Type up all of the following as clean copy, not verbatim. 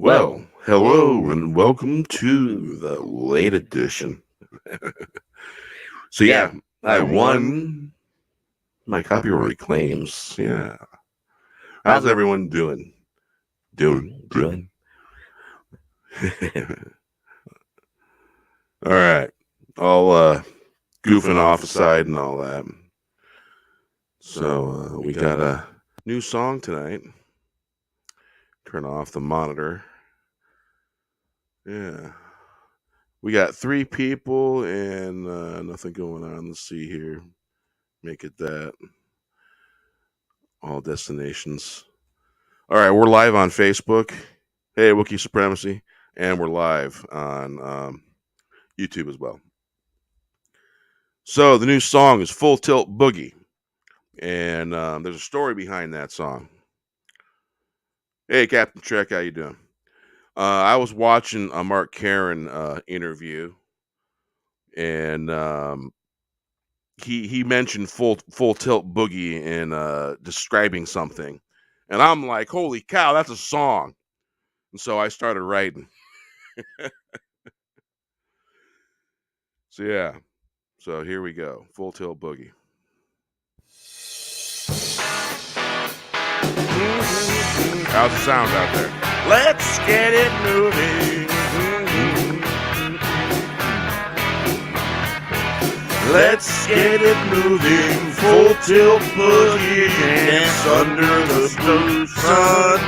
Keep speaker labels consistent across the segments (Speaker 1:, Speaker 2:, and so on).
Speaker 1: Well, hello and welcome to the late edition. So yeah, I won my copyright claims. Yeah. How's everyone doing? Doing. All right. All goofing off aside and all that. So we got a new song tonight. Turn off the monitor. Yeah. We got 3 people and nothing going on. Let's see here. Make it that. All destinations. All right, we're live on Facebook. Hey, Wookiee Supremacy. And we're live on YouTube as well. So the new song is Full Tilt Boogie. And there's a story behind that song. Hey, Captain Trek, how you doing? I was watching a Mark Karan interview, and he mentioned full tilt boogie in describing something, and I'm like, holy cow, that's a song. And so I started writing. So yeah, so here we go, Full Tilt Boogie. How's the sound out there? Let's get it moving. Let's get it moving. Full tilt boogie dance under the blue sun,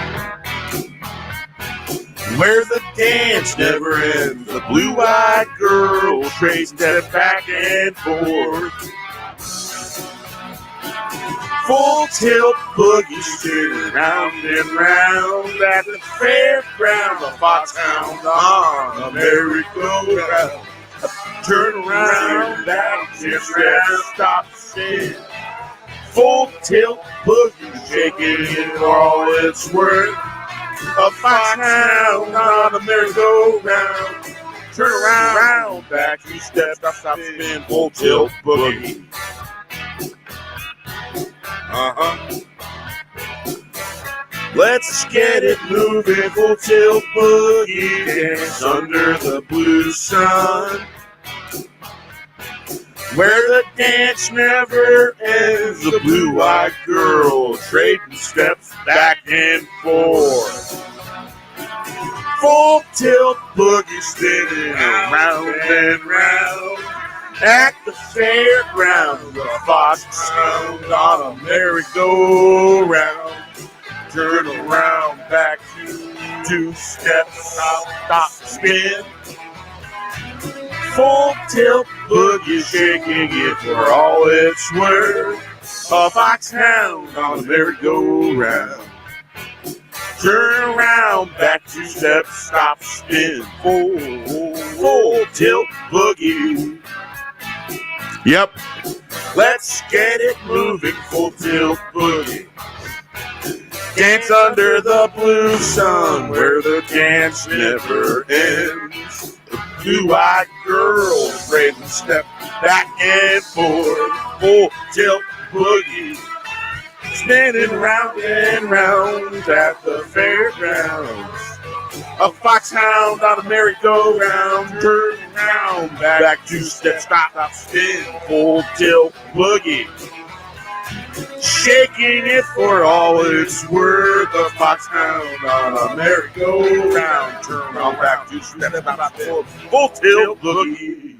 Speaker 1: where the dance never ends. The blue-eyed girl trade step back and forth. Full tilt boogie spinning round and round at the fairground, the foxhound on a merry-go-round. Turn around, back, shift, stop, spin. Full tilt boogie shaking it for all it's worth. A foxhound on a merry-go-round. Turn around, back, you step, stop, spin. Full tilt boogie. Let's get it moving, full tilt boogie dance under the blue sun, where the dance never ends. The blue-eyed girl trading steps back and forth. Full tilt boogie spinning round and round at the fairground. The foxhound on a merry-go-round. Turn around, back, two steps, stop, spin. Full tilt boogie shaking it for all it's worth. A foxhound on a merry-go-round. Turn around, back, 2 steps, stop, spin. Full tilt boogie. Yep. Let's get it moving, full tilt boogie. Dance under the blue sun, where the dance never ends. The blue-eyed girl trading step back and forth. Full tilt boogie, spinning round and round at the fairgrounds. A foxhound on a merry-go-round. Turn around, back, 2 steps, stop, spin. Full tilt boogie, shaking it for all it's worth. A foxhound on a merry-go-round. Turn around, back, 2 steps, stop, spin. Full tilt boogie.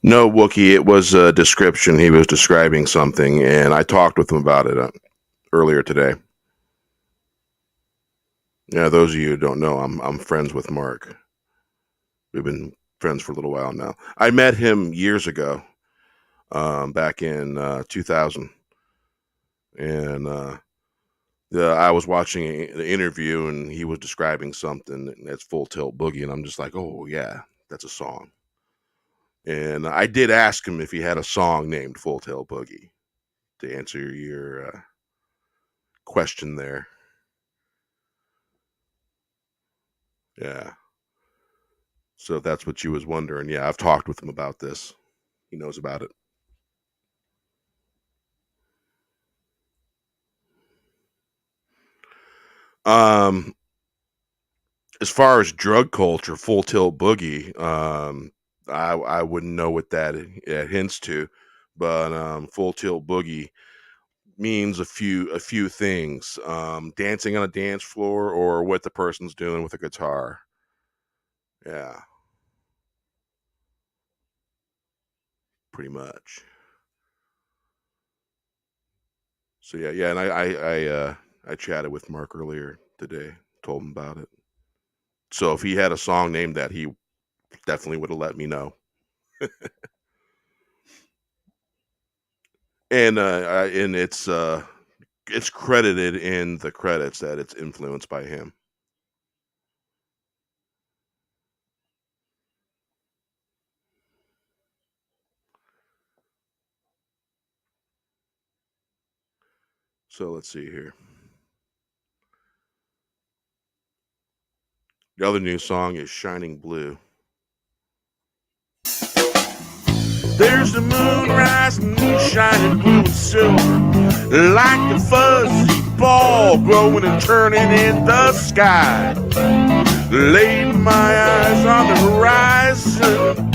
Speaker 1: No, Wookiee, it was a description. He was describing something, and I talked with him about it earlier today. Yeah, those of you who don't know, I'm friends with Mark. We've been friends for a little while now. I met him years ago, back in 2000, and I was watching the interview, and he was describing something that's Full Tilt Boogie, and I'm just like, oh yeah, that's a song. And I did ask him if he had a song named Full Tilt Boogie, to answer your question there. Yeah. So if that's what you was wondering, yeah, I've talked with him about this. He knows about it. as far as drug culture, Full Tilt Boogie, I wouldn't know what that hints to, but Full Tilt Boogie means a few things: dancing on a dance floor or what the person's doing with a guitar. Yeah, pretty much. So yeah, and I chatted with Mark earlier today, told him about it. So if he had a song named that, he definitely would have let me know. And it's credited in the credits that it's influenced by him. So let's see here. The other new song is Shining Blue. There's the moon rising, shining blue and silver, like a fuzzy ball glowing and turning in the sky. Laying my eyes on the horizon.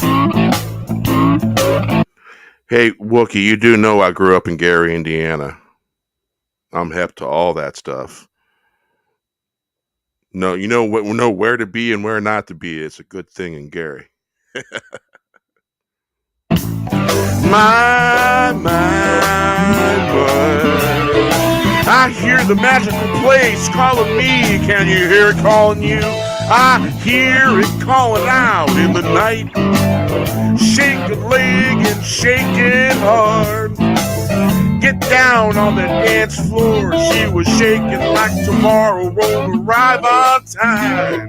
Speaker 1: Hey, Wookie, you do know I grew up in Gary, Indiana. I'm hep to all that stuff. No, you know where to be and where not to be. It's a good thing in Gary. My, I hear the magical place calling me. Can you hear it calling you? I hear it calling out in the night. Shake a leg and shake it hard. Get down on the dance floor. She was shaking like tomorrow won't arrive on time.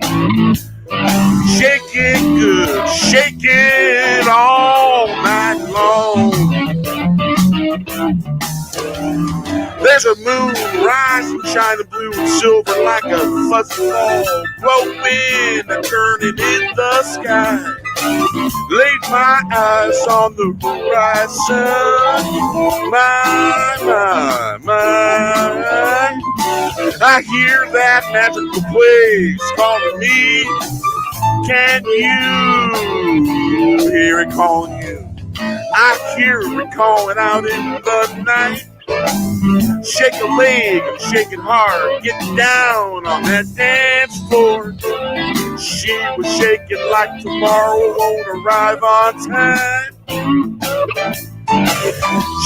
Speaker 1: Shake it good, shake it all night long. There's a moon rising, shining blue and silver like a fuzzy ball, blowing and turning in the sky. Laid my eyes on the horizon. My. I hear that magical place calling me. Can you hear it calling you? I hear it calling out in the night. Shake a leg and shake it hard. Get down on that dance floor. She was shaking like tomorrow won't arrive on time.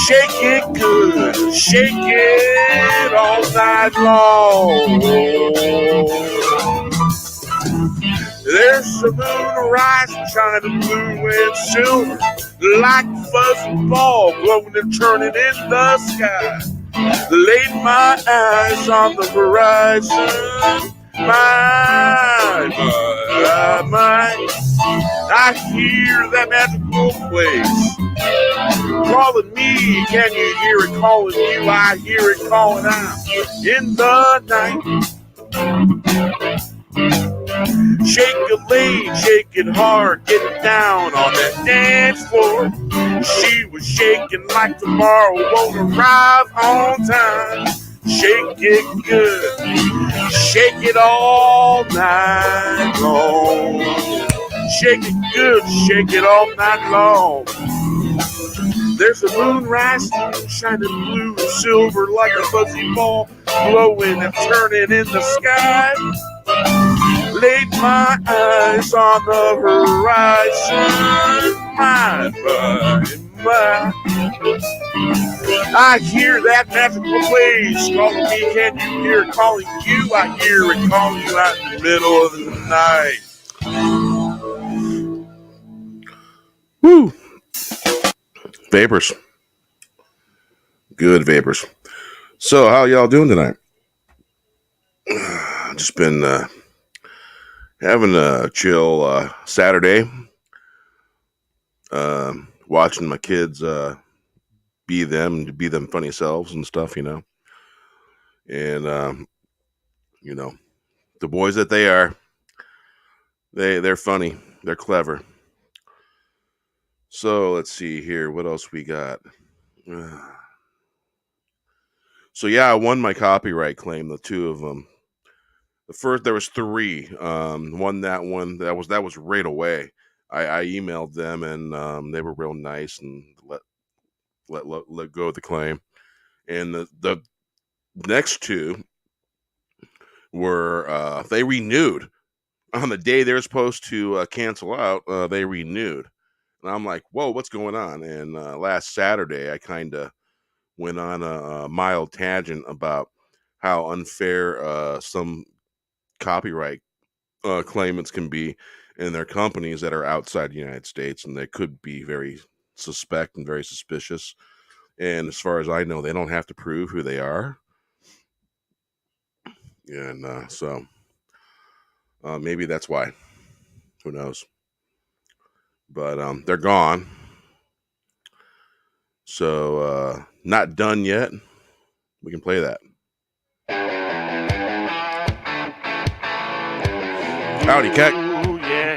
Speaker 1: Shake it good, shake it all night long. There's the moon rising, shining blue and silver, like a fuzzy ball glowing and turning in the sky. Laid my eyes on the horizon. My. I hear that magical place calling me. Can you hear it calling you? I hear it calling out in the night. Shake a leg, shake it hard, get down on that dance floor. She was shaking like tomorrow won't arrive on time. Shake it good, shake it all night long. Shake it good, shake it all night long. There's a moon rising, shining blue and silver like a fuzzy ball, glowing and turning in the sky. Laid my eyes on the horizon. My. I hear that magical place calling me. Can you hear it calling you? I hear it calling you out in the middle of the night. Woo! Vapors. Good vapors. So, how y'all doing tonight? Just been having a chill Saturday. Watching my kids be them funny selves and stuff, you know. And you know, the boys that they are, they're funny, they're clever. So let's see here, what else we got. So yeah, I won my copyright claim, the two of them. The first there was three. One that was right away. I emailed them and they were real nice and let go of the claim. And the next two were they renewed on the day they were supposed to cancel out. They renewed, and I'm like, whoa, what's going on? And last Saturday, I kind of went on a mild tangent about how unfair some copyright claimants can be in their companies that are outside the United States, and they could be very suspect and very suspicious. And as far as I know, they don't have to prove who they are. And so maybe that's why. Who knows? But they're gone. So not done yet. We can play that. Howdy, Keck.
Speaker 2: Ooh, yeah.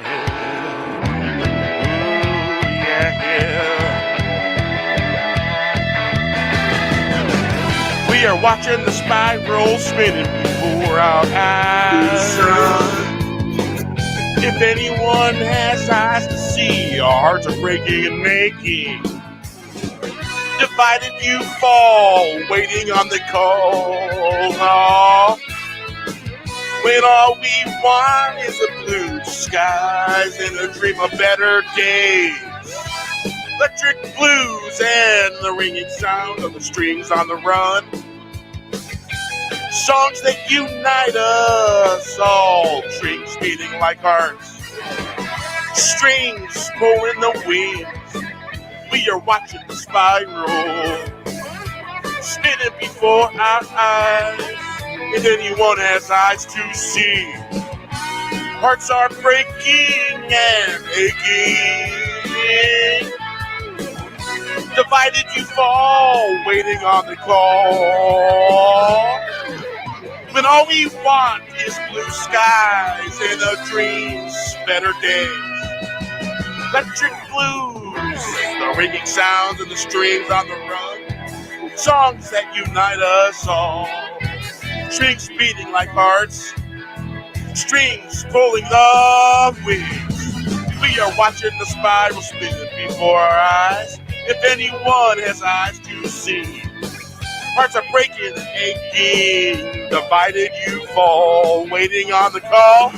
Speaker 2: Ooh, yeah. We are watching the spiral spinning before our eyes. If anyone has eyes to see, our hearts are breaking and making. Divided you fall, waiting on the call. When all we want is the blue skies and a dream of better days. Electric blues and the ringing sound of the strings on the run. Songs that unite us all, strings beating like hearts. Strings pulling the wings. We are watching the spiral spinning before our eyes. If anyone has eyes to see, hearts are breaking and aching. Divided you fall, waiting on the call. When all we want is blue skies and a dream's better days. Electric blues, the ringing sounds and the strings on the run. Songs that unite us all. Strings beating like hearts. Strings pulling the wings. We are watching the spiral spinning before our eyes. If anyone has eyes to see, hearts are breaking and aching. Divided you fall, waiting on the call.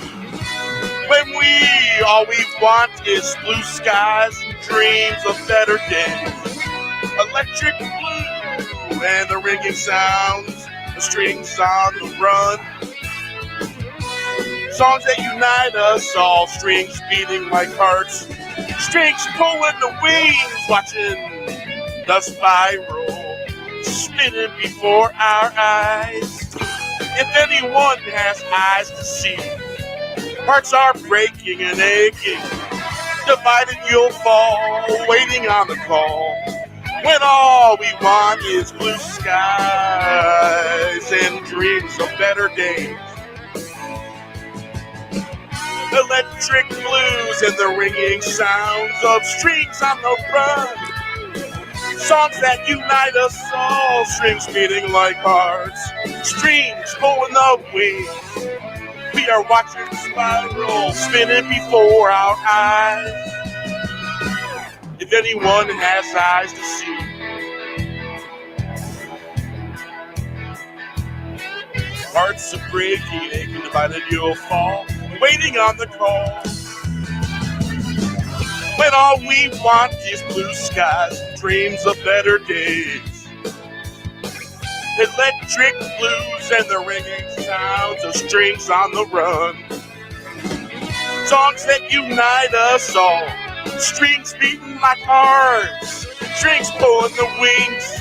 Speaker 2: When all we want is blue skies and dreams of better days. Electric blue and the ringing sounds, the strings on the run. Songs that unite us all, strings beating like hearts. Strings pulling the wings, watching the spiral spinning before our eyes. If anyone has eyes to see, hearts are breaking and aching. Divided you'll fall, waiting on the call. When all we want is blue skies and dreams of better days. Electric blues and the ringing sounds of strings on the run. Songs that unite us all, strings beating like hearts. Strings pulling the wings. We are watching the spiral spinning before our eyes. If anyone has eyes to see, hearts are breaking, aching, divided you'll fall, waiting on the call. When all we want is blue skies and dreams of better days. Electric blues and the ringing sounds of strings on the run. Songs that unite us all, strings beating like hearts, strings pulling the wings.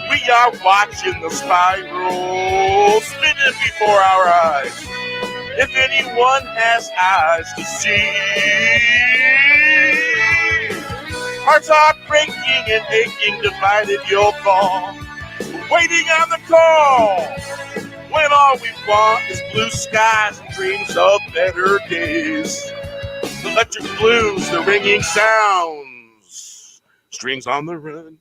Speaker 2: We are watching the spiral spinning before our eyes. If anyone has eyes to see, hearts are breaking and aching, divided you'll fall, waiting on the call. When all we want is blue skies and dreams of better days. Electric blues, the ringing sounds, strings on the run.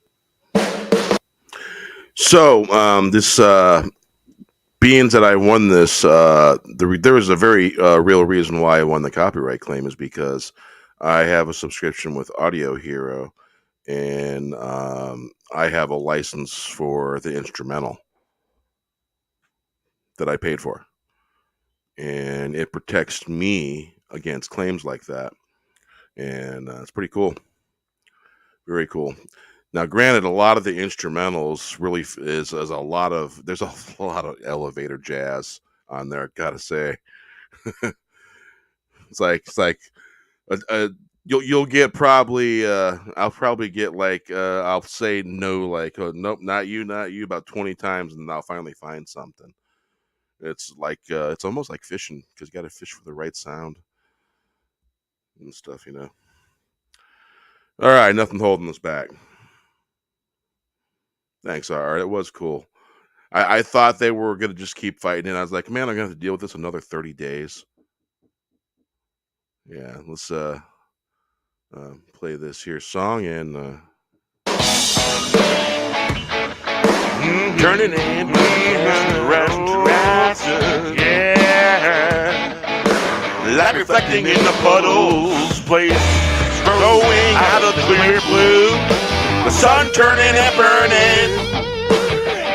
Speaker 1: So this being that I won this, there was a very real reason why I won the copyright claim is because I have a subscription with Audio Hero, and I have a license for the instrumental that I paid for, and it protects me against claims like that, and it's pretty cool, very cool. Now, granted, a lot of the instrumentals really is a lot of there's a lot of elevator jazz on there. Gotta say, it's like you'll get probably I'll probably get like I'll say no, like nope, not you about 20 times, and I'll finally find something. It's like it's almost like fishing because you got to fish for the right sound and stuff, you know. All right, nothing holding us back. Thanks, Art. It was cool. I thought they were gonna just keep fighting, and I was like, man, I'm gonna have to deal with this another 30 days. Yeah, let's play this here song and
Speaker 2: Turning in, yeah. Light reflecting in the puddles, place growing out of the clear blue. The sun turning and burning.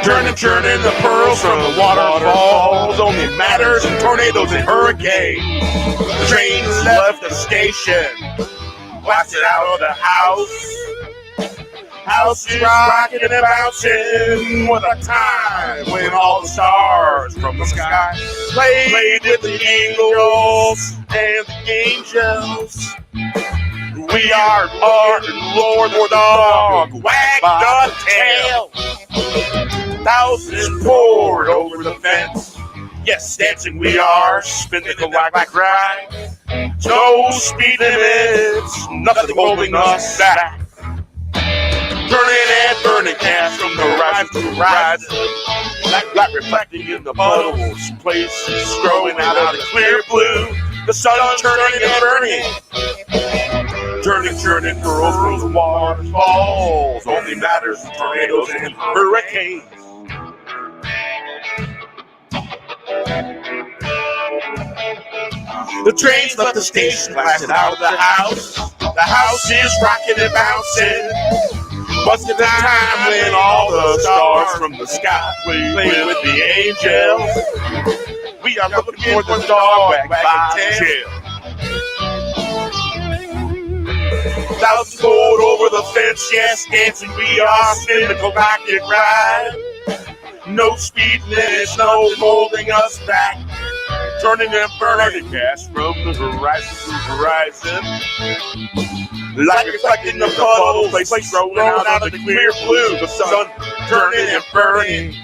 Speaker 2: Churning the pearls from the waterfalls. Only matters in tornadoes and hurricanes. The trains left the station, blasted out of the house. House is rocking and bouncing. What a time when all the stars from the sky played with the eagles and the angels. We are Lord the dog, wag the tail. Thousands poured over the fence. Yes, dancing we are, spinning the black ride. No speed limits, nothing holding us back. Turning and burning gas from the horizon to horizon. Light reflecting in the puddles, places growing out of the clear blue. The sun turning and burning. Churning girls from the waterfalls. Only matters in tornadoes and hurricanes. The trains left the station, blasted out of the house. The house is rocking and bouncing. Was the time when all the stars from the sky played with the angels? We are looking for the dog back by the tail. Thousands poured over the fence, yes, dancing we are, spinning the galactic ride. No speed limits, no holding us back. Turning and burning gas from the horizon to horizon. Light reflecting the puddles, place growing out of the clear blue. The sun turning and burning.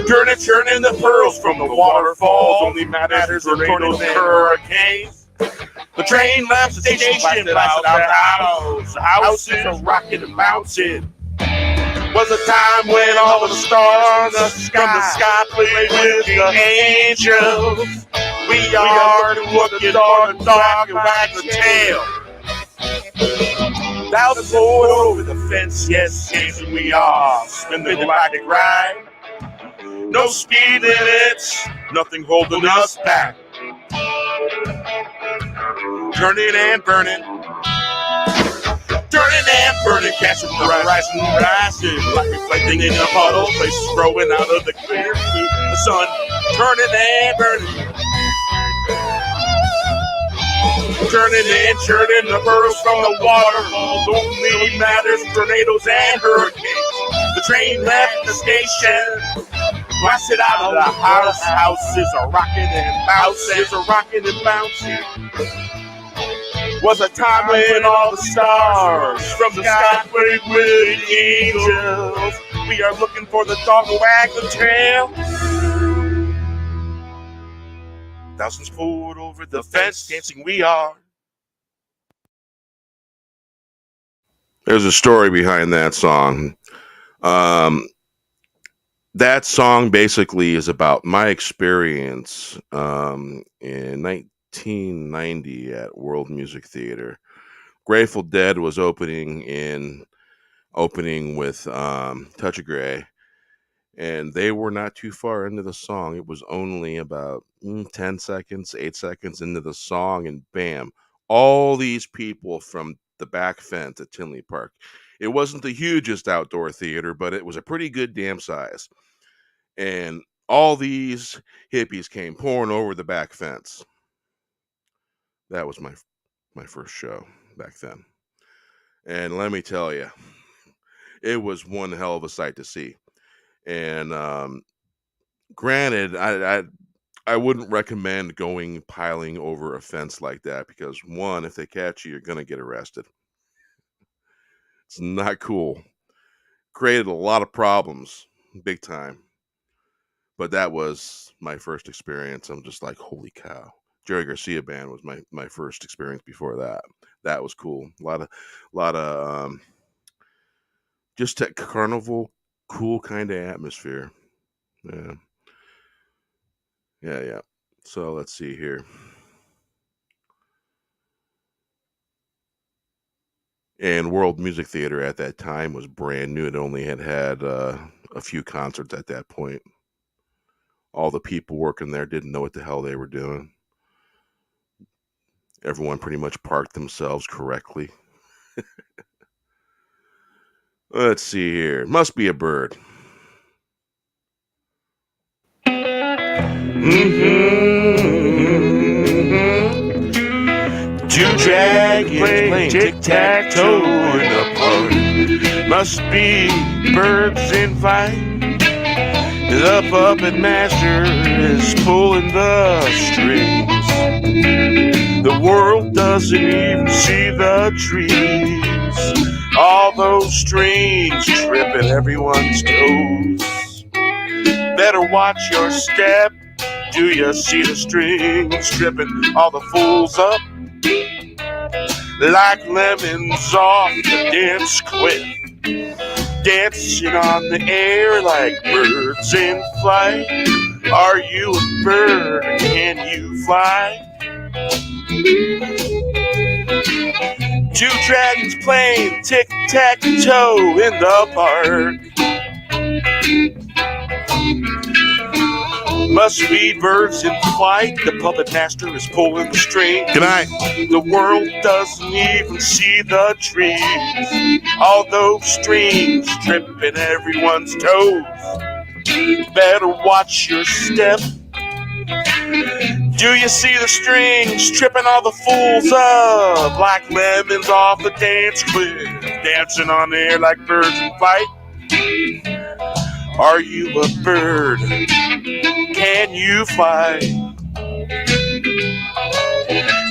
Speaker 2: Churning the pearls from the waterfalls. Only matters in tornadoes and hurricanes. The train left the station, blasted out the house. The house is rocking and bouncing. Was a time when all the stars from the sky played with the angels. We are looking for the dog and wag the tail. Thousands poured over the fence, yes, dancing we are, spinning the galactic ride. No speed limits, nothing holding us back. Turning and burning. Turning and burning, catching the horizon, rising, light reflecting in the puddle, places growing out of the clear blue. The sun turning and burning. Churning the pearls from the waterfalls. Only matters tornadoes and hurricanes. The train left the station, blasted out of the house. Houses are rocking and bouncing. Was a time when all the stars from the sky played with the angels. We are looking for the dog to wag the tail. Thousands poured over the fence, dancing we are.
Speaker 1: there's a story behind that song. That song basically is about my experience in 1990 at World Music Theater. Grateful Dead was opening with Touch of Grey, And they were not too far into the song. It was only about 10 seconds, 8 seconds into the song, and bam, all these people from the back fence at Tinley Park. It wasn't the hugest outdoor theater, but it was a pretty good damn size. And all these hippies came pouring over the back fence. That was my first show back then. And let me tell you, it was one hell of a sight to see. And granted, I wouldn't recommend going piling over a fence like that because, one, if they catch you, you're going to get arrested. It's not cool. Created a lot of problems, big time. But that was my first experience. I'm just like, holy cow. Jerry Garcia Band was my first experience before that. That was cool. A lot of just that carnival, cool kind of atmosphere. Yeah. So let's see here. And World Music Theater at that time was brand new. It only had a few concerts at that point. All the people working there didn't know what the hell they were doing. Everyone pretty much parked themselves correctly. Let's see here. Must Be a Bird. Two dragons playing tic-tac-toe in the park. Must be birds in flight. The puppet master is pulling the strings. The world doesn't even see the trees. All those strings tripping everyone's toes. Better watch your step. Do you see the strings tripping all the fools up? Like lemons off the dance cliff. Dancing on the air like birds in flight. Are you a bird? Can you fly? Two dragons playing tic-tac-toe in the park. Must be birds in flight. The puppet master is pulling the string. Good night. The world doesn't even see the trees. All those strings tripping everyone's toes. Better watch your step. Do you see the strings tripping all the fools up? Like lemons off the dance cliff. Dancing on the air like birds in flight. Are you a bird? Can you fly?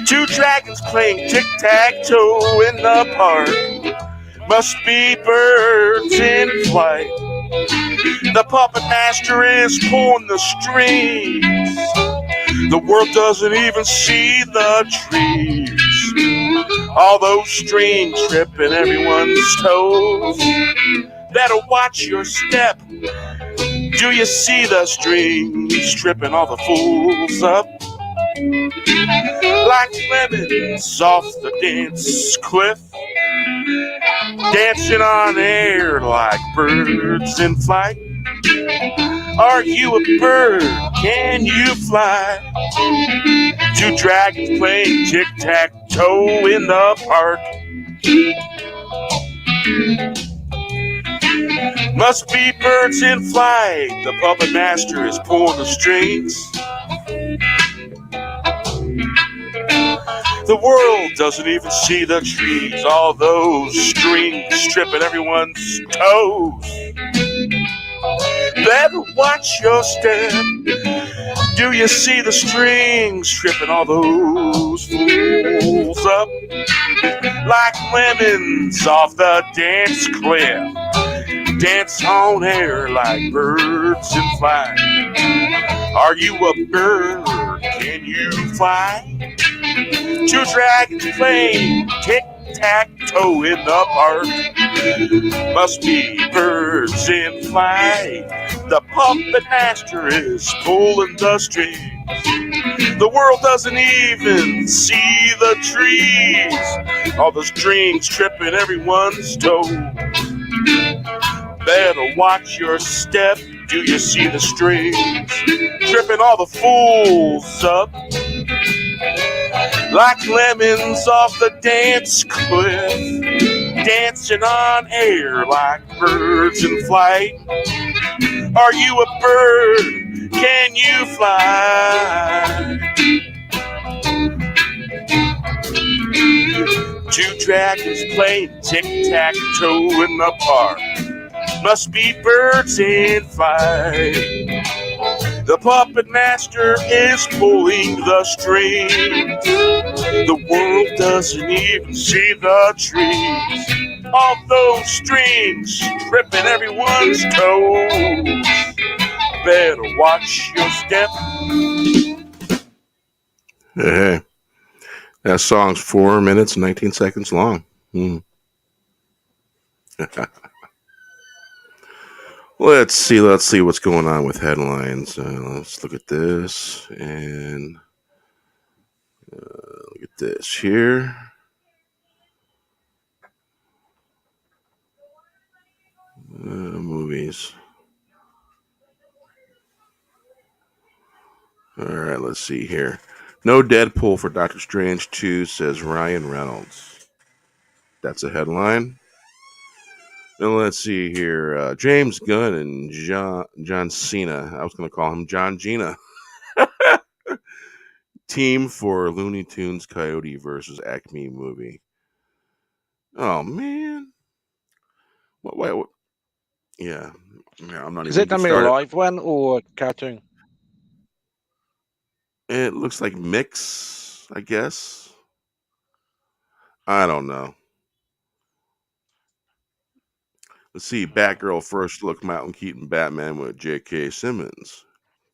Speaker 1: Two dragons playing tic-tac-toe in the park. Must be birds in flight. The puppet master is pulling the strings. The world doesn't even see the trees. All those strings tripping everyone's toes. Better watch your step. Do you see the strings tripping all the fools up? Like lemons off the dance cliff. Dancing on air like birds in flight. Are you a bird? Can you fly? Two dragons playing tic-tac-toe in the park. Must be birds in flight. The puppet master is pulling the strings. The world doesn't even see the trees. All those strings tripping everyone's toes. Better watch your step. Do you see the strings tripping all those fools up? Like lemons off the dance cliff. Dance on air like birds in flight. Are you a bird? Can you fly? Two dragons playing tic-tac-toe in the park. Must be birds in flight. The puppet master is pulling the strings. The world doesn't even see the trees. All the strings tripping everyone's toes. Better watch your step.
Speaker 2: Do you see the strings tripping all the fools up like lemons off the dance cliff, dancing on air like birds in flight? Are you a bird? Can you fly? Two dragons playing tic-tac-toe in the park. Must be birds in flight. The puppet master is pulling the strings. The world doesn't even see the trees. All those strings tripping everyone's toes. Better watch your step.
Speaker 1: Hey, that song's 4 minutes, 19 seconds long. Let's see what's going on with headlines. Let's look at this and look at this here. Movies. All right, let's see here. No Deadpool for Doctor Strange 2, says Ryan Reynolds. That's a headline. And let's see here. James Gunn and John Cena. I was going to call him John Gina. Team for Looney Tunes Coyote versus Acme movie. Oh, man. What? Yeah. I'm not
Speaker 3: Is
Speaker 1: even
Speaker 3: it going to be a
Speaker 1: started.
Speaker 3: live one or a cartoon?
Speaker 1: It looks like mix, I guess. I don't know. Let's see. Batgirl first look, Mountain Keaton Batman with J.K. Simmons.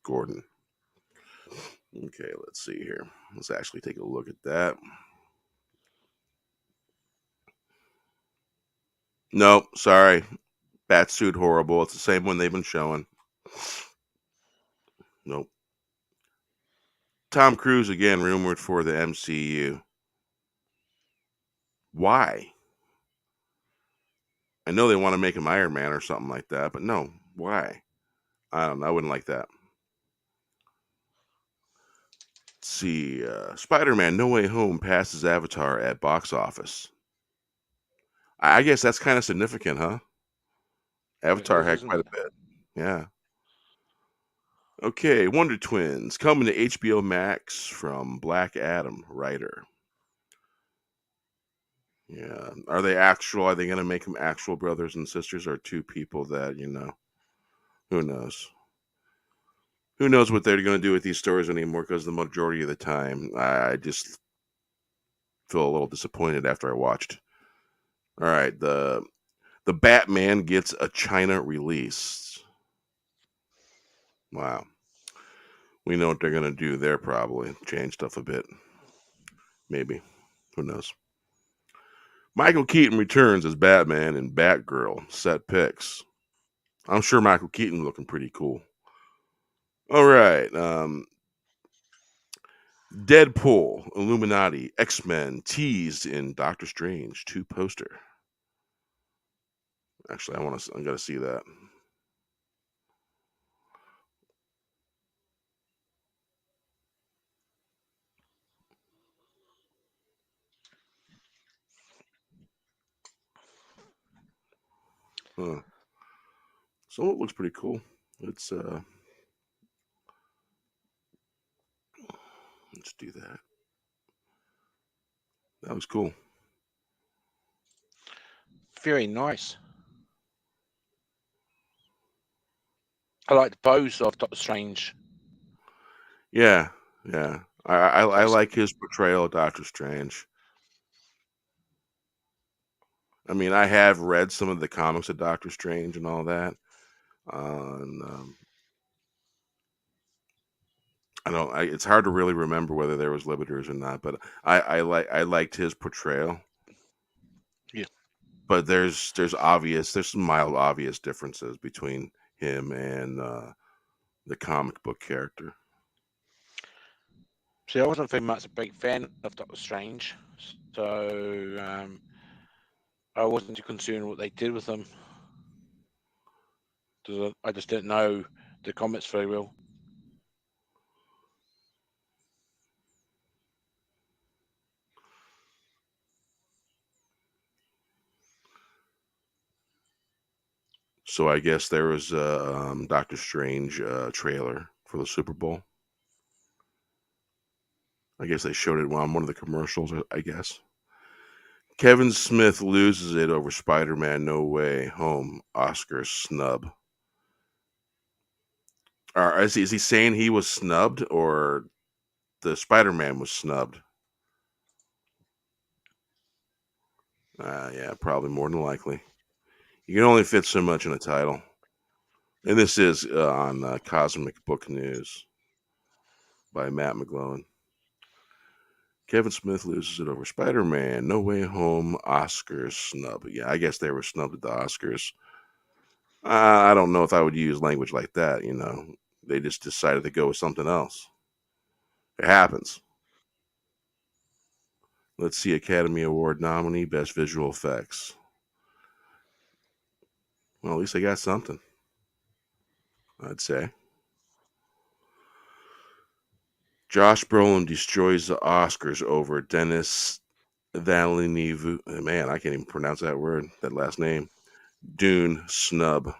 Speaker 1: Gordon. Okay, let's see here. Let's actually take a look at that. Nope, sorry. Batsuit horrible. It's the same one they've been showing. Nope. Tom Cruise again rumored for the MCU. Why? I know they want to make him Iron Man or something like that, but no. Why? I don't know. I wouldn't like that. Let's see. Spider-Man No Way Home passes Avatar at box office. I guess that's kind of significant, huh? Avatar
Speaker 3: It is,
Speaker 1: had
Speaker 3: isn't
Speaker 1: quite a
Speaker 3: it?
Speaker 1: bit. Yeah. Okay, Wonder Twins coming to HBO Max from Black Adam writer. Yeah. Are they actual? Are they going to make them actual brothers and sisters or two people that, who knows? Who knows what they're going to do with these stories anymore, because the majority of the time I just feel a little disappointed after I watched. All right, the Batman gets a China release. Wow. We know what they're going to do there, probably. Change stuff a bit. Maybe. Who knows? Michael Keaton returns as Batman in Batgirl. Set pics. I'm sure Michael Keaton looking pretty cool. All right. Deadpool, Illuminati, X-Men teased in Doctor Strange 2 poster. Actually, I'm gonna see that. Huh. So it looks pretty cool. Let's do that. That was cool.
Speaker 3: Very nice. I like the pose of Doctor Strange.
Speaker 1: Yeah. I
Speaker 3: That's-
Speaker 1: like his portrayal of Doctor Strange. I mean, I have read some of the comics of Doctor Strange and all that. And I don't. It's hard to really remember whether there was limiters or not, but I liked his portrayal.
Speaker 3: Yeah.
Speaker 1: But there's some mild obvious differences between him and the comic book character.
Speaker 3: See, I wasn't very much a big fan of Doctor Strange, so I wasn't too concerned what they did with him. I just didn't know the comics very well.
Speaker 1: So I guess there was a Doctor Strange trailer for the Super Bowl. I guess they showed it on one of the commercials, I guess. Kevin Smith loses it over Spider-Man No Way Home Oscar snub. Is he saying he was snubbed or the Spider-Man was snubbed? Yeah, probably more than likely. You can only fit so much in a title. And this is on Cosmic Book News by Matt McGlowan. Kevin Smith loses it over Spider-Man No Way Home Oscars snub. Yeah, I guess they were snubbed at the Oscars. I don't know if I would use language like that, you know. They just decided to go with something else. It happens. Let's see, Academy Award nominee, Best Visual Effects. Well, at least they got something, I'd say. Josh Brolin destroys the Oscars over Dennis Villeneuve. Man, I can't even pronounce that word, that last name. Dune snub.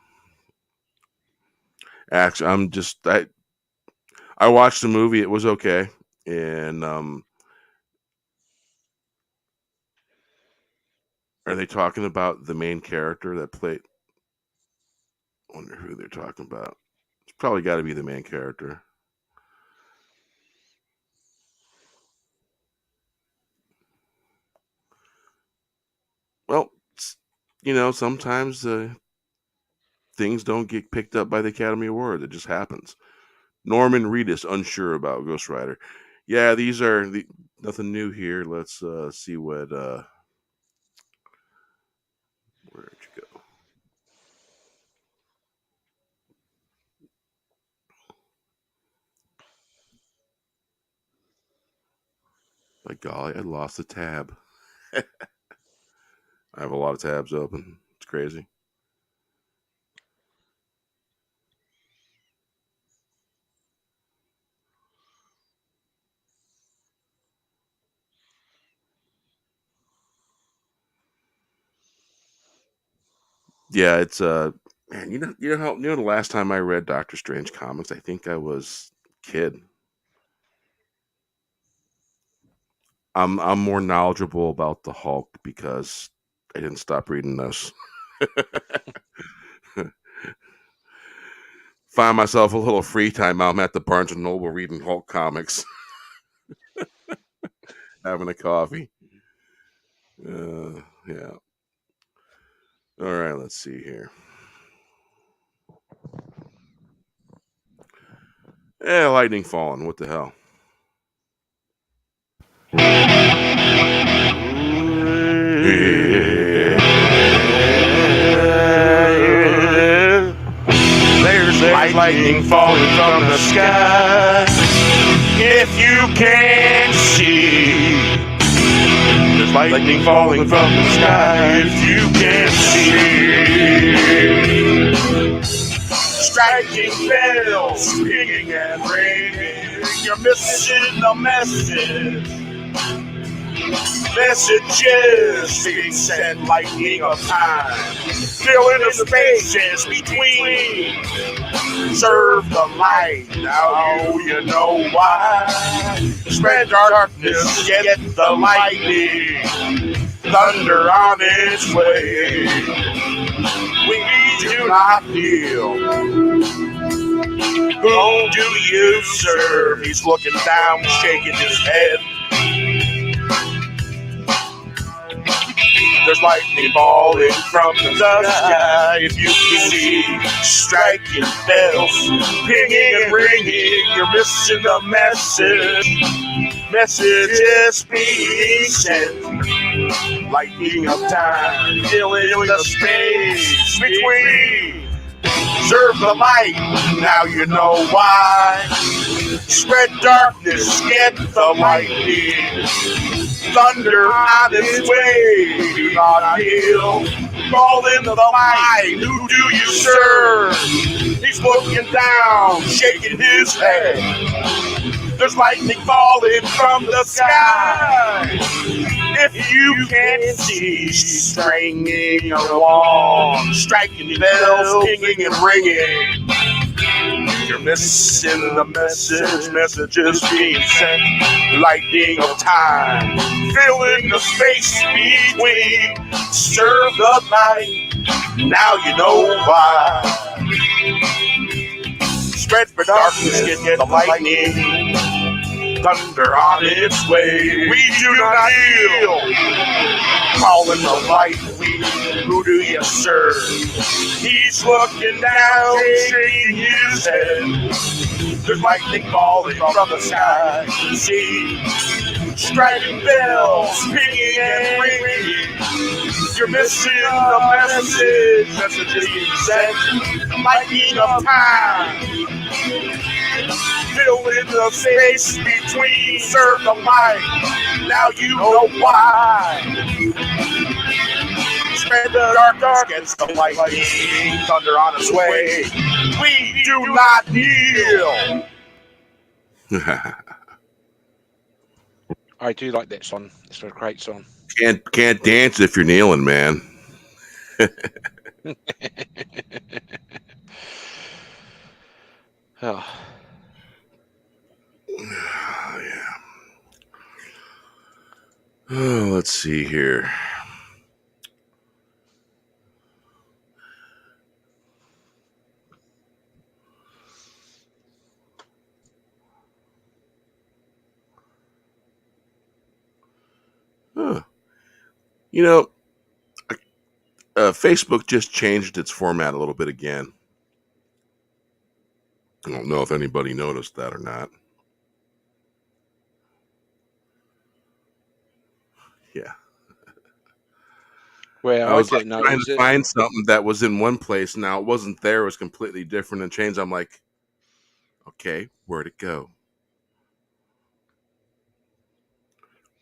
Speaker 1: Actually, I watched the movie. It was okay, and are they talking about the main character that played? I wonder who they're talking about. It's probably got to be the main character. Well, you know, sometimes things don't get picked up by the Academy Award. It just happens. Norman Reedus unsure about Ghost Rider. Yeah, these are nothing new here. Let's see what. Where'd you go? By golly, I lost a tab. I have a lot of tabs open. It's crazy. Yeah, it's man, you know the last time I read Doctor Strange comics, I think I was a kid. I'm more knowledgeable about the Hulk because I didn't stop reading those. Find myself a little free time out. I'm at the Barnes and Noble reading Hulk comics, having a coffee. Yeah. All right, let's see here. Yeah, lightning falling. What the hell?
Speaker 2: There's lightning falling from the sky. If you can't see, there's lightning falling from the sky. If you can't see, striking bells, ringing and ringing. You're missing the message. Messages being sent, lightning of time, filling the spaces between. Serve the light, now you know why. Spread darkness, get the lightning. Thunder on its way. We do not kneel. Whom do you serve? He's looking down, shaking his head. There's lightning falling from the sky. If you can see, striking bells, pinging and ringing, you're missing the message. Messages being sent. Lightning of time, filling the space between. Serve the light, now you know why. Spread darkness, get the lightning. thunder on its way. Do not kneel, call in the fight. Who do you serve? He's looking down, shaking his head. There's lightning falling from the sky. If you can't see, stringing along, striking bells, ringing and ringing. You're missing the messages being sent. Lightning of time, filling the space between. Serve the night, now you know why. Spread for darkness, get the lightning. Thunder on its way. We do not kneel. Calling the light, who do you serve? He's looking down, shaking his head. There's lightning falling from the sky. See, striking bells, pinging and ringing. You're missing the messages being sent. Lightning of time, filling the space between. Serve the light, now you know why. Spread the dark against the lightning, thunder on its way. We do not kneel.
Speaker 3: I do like that song. It's a great song.
Speaker 1: Can't dance if you're kneeling, man.
Speaker 3: Oh.
Speaker 1: Yeah. Oh, let's see here. Huh. You know, Facebook just changed its format a little bit again. I don't know if anybody noticed that or not. Yeah.
Speaker 3: Well,
Speaker 1: I was
Speaker 3: didn't
Speaker 1: like,
Speaker 3: know.
Speaker 1: trying to find something that was in one place. Now it wasn't there. It was completely different and changed. I'm like, okay, where'd it go?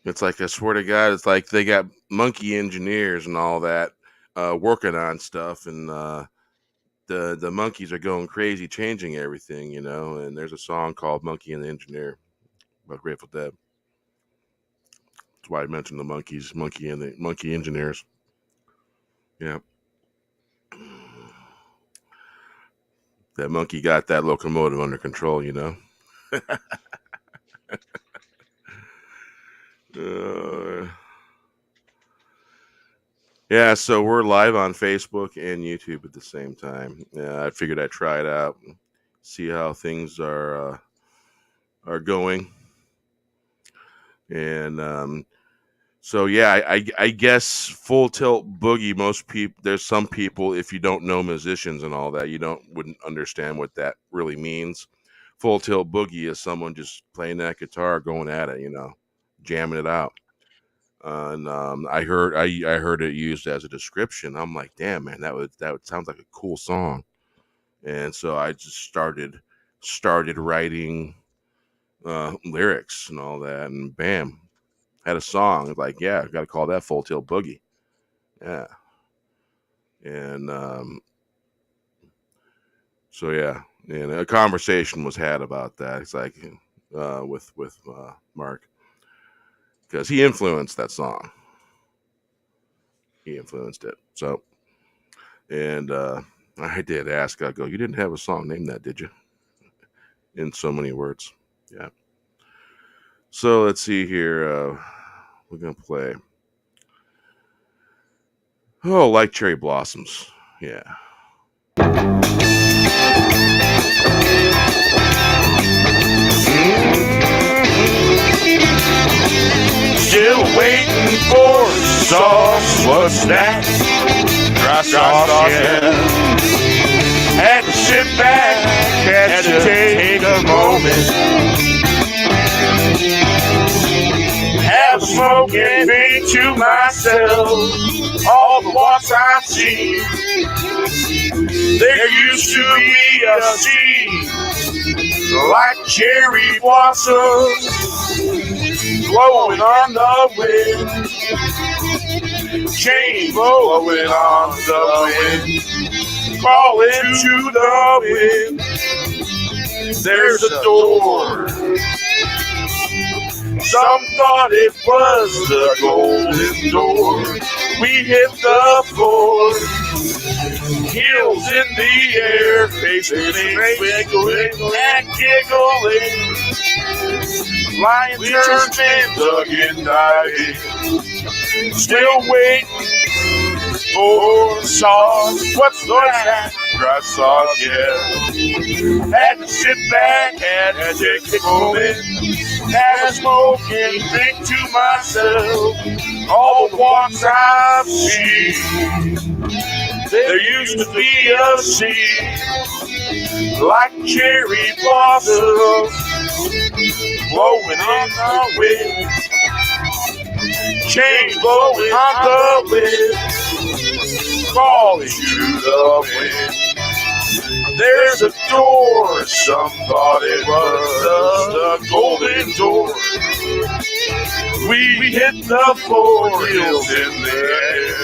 Speaker 1: It's like, I swear to God, it's like they got monkey engineers and all that working on stuff, and the monkeys are going crazy, changing everything, you know. And there's a song called "Monkey and the Engineer" by Grateful Dead. That's why I mentioned the monkeys, monkey and the monkey engineers. Yeah. That monkey got that locomotive under control, you know. Yeah, so we're live on Facebook and YouTube at the same time. I figured I'd try it out, see how things are going, and so yeah, I guess Full Tilt Boogie. Most people, there's some people, if you don't know musicians and all that, wouldn't understand what that really means. Full Tilt Boogie is someone just playing that guitar, going at it, jamming it out. And I heard it used as a description. I'm like, damn, man, that would sounds like a cool song. And so I just started writing lyrics and all that, and bam, had a song. Like, yeah, got to call that Full Tilt Boogie. Yeah. And so yeah, and a conversation was had about that. It's like with Mark, because he influenced that song. He influenced it. So, and I did ask. I go, you didn't have a song named that, did you? In so many words. Yeah. So let's see here. We're gonna play. Oh, like cherry blossoms. Yeah.
Speaker 2: Still waiting for sauce, what's that? Dry sauce, yeah. Had to sit back, had to take a moment. Have a smoke and think to myself, all the walks I've seen. There used to be a seed, like cherry blossoms, blowing on the wind. Chains blowing on the wind. Falling to the wind. There's a door. Some thought it was the golden door. We hit the floor. Heels in the air, faces wiggling and giggling. Flying turns and ducking, diving. Still waiting for sauce. What's that? Dry sauce, yeah. Had to sit back, had to take a moment. Had a smoke and think to myself, all the walks I've seen. There used to be a sea, like cherry blossoms, blowing in the wind. Chains blowing on the wind, falling to the wind. There's a door, some thought it was the golden door. We hit the floor, heels in the air.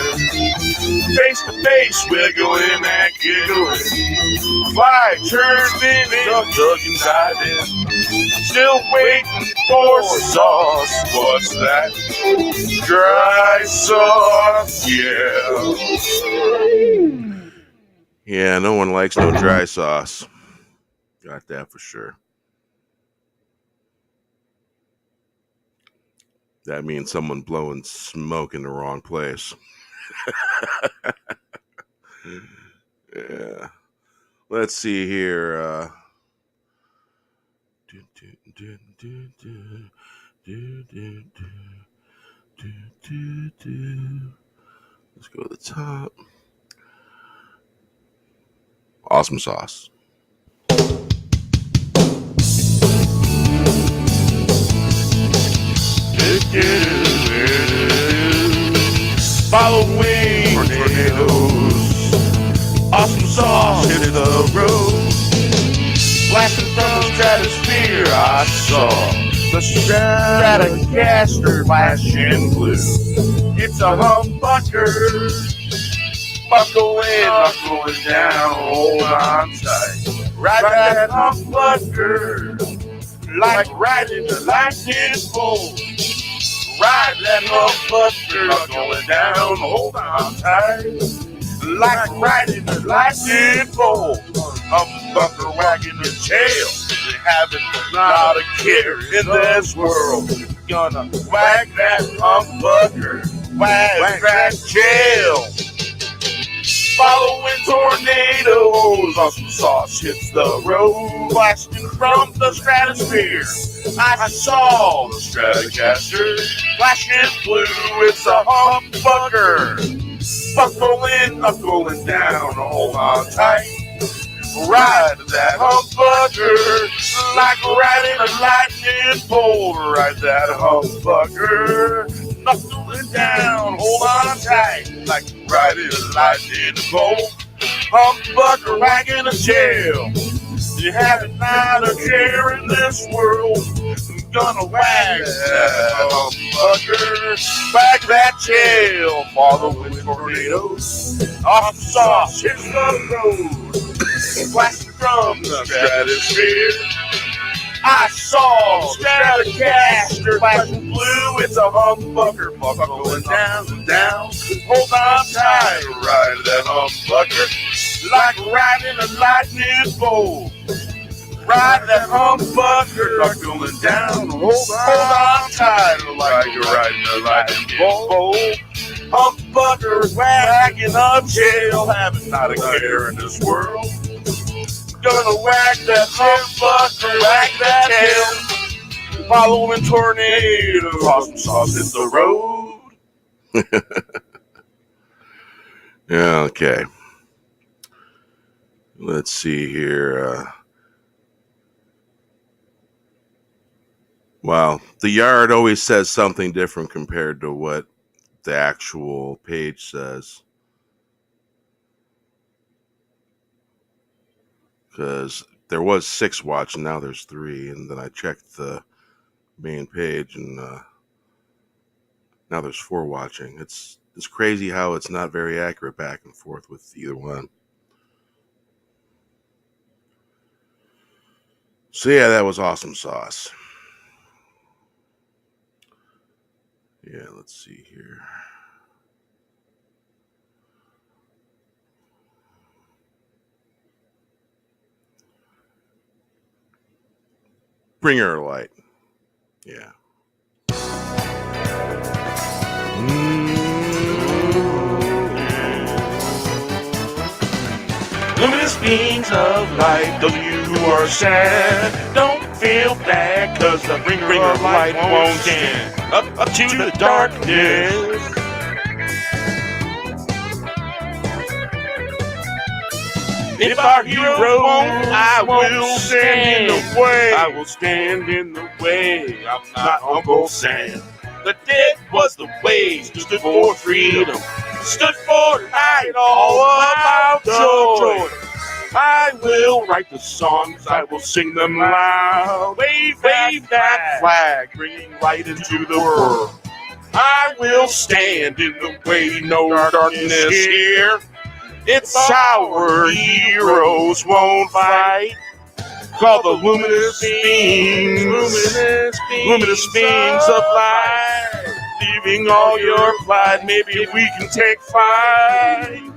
Speaker 2: Face to face, wiggling and giggling. Fly, turn, spinning, ducking, diving. Still waiting for sauce. What's that? Dry sauce, yeah.
Speaker 1: Yeah, no one likes no dry sauce. Got that for sure. That means someone blowing smoke in the wrong place. Yeah. Let's see here. Let's go to the top. Awesome sauce.
Speaker 2: Following tornadoes, awesome sauce hit the road. Blasting from the stratosphere, I saw the Stratocaster flashing blue. It's a humbucker, buckle in, buckling down, hold on tight. Ride that humbucker, like riding the lightning bolt. Ride that humbucker, buckling down, hold on tight. Like riding the lightning bolt. Humbucker wagging the tail. They haven't not a care in this world. Gonna wag that humbucker, wag that tail. Following tornadoes, awesome sauce hits the road, blasting from the stratosphere. I saw the Stratocaster flashing blue. It's a humbucker, buckling, knuckling down, hold on tight. Ride that humbucker, like riding a lightning bolt. Ride that humbucker, knuckling down, hold on tight, like riding a lightning bolt. Humbucker wagging a tail. You haven't not a care in this world. I'm gonna wag that humbucker, wag that tail. Following tornadoes, awesome sauce hits the road. Blasting from the stratosphere. I saw the Stratocaster flashing blue. It's a humbucker, buckling down and down. Hold on tight, ride that humbucker, like riding a lightning bolt. Ride that humbucker, buckling down. Hold on tight, like you're riding a lightning bolt. Humbucker wagging a tail, having not a care in this world. Gonna wag that humbucker, wag that tail. Following tornadoes, awesome sauce hits the road.
Speaker 1: Yeah, okay. Let's see here. Wow, the yard always says something different compared to what the actual page says. Because there was 6 watching, now there's 3, and then I checked the main page and Now there's 4 watching. It's crazy how it's not very accurate back and forth with either one. So yeah, that was awesome sauce. Yeah, let's see here. Bring her light. Yeah.
Speaker 2: Luminous beings of light, those of you who are sad, don't feel bad, cause the bringer of light won't stand up to the darkness. If our hero won't, I will stand in the way. I will stand in the way. I'm not Uncle Sam. The dead was the way, stood for freedom, stood for light, all about joy. I will write the songs, I will sing them loud. Wave that flag, bringing light into the world. I will stand in the way, no darkness here. It's our heroes won't fight. Call the luminous beings, luminous beings of light. Leaving all your pride, maybe we can take flight.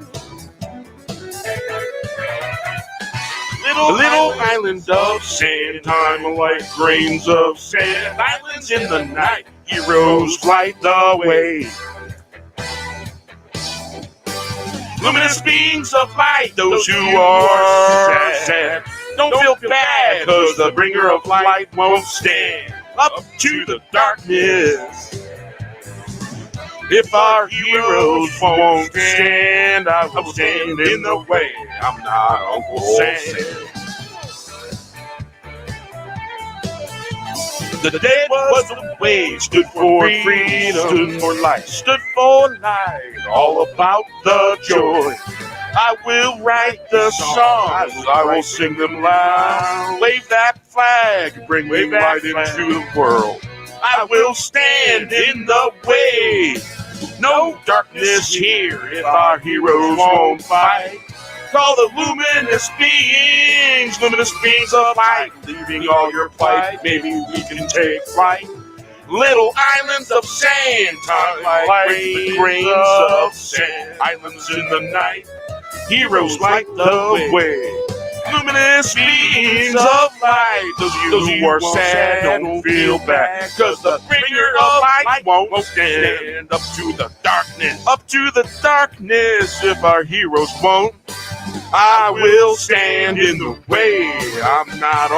Speaker 2: Little island of sand, time like grains of sand. Islands in the night, heroes light the way. Luminous beings of light, those who are sad, don't feel bad, cause the bringer of light won't stand up to the darkness. If our heroes won't stand, I will stand in the way. I'm not Uncle Sam. The dead was the way, stood for freedom, stood for life, stood for light, all about the joy. I will write the songs, I will sing them loud. Wave that flag, bring light into the world. I will stand in the way. No darkness here if our heroes won't fight. Call the luminous beings of light. Leaving all your plight, maybe we can take flight. Little islands of sand, time like grains of sand. Islands in the night, heroes light the way. Luminous beings of light, those of you who are sad, don't feel bad, cause the bringer of light won't stand up to the darkness. Up to the darkness, if our heroes won't, I will stand in the way. I'm not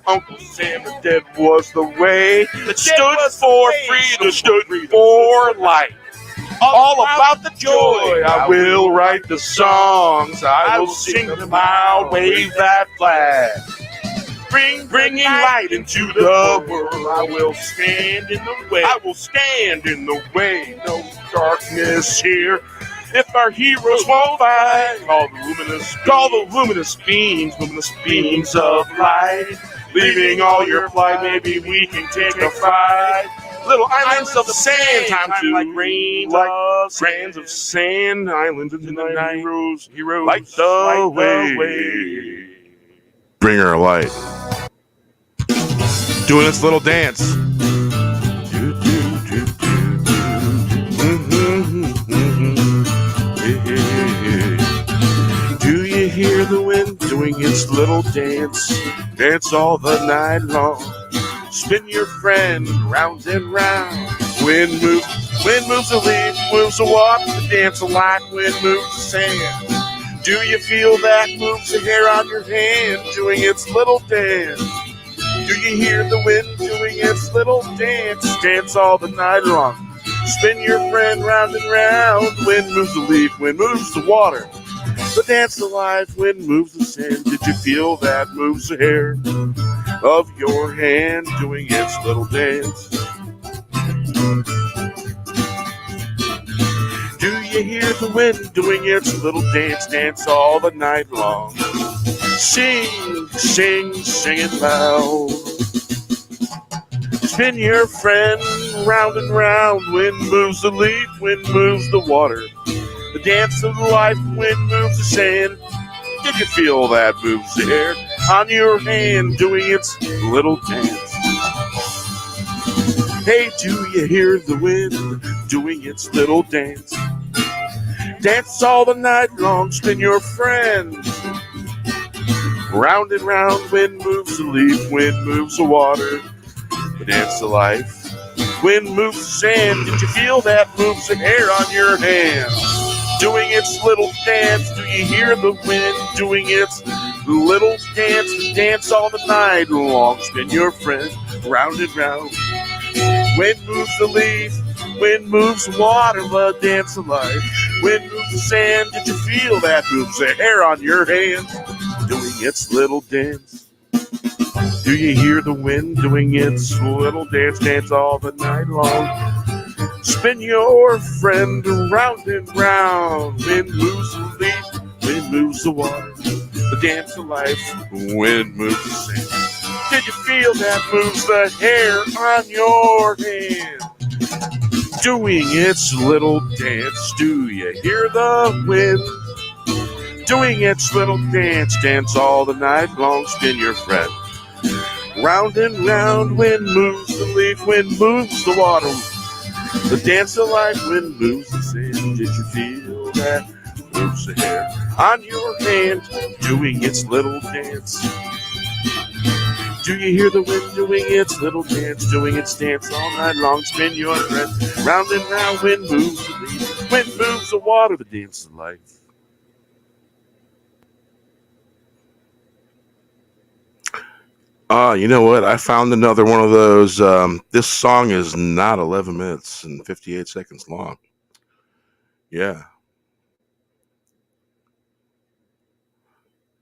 Speaker 2: Uncle Sam. The dead was the way that stood for freedom, stood for light. All about the joy. I will write the songs. I will sing them loud. Wave that flag. Bringing light into the world. I will stand in the way. I will stand in the way. No darkness here. If our heroes won't fight, call the luminous beings of light. Leaving all your plight, maybe we can take a fight. Little islands of sand, time like grains of sand. Islands in the night, heroes light the way.
Speaker 1: Bring her light. Doing its little dance. Do you hear the wind doing its little dance? Dance all the night long. Spin your friend round and round. Wind moves the leaf, moves the water, the dance like wind moves the sand. Do you feel that moves the hair on your hand, doing its little dance? Do you hear the wind doing its little dance? Dance all the night long. Spin your friend round and round. Wind moves the leaf, wind moves the water. The dance alive, wind moves the sand. Did you feel that moves the hair of your hand, doing its little dance? Do you hear the wind doing its little dance? Dance all the night long. Sing, sing, sing it loud.
Speaker 2: Spin your friend round and round. Wind moves the leaf, wind moves the water. The dance of life, wind moves the sand. Did you feel that moves the air on your hand, doing its little dance? Hey, do you hear the wind doing its little dance? Dance all the night long, spin your friend round and round. Wind moves the leaf, wind moves the water. The dance of life, wind moves the sand. Did you feel that moves the hair on your hand? Doing its little dance. Do you hear the wind doing its little dance? Dance all the night long, spin your friend round and round. Wind moves the leaf, wind moves the water, the dance of life. Wind moves the sand. Did you feel that moves the hair on your hand? Doing its little dance. Do you hear the wind doing its little dance? Dance all the night long. Spin your friend round and round. Wind moves the leaf, wind moves the water. The dance of life, wind moves the sand. Did you feel that moves the hair on your hand? Doing its little dance. Do you hear the wind doing its little dance? Dance all the night long. Spin your friend round and round. Wind moves the leaf, wind moves the water. The dance of life, wind moves the sand. Did you feel that moves the hair on your hand? Doing its little dance. Do you hear the wind doing its little dance? Doing its dance all night long. Spin your friend round and round. Wind moves the leaf, wind moves the water. The dance of life. You know what? I found another one of those. This song is not 11 minutes and 58 seconds long. Yeah.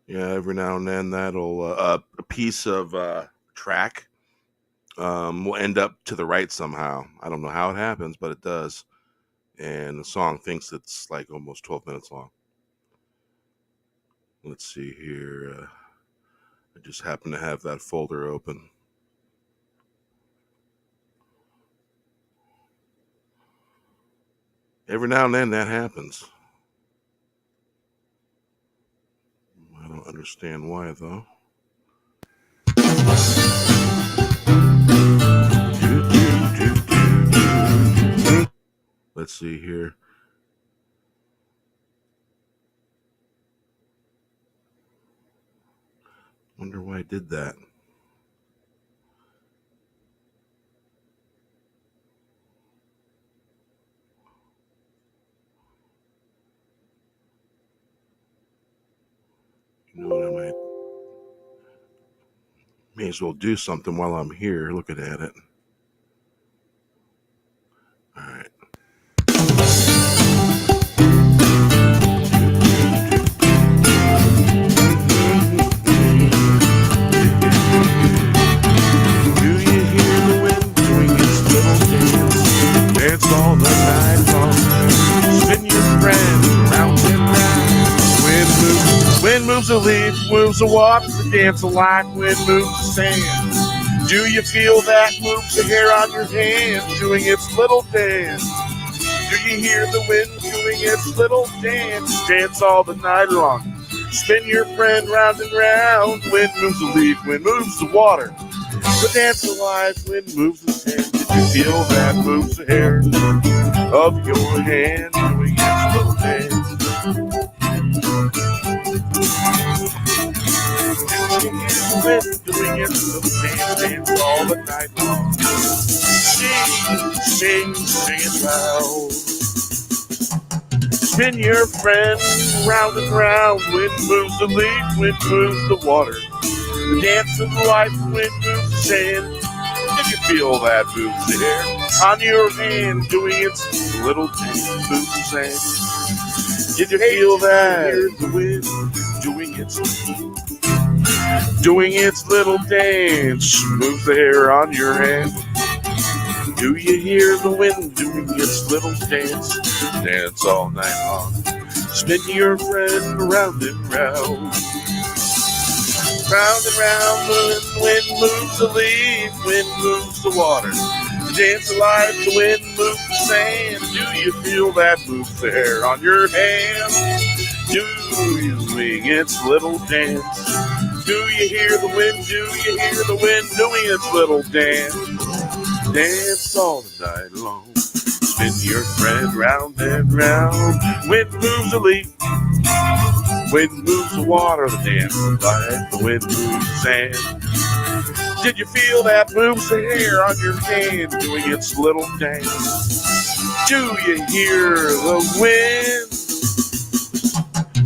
Speaker 2: Yeah, every now and then that'll, a piece of track will end up to the right somehow. I don't know how it happens, but it does. And the song thinks it's like almost 12 minutes long. Let's see here. I just happen to have that folder open. Every now and then that happens. I don't understand why, though. Let's see here. Wonder why I did that. You know what, I may as well do something while I'm here looking at it. All right. Do you hear the wind doing its little dance? Dance all the night long. Spin your friend round and round. Wind moves the leaf, moves the water, the dance of life, wind moves the sand. Do you feel that moves the hair on your hand, doing its little dance? Do you hear the wind doing its little dance? Dance all the night long. Spin your friend round and round. Wind moves the leaf, wind moves the water. The dance of life, wind moves the sand. Did you feel that moves the hair of your hand, doing its little dance? Doing its little dance all the night long. Sing it loud. Spin your friend round and round. Wind moves the leaf, wind moves the water. The dance of life, wind moves the sand. Did you feel that moves the hair on your hand, doing its little dance, moves the sand? Did you feel that? Hear the wind doing its little dance, moves the hair on your hand. Do you hear the wind doing its little dance? Dance all night long. Spin your friend round and round. Round and round, the wind moves the leaf, wind moves the water. The dance of life, the wind moves the sand. Do you feel that move there on your hand? Do you swing its little dance? Do you hear the wind? Do you hear the wind doing its little dance? Dance all the night long. Spin your thread round and round. Wind moves the leaf. Wind moves the water. The dance of life. The wind moves the sand. Did you feel that moves the hair on your hand doing its little dance? Do you hear the wind?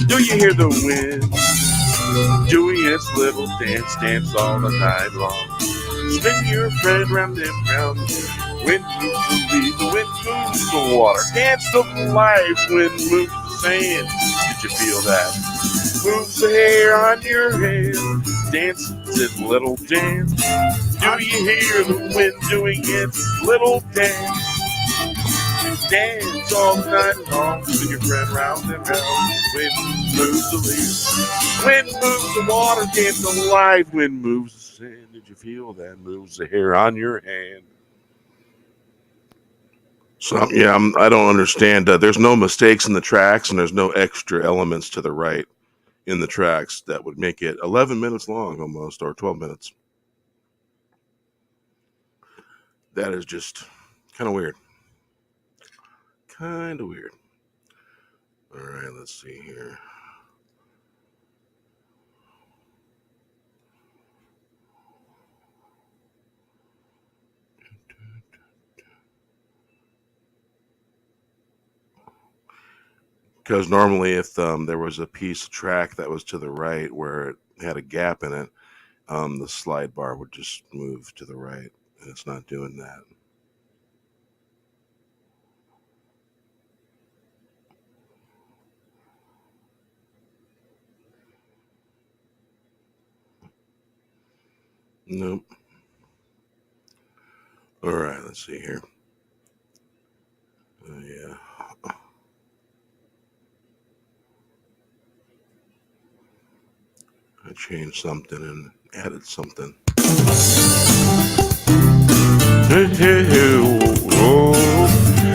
Speaker 2: Do you hear the wind doing its little dance, dance all the night long? Spin your thread round and round. Wind moves the leaf, the wind moves the water. Dance of life, wind moves the sand. Did you feel that? Moves the hair on your hand. Dance its little dance. Do you hear the wind doing its little dance? Dance all the night long. Spin your thread round and round. Wind moves the leaf. Wind moves the water. Dance of life, wind moves the sand. Did you feel that? Moves the hair on your hand.
Speaker 1: So I don't understand. There's no mistakes in the tracks, and there's no extra elements to the right in the tracks that would make it 11 minutes long almost, or 12 minutes. That is just kind of weird. Kind of weird. All right, let's see here. Because normally if there was a piece of track that was to the right where it had a gap in it, the slide bar would just move to the right, and it's not doing that. Nope. All right, let's see here. Yeah. I changed something and added something.
Speaker 2: Hey, hey, hey, oh.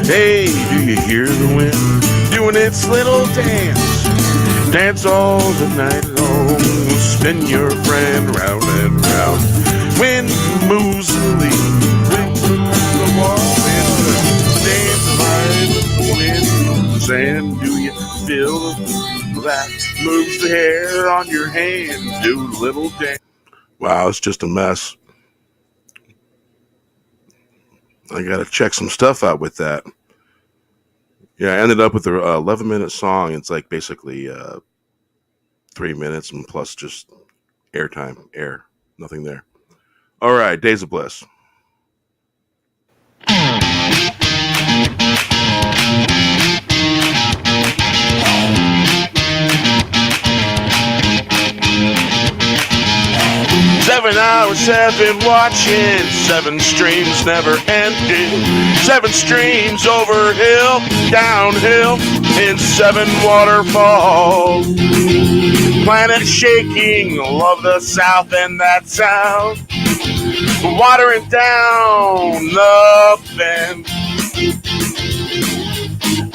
Speaker 2: Hey, do you hear the wind doing its little dance? Dance all the night long. Spin your friend round and round. Wind moves the leaf. Wind moves the wall. Dance by the wind moves the sand. Do you feel that? Moves the hair on your hand. Do a little dance.
Speaker 1: Wow, it's just a mess. I got to check some stuff out with that. Yeah, I ended up with an 11-minute song. It's like basically 3 minutes and plus just airtime, air, nothing there. All right, Days of Bliss.
Speaker 2: 7 hours, 7 watching, 7 streams never ending, 7 streams over hill, downhill, in 7 waterfalls. Planet shaking, love the south and that sound, watering down the bend,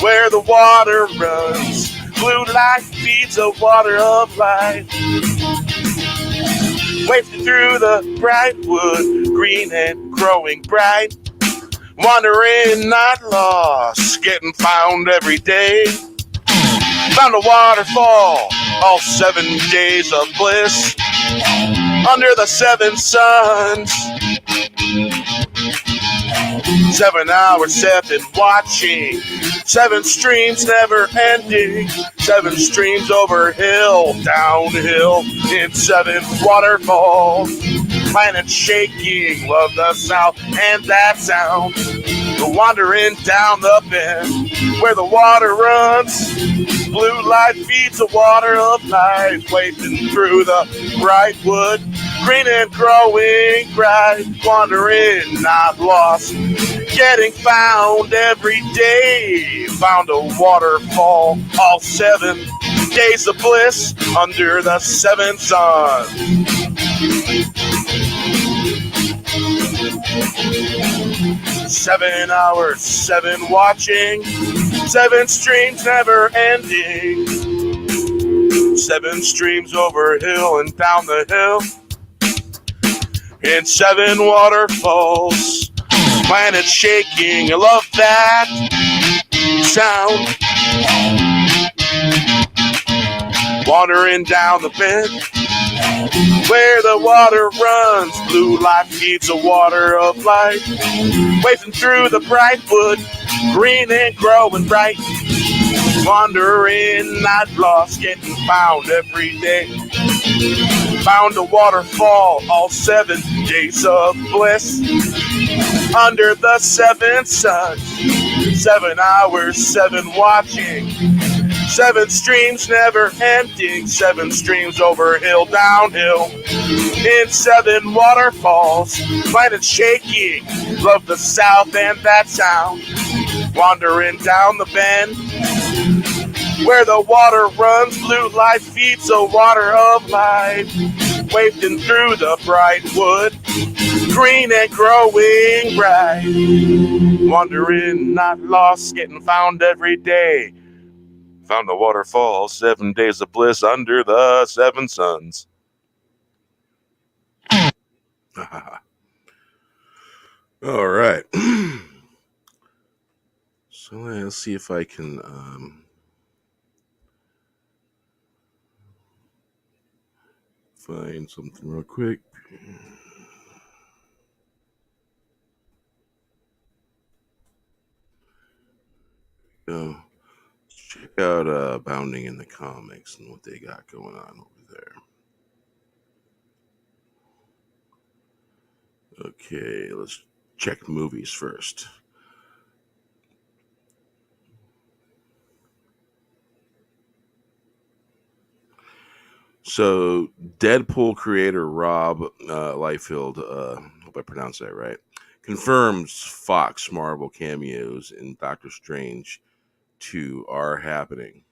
Speaker 2: where the water runs, blue light feeds the water of life. Wafting through the bright wood, green and growing bright. Wandering, not lost, getting found every day. Found a waterfall, all 7 days of bliss. Under the 7 suns. 7 hours, 7 watching, 7 streams never ending, 7 streams over hill, downhill, in 7 waterfalls. Planet shaking, love the south and that sound. Wandering down the bend, where the water runs, blue light feeds the water of life, wafting through the bright wood, green and growing bright, wandering, not lost, getting found every day. Found a waterfall, all 7 days of bliss under the seventh sun. 7 hours, 7 watching, 7 streams never ending. 7 streams over hill and down the hill. And 7 waterfalls, planet shaking. I love that sound. Wandering down the bend where the water runs, blue light feeds the water of life. Waving through the bright wood, green and growing bright. Wandering, not lost, getting found every day. Found a waterfall, all 7 days of bliss. Under the 7 suns, 7 hours, 7 watching. 7 streams never ending, 7 streams over hill, downhill. In 7 waterfalls, planet shaking. Love the south and that sound. Wandering down the bend where the water runs, blue light feeds the water of life. Wafting through the bright wood, green and growing bright. Wandering, not lost, getting found every day. Found a waterfall, 7 days of bliss under the 7 suns.
Speaker 1: All right. So let's see if I can find something real quick. Go. Check out Bounding in the Comics and what they got going on over there. Okay, let's check movies first. So, Deadpool creator Rob Liefeld, hope I pronounced that right, confirms Fox Marvel cameos in Doctor Strange 2 are happening.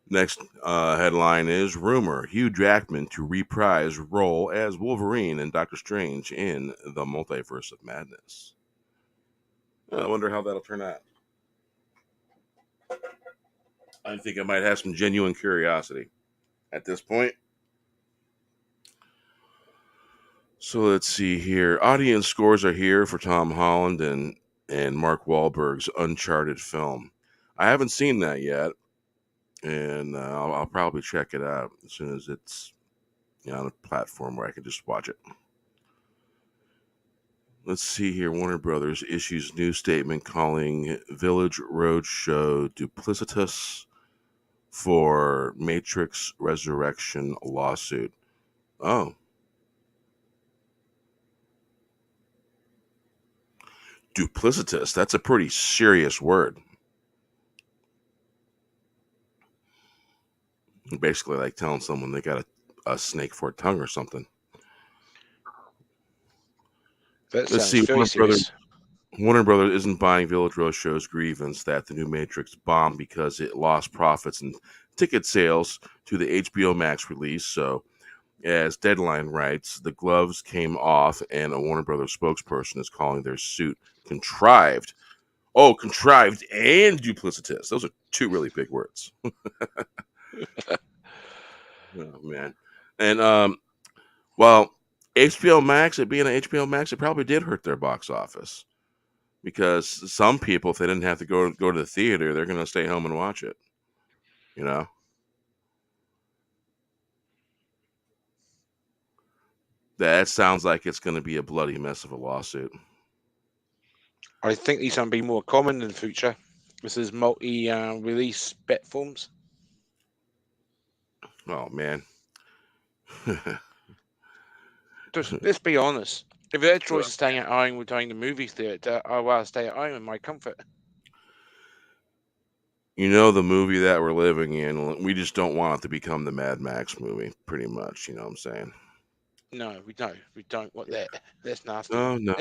Speaker 1: Next headline is rumor Hugh Jackman to reprise role as Wolverine and Doctor Strange in the Multiverse of Madness. I wonder how that'll turn out. I think I might have some genuine curiosity at this point. So let's see here. Audience scores are here for Tom Holland and Mark Wahlberg's Uncharted film. I haven't seen that yet, and I'll probably check it out as soon as it's on a platform where I can just watch it. Let's see here. Warner Brothers issues new statement calling Village Roadshow duplicitous for Matrix Resurrection lawsuit. Oh. Duplicitous. That's a pretty serious word. Basically like telling someone they got a snake for a tongue or something.
Speaker 3: That Let's see.
Speaker 1: Warner Brothers isn't buying Village Roadshow's grievance that the new Matrix bombed because it lost profits and ticket sales to the HBO Max release. So, as Deadline writes, the gloves came off, and a Warner Brothers spokesperson is calling their suit contrived. Oh, contrived and duplicitous. Those are 2 really big words. Oh, man. And, well, HBO Max, it being an HBO Max, it probably did hurt their box office. Because some people, if they didn't have to go to the theater, they're going to stay home and watch it. You know? That sounds like it's going to be a bloody mess of a lawsuit.
Speaker 3: I think these can be more common in the future. This is multi-release bet forms.
Speaker 1: Oh, man.
Speaker 3: Let's be honest. If their choice is staying at home or going to the movie theater, I'd rather stay at home in my comfort.
Speaker 1: You know the movie that we're living in, we just don't want it to become the Mad Max movie, pretty much, you know what I'm saying?
Speaker 3: No, we don't. We don't want that. That's nasty.
Speaker 1: No.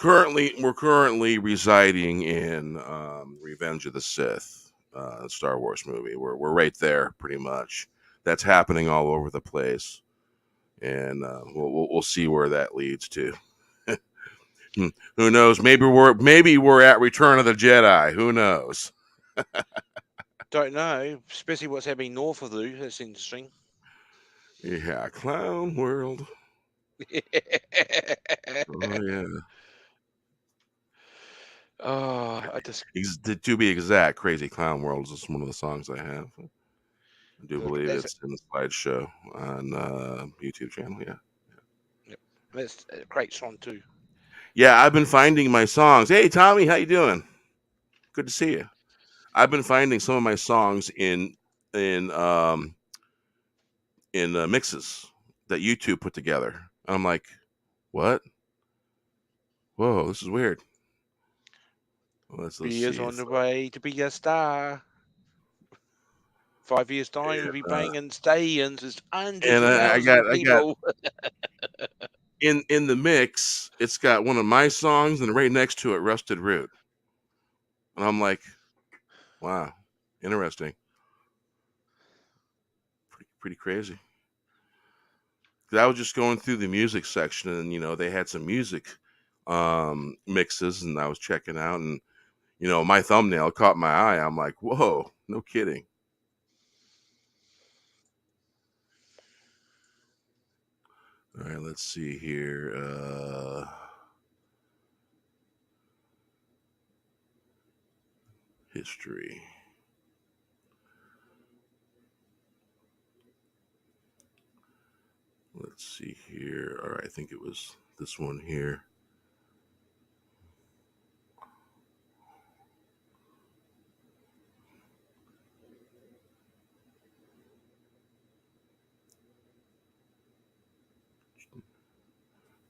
Speaker 1: We're currently residing in Revenge of the Sith. Star Wars movie. We're right there, pretty much. That's happening all over the place, and we'll see where that leads to. Who knows? Maybe we're at Return of the Jedi. Who knows?
Speaker 3: Don't know, especially what's happening north of Lou. That's interesting.
Speaker 1: Yeah, Clown World. Oh yeah.
Speaker 3: I just
Speaker 1: To be exact, Crazy Clown World is one of the songs I have. I do
Speaker 3: look.
Speaker 1: believe it's in the slideshow on YouTube channel. Yeah.
Speaker 3: That's a great song too.
Speaker 1: Yeah, I've been finding my songs. Hey, Tommy, how you doing? Good to see you. I've been finding some of my songs in mixes that YouTube put together. And I'm like, what? Whoa, this is weird. Well, let's
Speaker 3: Be
Speaker 1: see.
Speaker 3: is on the way to be a star. 5 years time, we'll be banging stadiums. There's hundreds
Speaker 1: And
Speaker 3: of
Speaker 1: I
Speaker 3: thousands of
Speaker 1: got
Speaker 3: people.
Speaker 1: in the mix. It's got one of my songs, and right next to it, Rusted Root. And I'm like, wow, interesting. Pretty crazy. I was just going through the music section, and they had some music mixes, and I was checking out, and my thumbnail caught my eye. I'm like, whoa, no kidding. All right, let's see here. History. Let's see here. All right, I think it was this one here.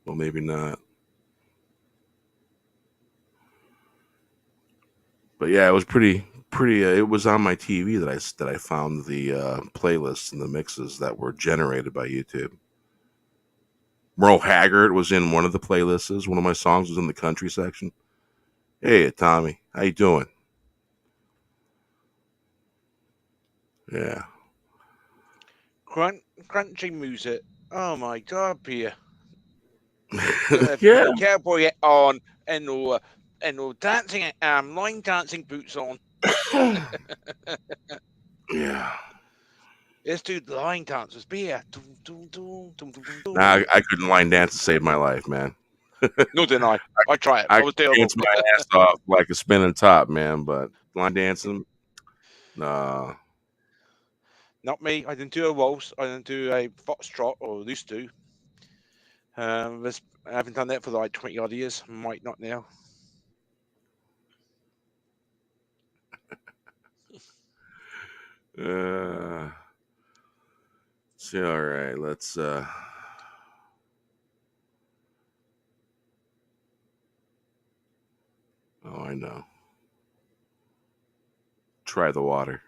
Speaker 1: Well, maybe not. But yeah, it was pretty. It was on my TV that I found the playlists and the mixes that were generated by YouTube. Merle Haggard was in one of the playlists. One of my songs was in the country section. Hey, Tommy, how you doing? Yeah.
Speaker 3: Crunchy music. Oh my God, Pierre.
Speaker 1: Yeah.
Speaker 3: Cowboy hat on and all dancing, line dancing boots on.
Speaker 1: Yeah.
Speaker 3: Let's do the line dances. Beer.
Speaker 1: Nah, I couldn't line dance to save my life, man.
Speaker 3: No, didn't I? I tried it.
Speaker 1: I
Speaker 3: I was terrible.
Speaker 1: dance my ass off like a spinning top, man. But line dancing, nah.
Speaker 3: Not me. I didn't do a waltz. I didn't do a foxtrot, or used to. I haven't done that for like 20 odd years. Might not now.
Speaker 1: See, all right, let's oh, I know. Try the water.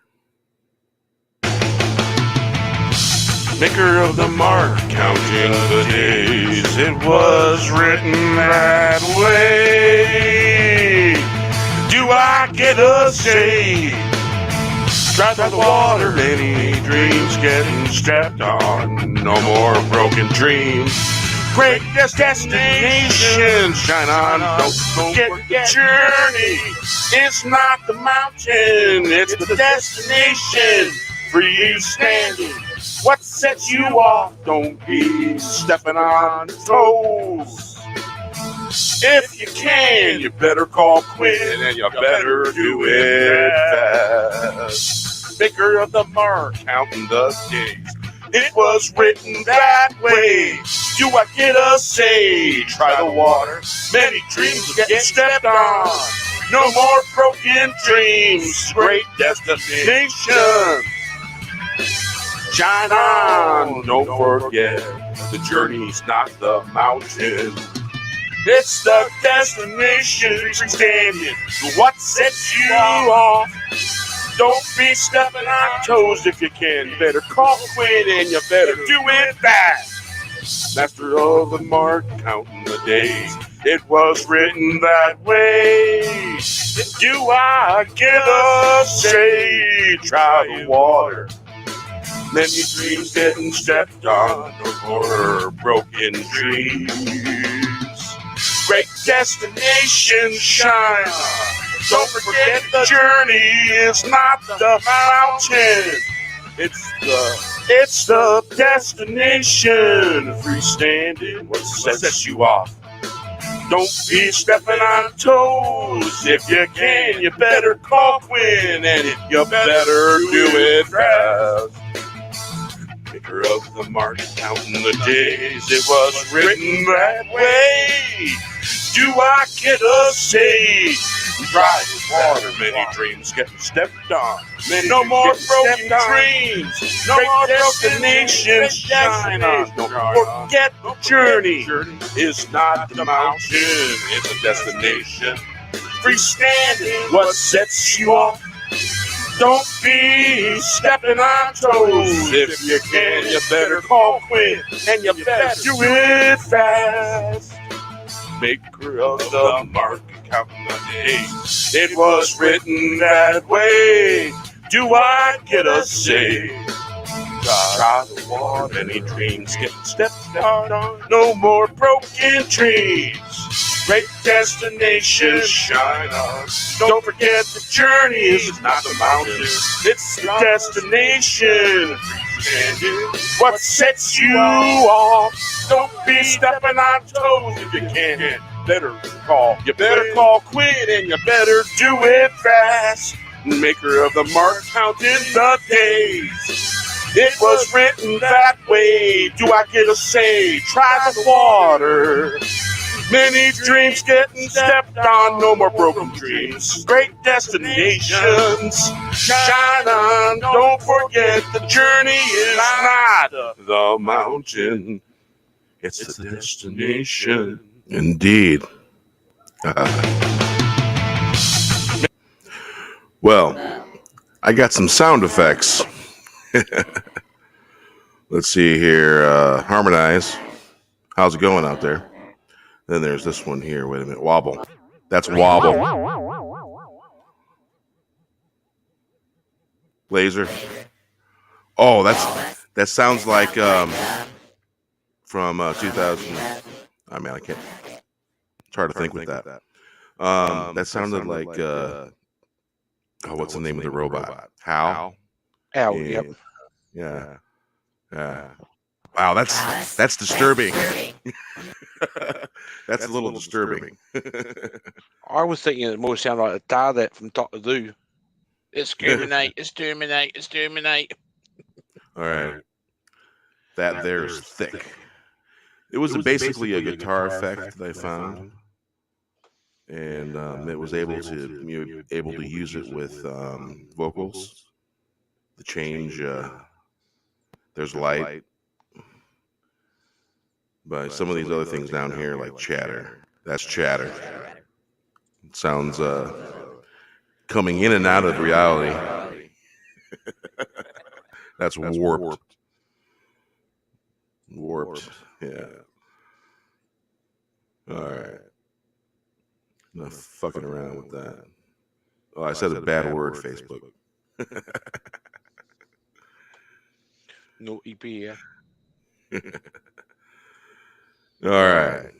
Speaker 1: Maker of the mark, counting the days. It was written that way. Do I get a say? Try the water, any dreams getting stepped on. No more broken dreams. Great destinations, shine on. Don't forget the journey. It's not the mountain, it's the destination. For you standing, what sets you off? Don't be stepping on toes. If you can, you better call quit, and you better do it fast. Maker of the mark, counting the days. It was written that way. Do I get a say? Try the water. Many dreams get stepped on. No more broken dreams. Great destination. Shine on. Don't forget, the journey's not the mountain. It's the destination. Standing. What sets you off? Don't be stepping on toes if you can. Better call quit and you better do it fast. Master of the mark, counting the days. It was written that way. Do I get a say? Try the water. Many dreams getting stepped on or broken dreams. Great destinations shine on. Don't forget the journey is not the mountain. It's the destination. Freestanding, what sets you off. Don't be stepping on toes. If you can, you better call Quinn, and you better do it fast. Maker of the mark, counting the days, it was written that way. Do I get a say? Dry as water, many dreams getting stepped on. No more broken dreams, no more destinations shine on. Don't forget the journey is not the mountain, it's a destination. Freestanding, what sets you off? Don't be stepping on toes. If you can, you better call Quinn, and you better do it fast. Maker of the mark, counting the days, it was written that way. Do I get a say? Try the water, many dreams getting stepped on. No more broken dreams. Great destinations shine on. Don't forget the journey is not the mountain, it's the destination. What sets you off? Don't be stepping on toes if you can. You better call Quinn, and you better do it fast. Maker of the mark, counting the days. It was written that way. Do I get a say? Try the water. Many dreams getting stepped on, no more broken dreams. Great destinations shine on. Don't forget the journey is not the mountain, it's the destination. Indeed. Well, I got some sound effects. Let's see here. Harmonize. How's it going out there? Then there's this one here. Wait a minute. Wobble. That's wobble. Laser. Oh, that sounds like from 2000. I mean, I can't. It's hard to think with that. That sounded like what's the name of the robot? Hal.
Speaker 3: Ow, yep.
Speaker 1: Yeah. Yeah. Wow, that's disturbing. That's a little disturbing.
Speaker 3: I was thinking it more sounded like a Dalek from Doctor Who. Exterminate, exterminate, exterminate.
Speaker 1: All right. That there's thick. It was basically a guitar effect that I found, and it was able to use it with vocals. The change. There's light. But some of these other things down here, like chatter. That's chatter. It sounds coming in and out of reality. That's warped. Warped. Yeah. All right. Not fucking around with that. Oh, I said a bad word, Facebook.
Speaker 3: No EP, yeah.
Speaker 1: All right.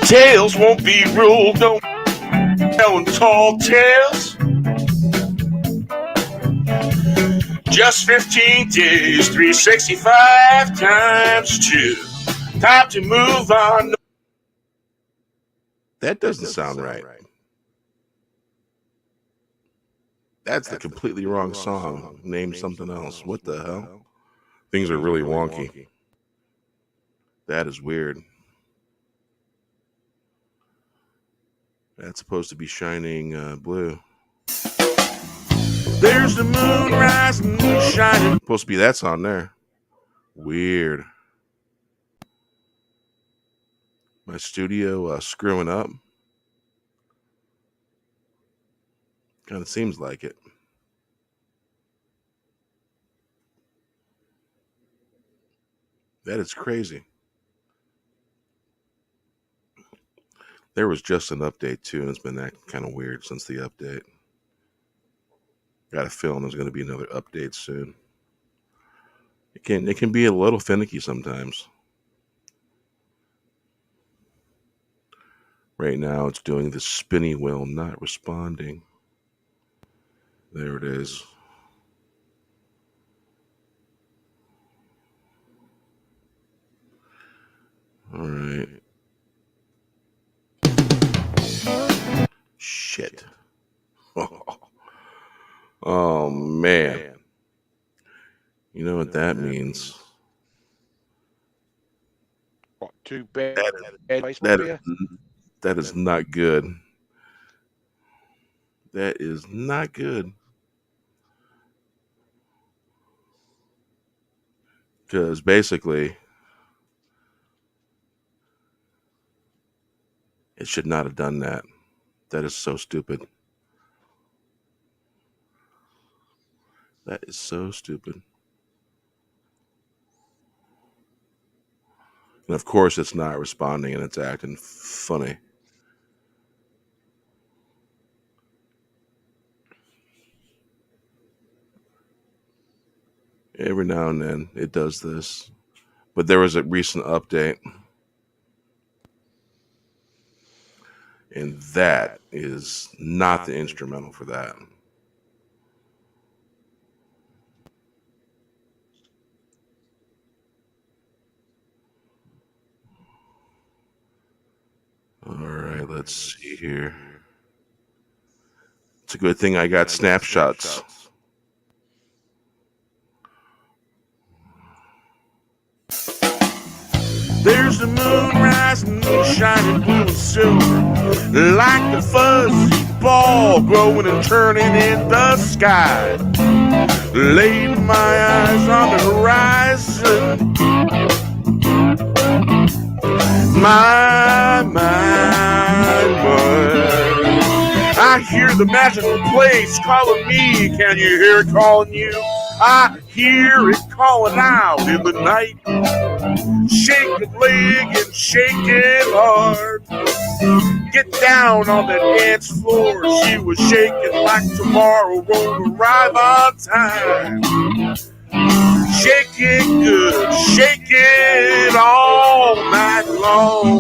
Speaker 1: Tales won't be ruled, don't tell tall tales. Just 15 days, 365 times 2. Time to move on. That doesn't sound right. That's the completely wrong song. Name something else. What the hell? Things are really wonky. That is weird. That's supposed to be shining blue. There's the moon rising, shining. Supposed to be that song there. Weird. My studio screwing up. Kind of seems like it. That is crazy. There was just an update too, and it's been acting kind of weird since the update. Got a feeling there's going to be another update soon. It can be a little finicky sometimes. Right now, it's doing the spinny wheel not responding. There it is. All right. Shit. Oh, man. You know what that means?
Speaker 3: What, too bad?
Speaker 1: That is not good. That is not good. Because basically, it should not have done that. That is so stupid. That is so stupid. And of course, it's not responding and it's acting funny. Every now and then it does this. But there was a recent update. And that is not the instrumental for that. All right, let's see here. It's a good thing I got snapshots. There's the moon rising, shining blue and silver, like the fuzzy ball growing and turning in the sky. Laid my eyes on the horizon. My, I hear the magical place calling me. Can you hear it calling you? I hear it calling out in the night. Shake a leg and shake it hard. Get down on that dance floor. She was shaking like tomorrow won't arrive on time. Shake it good, shake it all night long.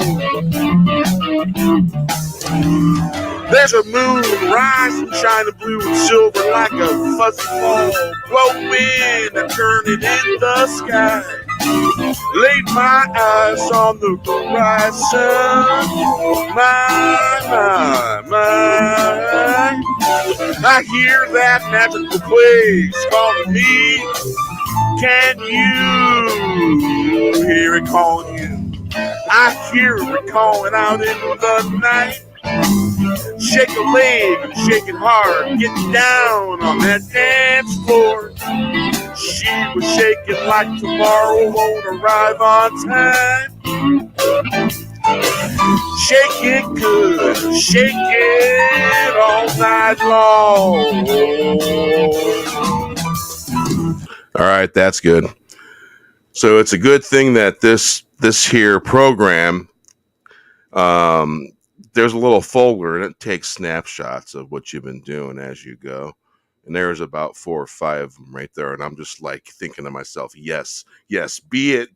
Speaker 1: There's a moon rising, shining blue and silver like a fuzzy ball, blowing and turning in the sky. Laid my eyes on the horizon. My. I hear that magical place calling me. Can you hear it calling you? I hear it calling out in the night. Shake a leg, shake it hard, get down on that dance floor. She was shaking like tomorrow won't arrive on time. Shake it good, shake it all night long. All right, that's good. So it's a good thing that this here program, there's a little folder and it takes snapshots of what you've been doing as you go. And there's about 4 or 5 of them right there. And I'm just like thinking to myself, yes, be it.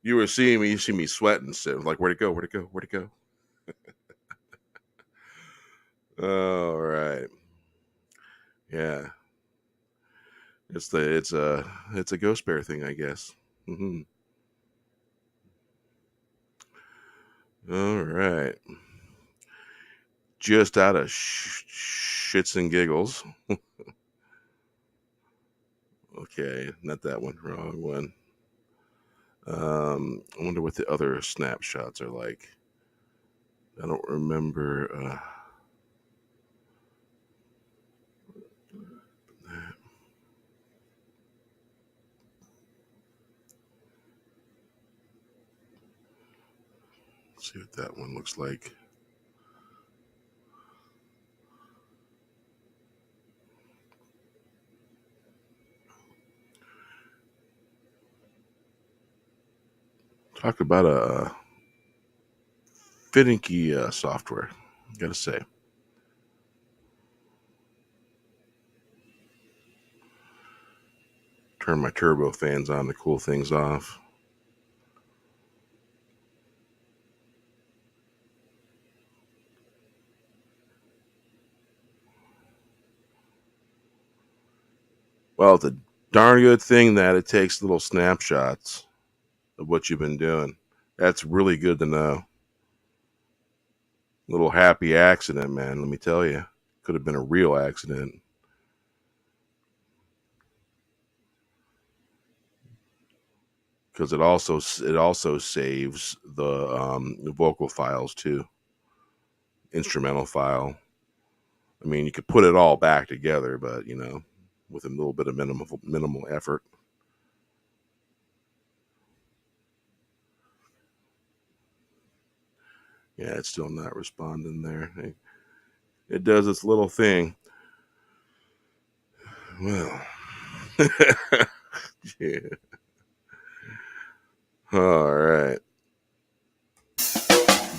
Speaker 1: You see me sweating. So like, where'd it go? All right. Yeah. It's a ghost bear thing, I guess. Mm-hmm. All right. Just out of shits and giggles. Okay, not that one. Wrong one. I wonder what the other snapshots are like. I don't remember. Let's see what that one looks like. Talk about a finicky software, gotta say. Turn my turbo fans on to cool things off. Well, it's a darn good thing that it takes little snapshots of what you've been doing. That's really good to know. Little happy accident, man, let me tell you. Could have been a real accident. Because it also saves the vocal files too, instrumental file. I mean, you could put it all back together, but with a little bit of minimal effort. Yeah, it's still not responding there. It does its little thing. Well, yeah. All right.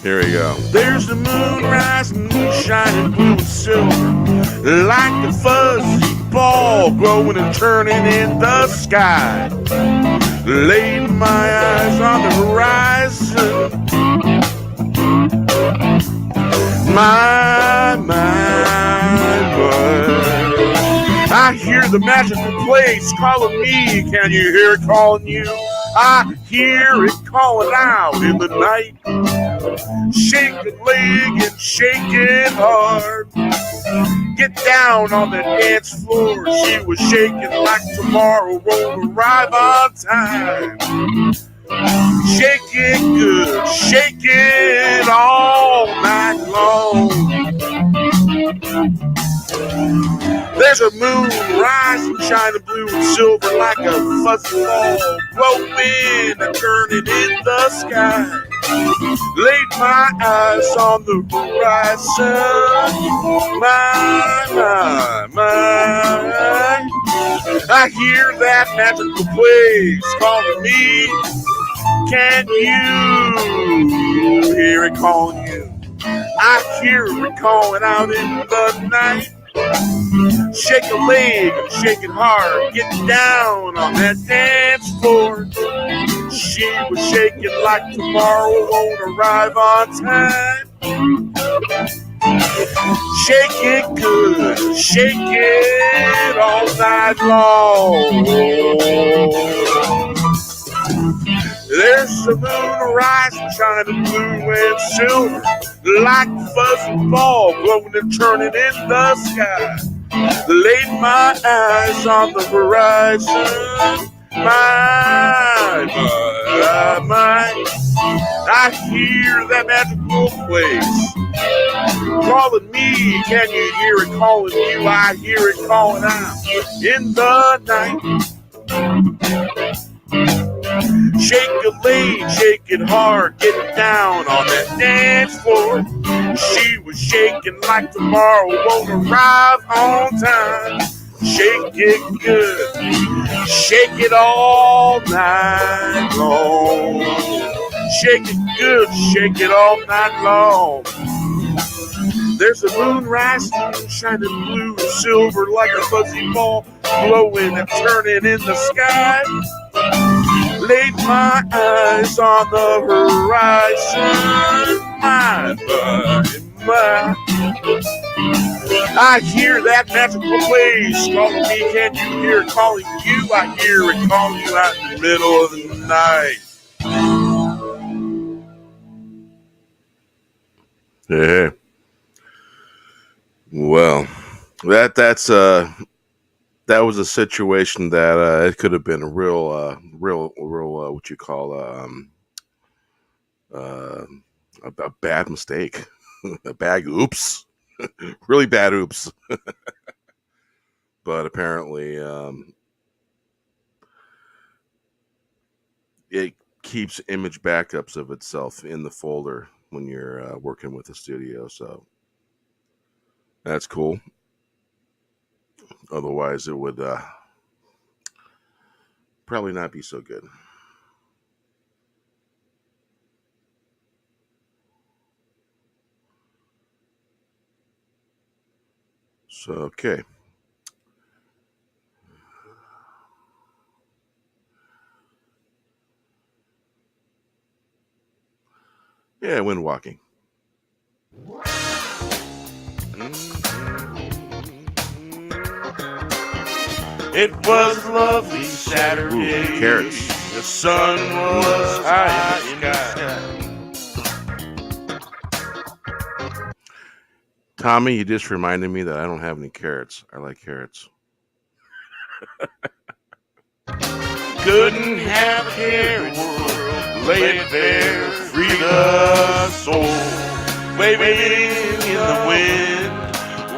Speaker 1: Here we go.
Speaker 2: There's the moon rising, shining blue and silver, like a fuzzy ball glowing and turning in the sky. Laid my eyes on the horizon. My, I hear the magical place calling me. Can you hear it calling you? I hear it calling out in the night. Shake a leg and shake it hard. Get down on the dance floor. She was shaking like tomorrow won't arrive on time. Shake it good, shake it all night long. There's a moon rising, shining blue and silver like a fuzzy ball, glowing and turning in the sky. Laid my eyes on the horizon. My. I hear that magical place calling me. Can you hear it calling you? I hear it calling out in the night. Shake a leg and shake it hard. Get down on that dance floor. She was shaking like tomorrow won't arrive on time. Shake it good, shake it all night long. There's the moon rising, shining blue and silver, like a fuzzy ball glowing and turning in the sky. Laid my eyes on the horizon. My. I hear that magical place calling me. Can you hear it calling you? I hear it calling out in the night. Shake a leg, shake it hard, get down on that dance floor. She was shaking like tomorrow won't arrive on time. Shake it good, shake it all night long. Shake it good, shake it all night long. There's a moon rising, shining blue and silver like a fuzzy ball, glowing and turning in the sky. Laid my eyes on the horizon. My. I hear that magical place calling me. Can you hear it calling you? I hear it calling you out in the middle of the night.
Speaker 1: Yeah. Well, that was a situation that it could have been a real what you call a bad mistake, a bad oops, really bad oops. But apparently, it keeps image backups of itself in the folder when you're working with the studio, so that's cool. Otherwise, it would probably not be so good. So, okay. Yeah, wind walking.
Speaker 2: It was a lovely Saturday.
Speaker 1: Ooh, carrots.
Speaker 2: The sun was high in the sky.
Speaker 1: Tommy, you just reminded me that I don't have any carrots. I like carrots.
Speaker 2: Couldn't have a care in the world. Lay it bare, free the soul. Waving in the wind,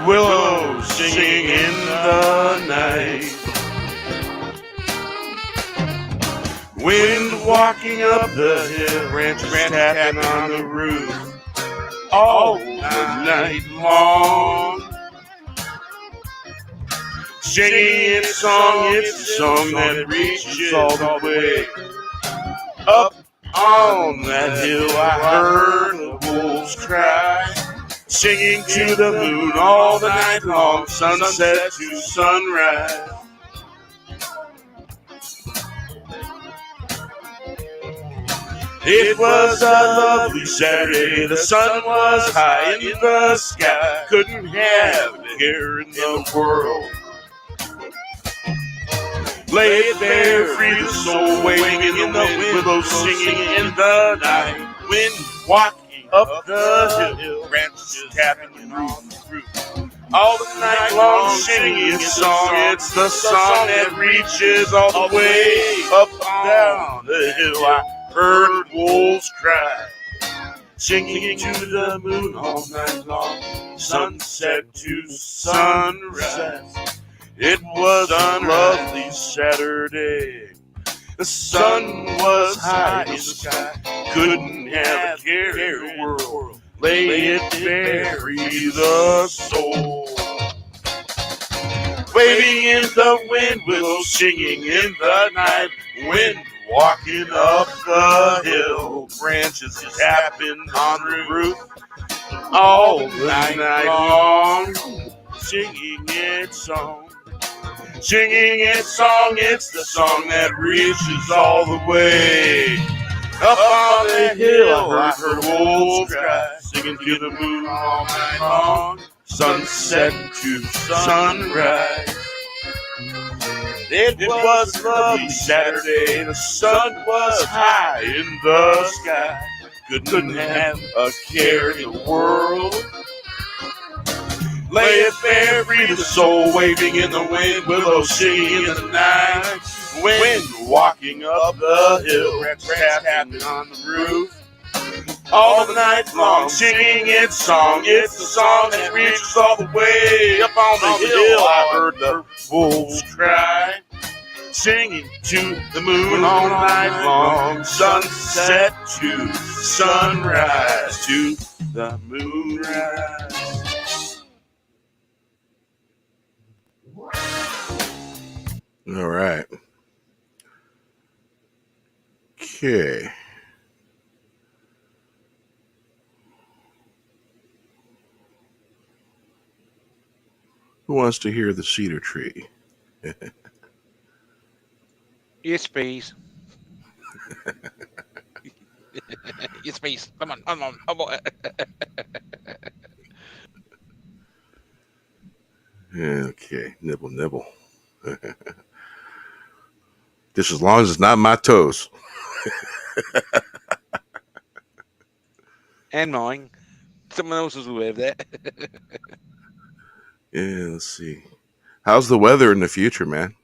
Speaker 2: willows singing in the night. Wind walking up the hill, branches tapping on the roof all the night long. Singing its song, it's a song that reaches all the way up on that hill. I heard the wolves cry, singing to the moon all the night long, sunset to sunrise. It was a lovely Saturday, the sun was high in the sky, couldn't have a care in the world. Lay it bare, free the soul, waving in the wind, willows singing in the night. Wind walking up the hill, branches tapping on the roof. All the night long singing its song, it's the song that reaches all the way up and down the hill. I heard wolves cry, singing to the moon all night long, sunset to sunrise. It was a lovely Saturday. The sun was high in the sky. Couldn't have a care in the world. Lay it bare, free the soul. Waving in the wind, willows singing in the night. Wind walking up the hill, branches tapping on the roof all the night long, singing its song. Singing its song, it's the song that reaches all the way up on the hill. I heard wolves cry, singing to the moon all night long, sunset to sunrise. It was a lovely Saturday, the sun was high in the sky, couldn't have a care in the world. Lay it bare, free the soul, waving in the wind, willows singing in the night. Wind walking up the hill, rats tapping on the roof all the night long, singing its song. It's the song that reaches all the way up on the hill. I heard the wolves cry, singing to the moon all night long, sunset to sunrise, to the moonrise.
Speaker 1: All right. Okay. Who wants to hear the cedar tree?
Speaker 3: Yes, please. Yes, please. Come on, come on, come on.
Speaker 1: Okay. Nibble, nibble. Just as long as it's not my toes.
Speaker 3: And mine. Someone else was aware of that.
Speaker 1: Yeah, let's see. How's the weather in the future, man?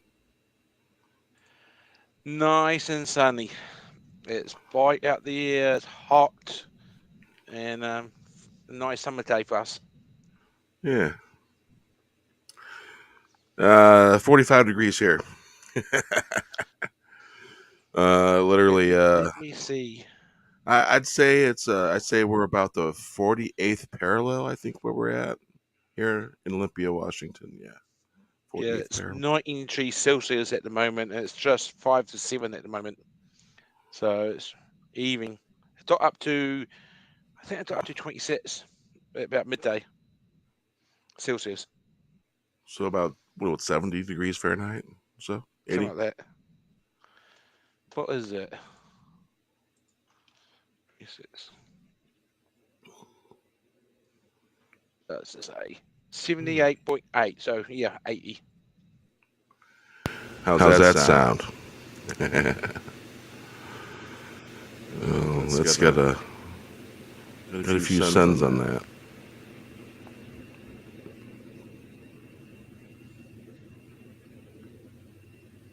Speaker 3: Nice and sunny. It's bright out there. It's hot, and a nice summer day for us.
Speaker 1: Yeah. 45 degrees here. Literally,
Speaker 3: Let me see.
Speaker 1: I'd say I'd say we're about the 48th parallel, I think, where we're at here in Olympia, Washington. Yeah.
Speaker 3: Yeah,
Speaker 1: 48th
Speaker 3: it's
Speaker 1: parallel.
Speaker 3: 19 degrees Celsius at the moment, and it's just 5 to 7 at the moment. So it's evening. It's got up to, I think it's got up to 26 at about midday Celsius.
Speaker 1: So about 70 degrees Fahrenheit. So 80.
Speaker 3: Something like that. What is it? Yes, it's. That's to say 78.8. So yeah, 80.
Speaker 1: How's that sound? Let's get a few cents on that.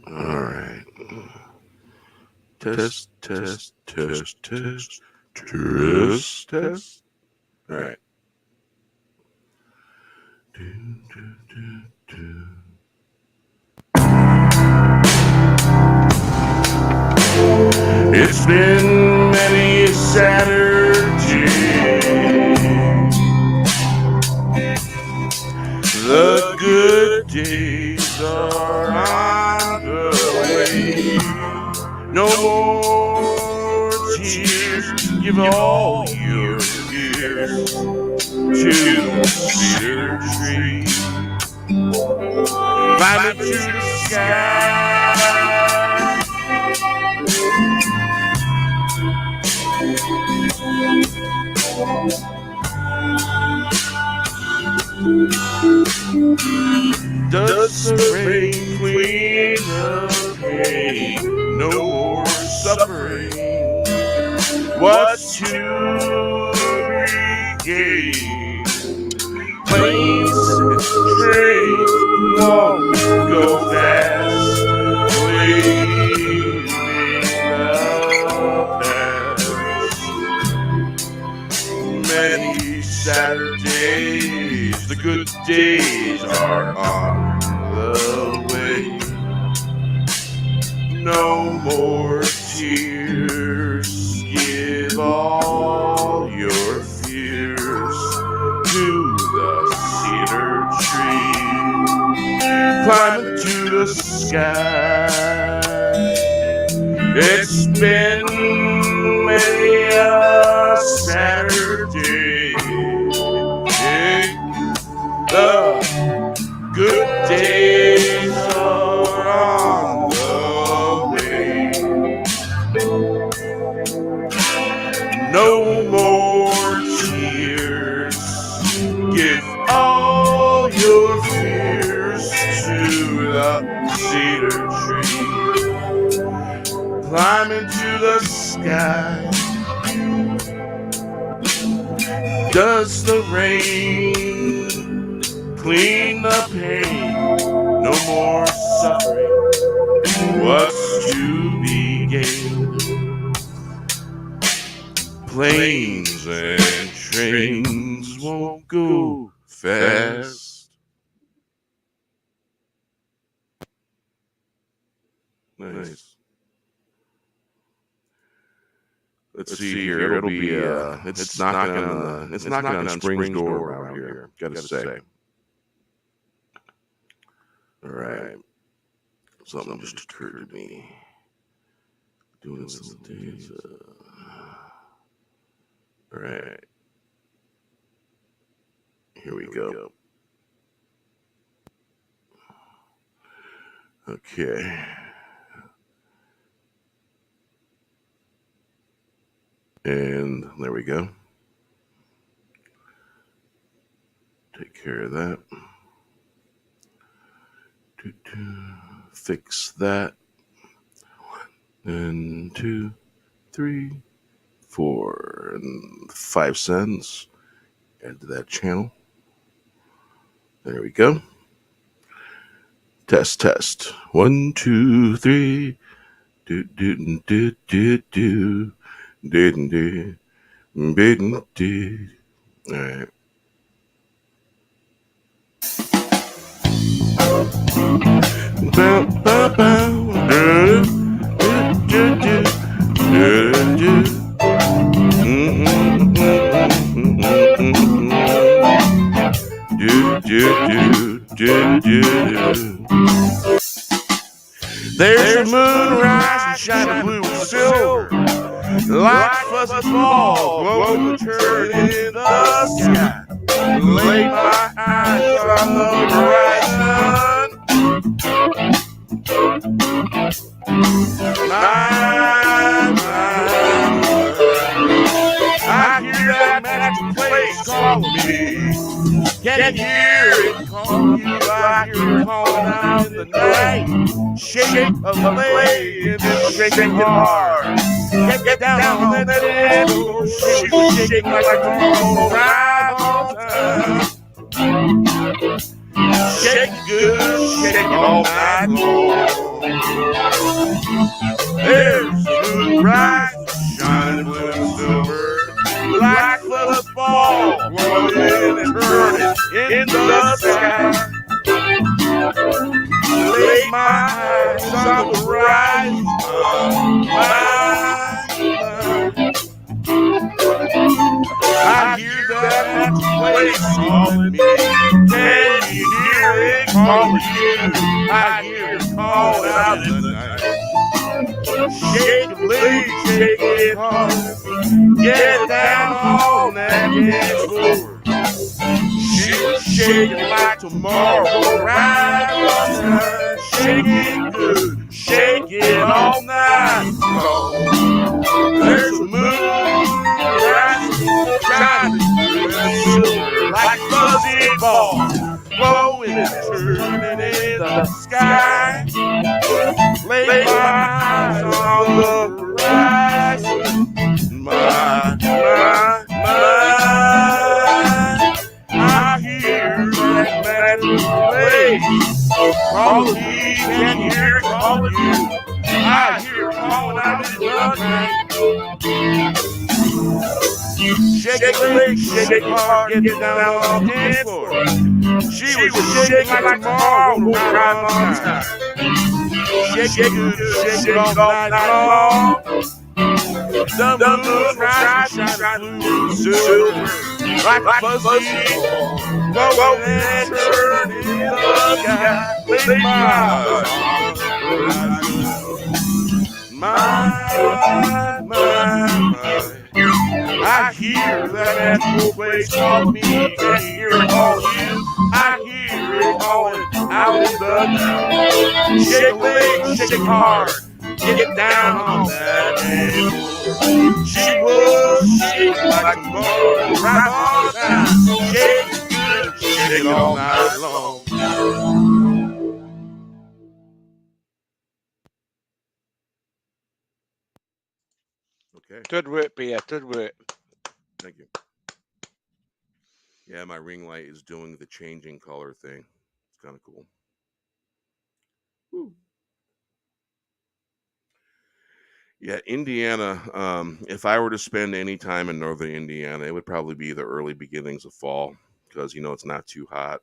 Speaker 1: All right. Test. All right. It's been many a Saturday. The good days are on the way. No more tears. Give all your fears to the cedar tree. Climbing to the sky. Does the rain clean the pain? No more suffering. What's to be gained? Planes and trains won't go fast, leaving the past. Many Saturdays, the good days are on the way. No more tears. Give all your fears to the cedar tree. Climbing to the sky. It's been many a Saturday. The good days are on the way. No more tears. Give all your fears to the cedar tree. Climbing to the sky. Does the rain clean the pain? No more suffering. What's to be gained? Planes and trains won't go fast. Nice. Let's see here. It'll be it's knocking on Spring's door around here. Gotta say. All right. Something just occurred to me. Doing some days. All right. Here we go. Okay. And there we go. Take care of that. Fix that. 1, 2, 3, 4, and 5 cents. Add to that channel. There we go. Test. 1, 2, 3. Do. All right. There's a moon rising, shining blue and silver, like fuzzy ball, glowing, turning in the sky.
Speaker 2: Lay my eyes on the horizon. I hear that magic place calling me. Can you hear it calling you? I hear it calling out in the night. Shake a leg and shake it hard. Get down on that dance floor. She was shaking like a normal ride on time. Shake it good, shake it all night long. There's the moon rising, shining blue and silver, like football, rolling and turning in the sky. Lay my eyes on the horizon, I hear that place calling me. Can you hear it calling you? I hear it calling out in the night. Shake a leg, shake it hard. Get down on that dance floor. She was shaking like tomorrow, right on time. Shake it good, shake it all night long. There's a moon rising, shining through and silver like fuzzy ball, glowing and turning in the sky. Lay my eyes on the horizon. I hear that magic place calling me. Can you hear it calling you? I hear it calling out in the night. Shake it leg, shake it hard, get down on the dance floor. She was shaking like tomorrow, right on time. Shake it good, shake it all night long. The moon's rising, shining blue and silver, like fuzzy, glowing and turning in the sky. Lay my eyes on I hear that magical place calling me. Can you hear it calling you? I hear it calling out in the night. Shake a leg, shake it hard. Get down on that table. She was shaking like a ball, right on time. Shake it good, shake it all night long. Okay,
Speaker 3: Good work, Beer. Good work.
Speaker 2: thank you. Yeah, my ring light is doing the changing color thing. It's kind of cool. Woo. Yeah, Indiana. If I were to spend any time in northern Indiana, it would probably be the early beginnings of fall because it's not too hot.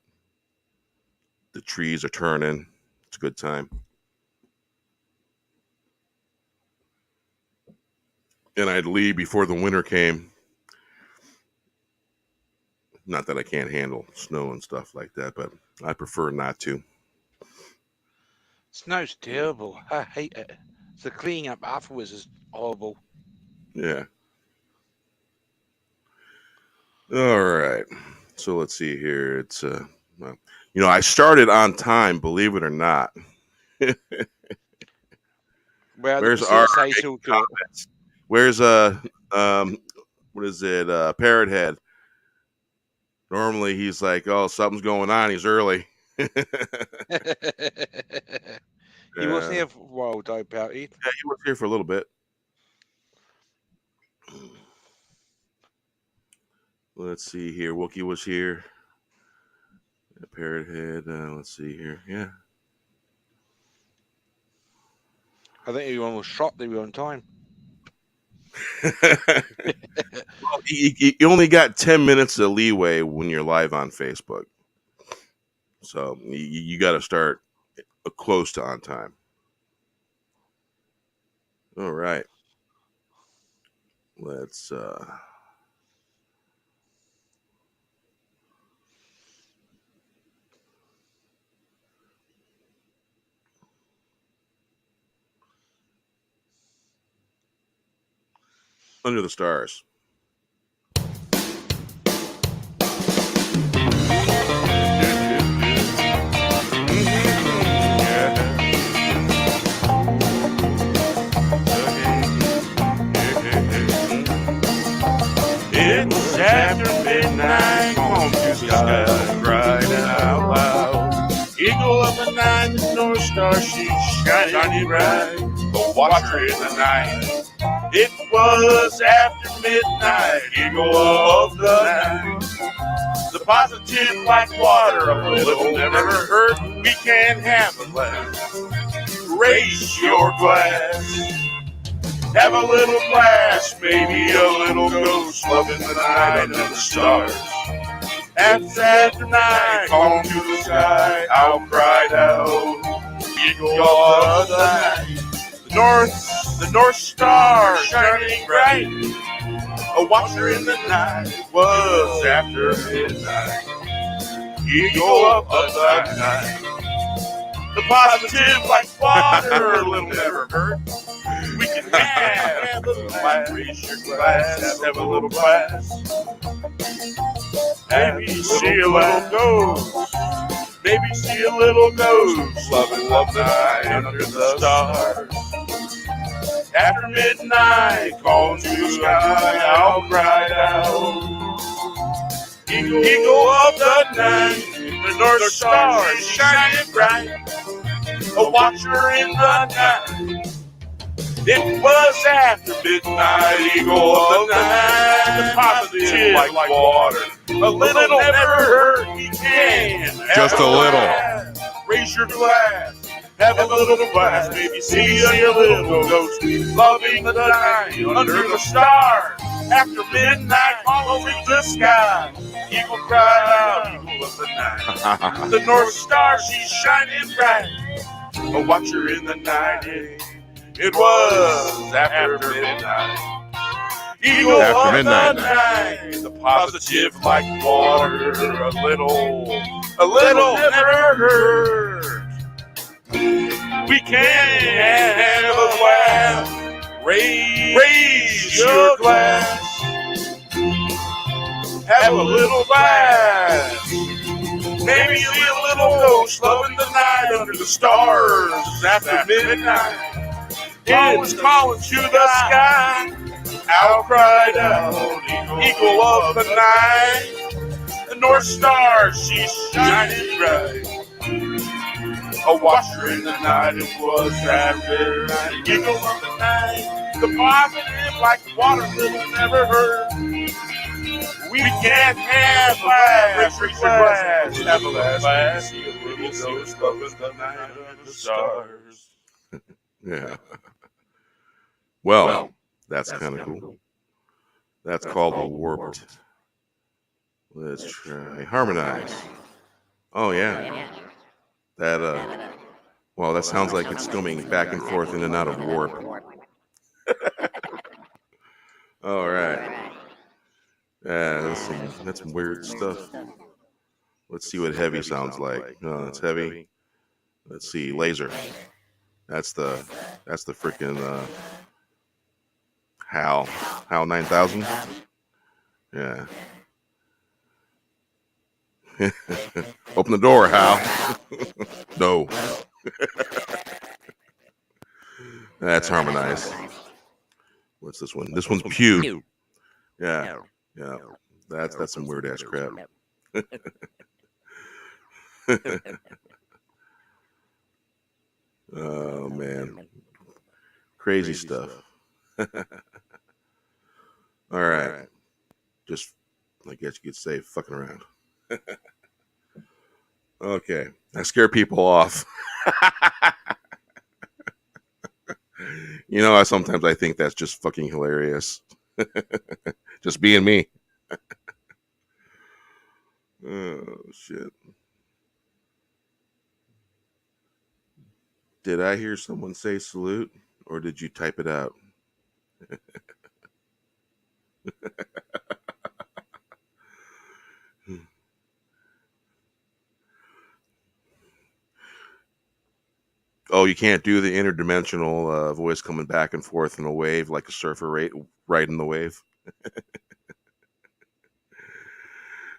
Speaker 2: The trees are turning. It's a good time. And I'd leave before the winter came. Not that I can't handle snow and stuff like that, but I prefer not to.
Speaker 3: Snow's terrible. I hate it. The cleaning up afterwards is horrible.
Speaker 2: Yeah. All right. So let's see here. It's well, I started on time, believe it or not.
Speaker 3: Well,
Speaker 2: Where's
Speaker 3: the
Speaker 2: our
Speaker 3: say so to it.
Speaker 2: comments? Where's what is it? Parrot Head. Normally he's like, oh, something's going on. He's early.
Speaker 3: He wasn't here for a while, though, Pouty.
Speaker 2: Yeah, he was here for a little bit. Let's see here. Wookie was here. Parrot Head. Let's see here. Yeah.
Speaker 3: I think everyone was shocked they were on time.
Speaker 2: Well, you only got 10 minutes of leeway when you're live on Facebook. So you got to start close to on time. All right. Let's Under the Stars. after midnight, on to the sky, crying out loud. Eagle of the night, the North Star, she's shining bright. The watcher in the night. It was after midnight, eagle of the night. The positive like water, a little never hurt. We can have a glass. Raise your glass. Have a little glass, maybe a little ghost, loving the night and the stars. After night, on to the sky, I'll cry out. Eagle of the night. The North Star, shining bright. A watcher in the night, it was after midnight. Eagle of the night. The positive like water, a little never hurt. We can have a little glass, raise your glass, have a little glass. Maybe see a little ghost, maybe see a little ghost, loving love night under the stars. After midnight, call to the sky, I'll cry out. Eagle of the night, the North Star is shining bright. A watcher in the night. It was after midnight, eagle of the night. The positive like water. A little never hurt, we can.
Speaker 1: Just a little.
Speaker 2: Raise your glass. Have a little glass, maybe see a little ghost. Loving the night under the stars. After midnight, all over the sky. Eagle cry out, eagle of the night. The North Star, she's shining bright. A watcher in the night. It was after midnight. Eagle
Speaker 1: After
Speaker 2: of
Speaker 1: midnight.
Speaker 2: the night. The positive like water. A little never hurt. We can have a glass. Raise your glass. Have a little glass. Maybe a little ghost loving the night under the stars. After midnight, it's calling to the sky. I'll cry out, eagle of the night. The North Star, she's shining bright. A watcher in the night, it was after night. Eagle of the night, the positive like water, little never hurt. We can't have a glass, raise your glass, have a glass, see a little ghost loving the night under the stars.
Speaker 1: Yeah. Well, that's kind of cool. That's called a warped. Let's try harmonize. Oh yeah. That well, that sounds like it's coming back and forth in and out of warp. All right. Yeah, that's some weird stuff. Let's see what heavy sounds like. No, it's heavy. Let's see, laser. That's the freaking HAL 9000. Yeah. Open the door, Hal. No. That's harmonized. What's this one? This one's Pew. Yeah. Yeah. That's some weird ass crap. Oh man. Crazy stuff. All right. Just I guess you could say fucking around. Okay. I scare people off. You know, sometimes I think that's just fucking hilarious. Just being me. Oh, shit. Did I hear someone say salute, or did you type it out? Oh, you can't do the interdimensional voice coming back and forth in a wave like a surfer riding the wave.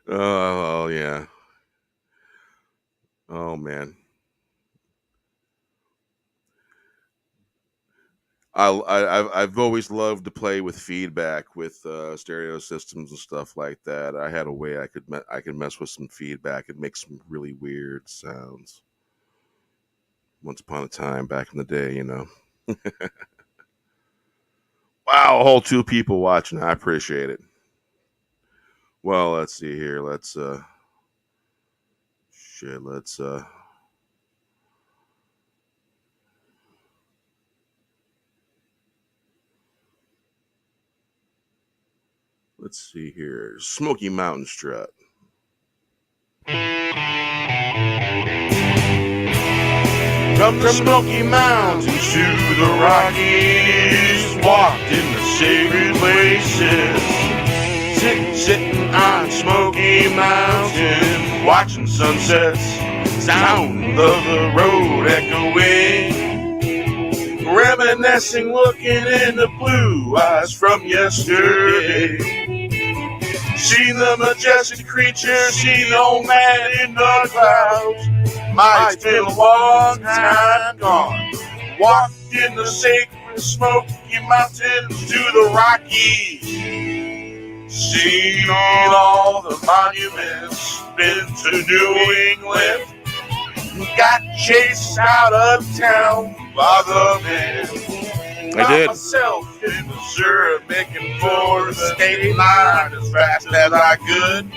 Speaker 1: Oh, yeah. Oh, man. I've always loved to play with feedback with stereo systems and stuff like that. I had a way I could mess with some feedback and make some really weird sounds. Once upon a time, back in the day, you know. Wow, a whole two people watching. I appreciate it. Well, let's see here. Shit, let's see here. Smoky Mountain Strut. From the Smoky Mountains to the Rockies, walked in the sacred places. Sitting on Smoky Mountain, watching sunsets, sound of the road echoing, reminiscing, looking in the blue eyes from yesterday. See the majestic creature, see the old man in the clouds. My, it's been a long time gone. Walked in the sacred Smoky Mountains to the Rockies. Seen all the monuments, been to New England. Got chased out of town by the man. I did. Myself in Missouri, making for the state line as fast as I could.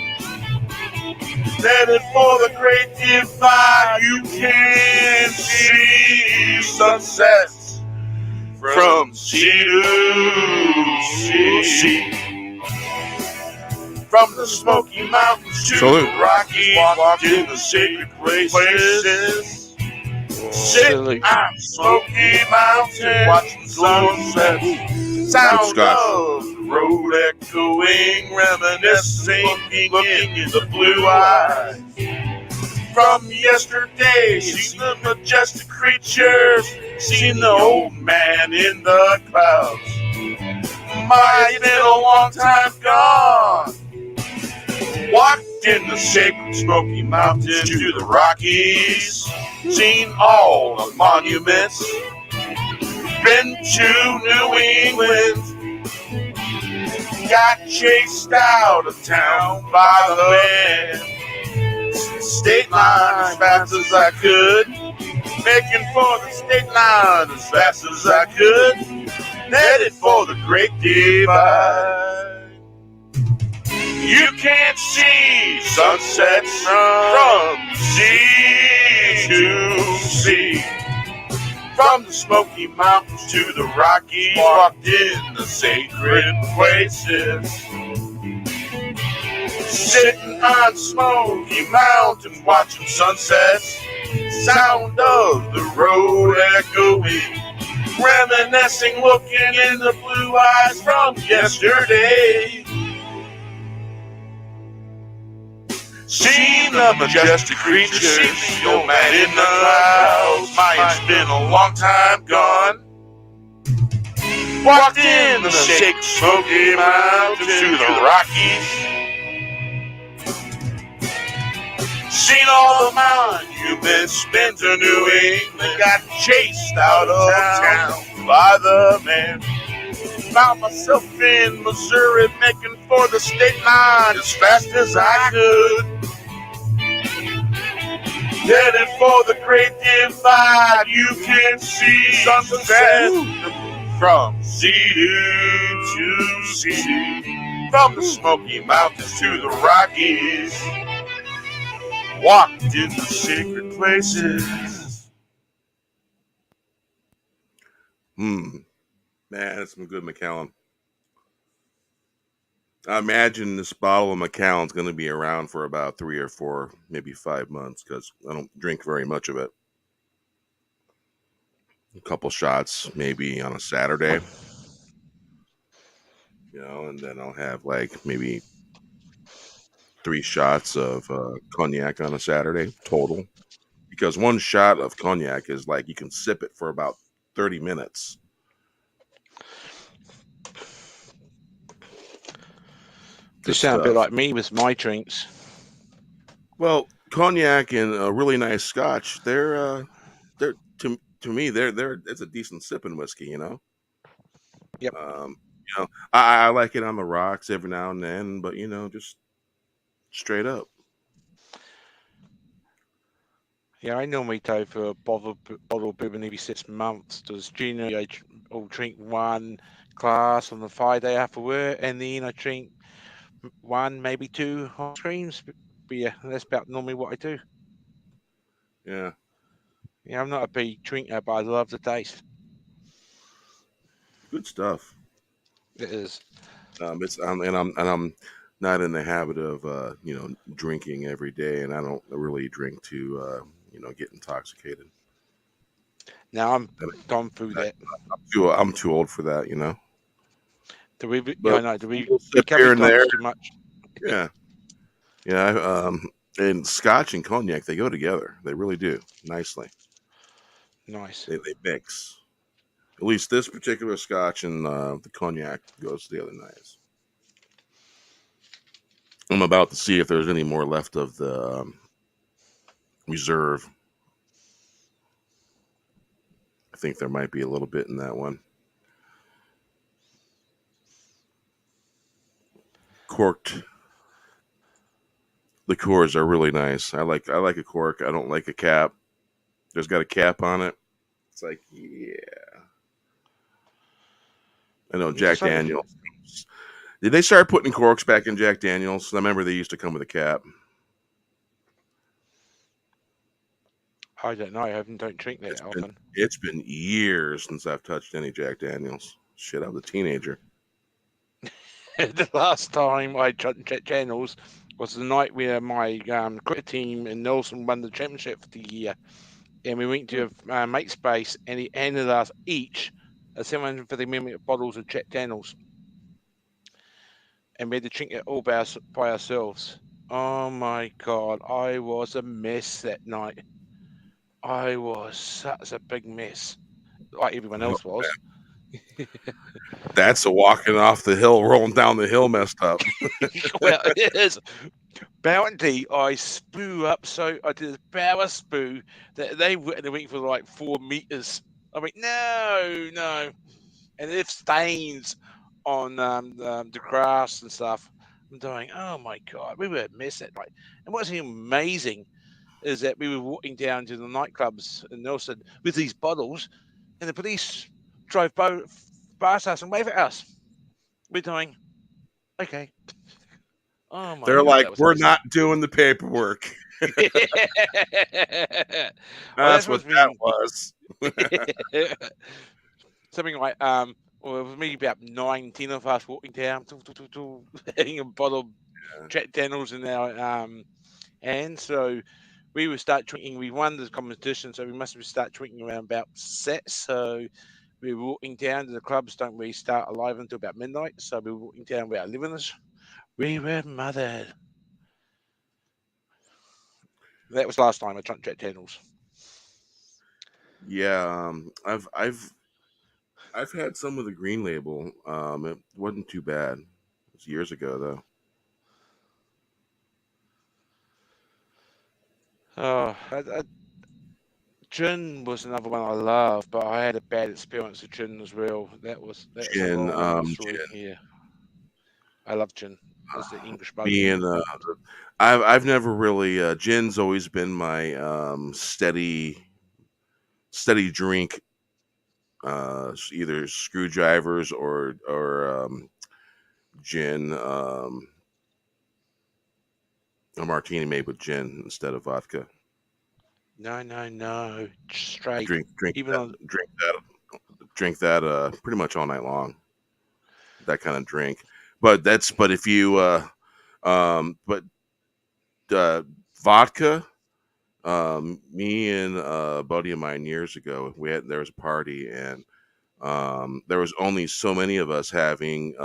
Speaker 1: Headed for the Great Divide, you can see sunsets from sea to sea. From the Smoky Mountains to the Rockies, walked in the sacred places. Sitting on Smoky Mountain, watching sunsets. Sound of the road echoing, reminiscing, looking in the blue eyes. From yesterday, seen the majestic creatures, seen the old man in the clouds. My, it's been a long time gone. Walked in the sacred Smoky Mountains to the Rockies, seen all the monuments, been to New England, got chased out of town by the man. State line as fast as I could, making for the state line as fast as I could, headed for the Great Divide. You can't see sunsets from sea to sea. From the Smoky Mountains to the Rockies, walked in the sacred places. Sitting on Smoky Mountain, watching sunsets, sound of the road echoing, reminiscing, looking in the blue eyes from yesterday. Seen the majestic creatures, seen the old man in the clouds. My, it's been a long time gone. Walked in the sacred Smoky Mountains to the Rockies. Seen all the monuments, been to New England. Got chased out of town by the man. Found myself in Missouri, making for the state line as fast as I could. Headed for the Great Divide, you can see sunset from sea to sea. From the Smoky Mountains to the Rockies, walked in the sacred places. Man, that's some good Macallan. I imagine this bottle of Macallan's going to be around for about 3 or 4, maybe 5 months because I don't drink very much of it. A couple shots maybe on a Saturday, and then I'll have like maybe 3 shots of cognac on a Saturday total. Because one shot of cognac is like you can sip it for about 30 minutes.
Speaker 3: You sound a bit like me with my drinks.
Speaker 1: Well, cognac and a really nice scotch, they're to me, they're it's a decent sipping whiskey,
Speaker 3: Yep.
Speaker 1: I like it on the rocks every now and then, but just straight up.
Speaker 3: Yeah, I normally go for a bottle of bourbon every 6 months. Does generally I'll drink one glass on the Friday after work, and then I drink one, maybe two ice creams. But yeah, that's about normally what I do.
Speaker 1: Yeah,
Speaker 3: Yeah, I'm not a big drinker, but I love the taste.
Speaker 1: good stuff.
Speaker 3: It is.
Speaker 1: And I'm not in the habit of drinking every day, and I don't really drink to get intoxicated.
Speaker 3: Now I'm
Speaker 1: And
Speaker 3: gone through that.
Speaker 1: I'm too old for that,
Speaker 3: Yeah,
Speaker 1: But
Speaker 3: I know. The
Speaker 1: we'll sip here
Speaker 3: recovery
Speaker 1: and
Speaker 3: time
Speaker 1: there.
Speaker 3: is too much.
Speaker 1: Yeah, yeah. And Scotch and cognac, they go together. They really do nicely.
Speaker 3: Nice.
Speaker 1: They mix. At least this particular Scotch and the cognac goes together nice. I'm about to see if there's any more left of the reserve. I think there might be a little bit in that one. Corked liqueurs are really nice. I like a cork. I don't like a cap. There's got a cap on it. It's like, yeah. I know
Speaker 3: It's
Speaker 1: Jack
Speaker 3: the same.
Speaker 1: Daniels. Did they start putting corks back in Jack Daniels? I remember they used to come with a cap.
Speaker 3: I don't know. I haven't don't drink that
Speaker 1: It's been
Speaker 3: often.
Speaker 1: it's been years since I've touched any Jack Daniels. Shit, I was a teenager.
Speaker 3: The last time I drank Jack Daniels was the night where my cricket team in Nelson won the championship for the year, and we went to a mate's base, and he handed us each a 750 ml bottles of Jack Daniels, and we had to drink it all by ourselves. Oh my god, I was a mess that night. I was such a big mess, like everyone
Speaker 1: Oh,
Speaker 3: else was.
Speaker 1: that's a walking off the hill, rolling down the hill, messed up.
Speaker 3: Well, it is. Bounty, I spew up, so I did a power spew that they went for like 4 meters. I mean, no, no, and it stains on the grass and stuff. I'm going, oh my god, we were a mess that night. And what's amazing is that we were walking down to the nightclubs in Nelson with these bottles, and the police drove past us and waved at us. We're going, okay. Oh my
Speaker 1: They're
Speaker 3: god,
Speaker 1: like,
Speaker 3: that was
Speaker 1: we're
Speaker 3: amazing.
Speaker 1: not doing the paperwork.
Speaker 3: Oh, that's
Speaker 1: That's what
Speaker 3: what's
Speaker 1: that
Speaker 3: been
Speaker 1: was.
Speaker 3: something like well, it was maybe about 9, 10 of us walking down, having a bottle of Jack Daniels in our hands. So we would start drinking. We won the competition, so we must have start drinking around about six. So we were walking down to the clubs. Don't we start alive until about midnight? So we were walking down with our livers. We were mothered. That was last time I drank Jack Daniels.
Speaker 1: Yeah, I've had some of the green label. It wasn't too bad. It was years ago though.
Speaker 3: Oh, gin was another one I love, but I had a bad experience with gin as well. That's a
Speaker 1: Gin,
Speaker 3: long
Speaker 1: gin.
Speaker 3: story. Yeah, I love gin. It's the English bourbon.
Speaker 1: Being, I've never really. Gin's always been my steady drink. Either screwdrivers or gin. A martini made with gin instead of vodka.
Speaker 3: No, no, no. Straight.
Speaker 1: Drink drink
Speaker 3: Even
Speaker 1: that
Speaker 3: on.
Speaker 1: drink that drink that pretty much all night long. That kind of drink. But if you but vodka. Me and a buddy of mine years ago, there was a party and there was only so many of us having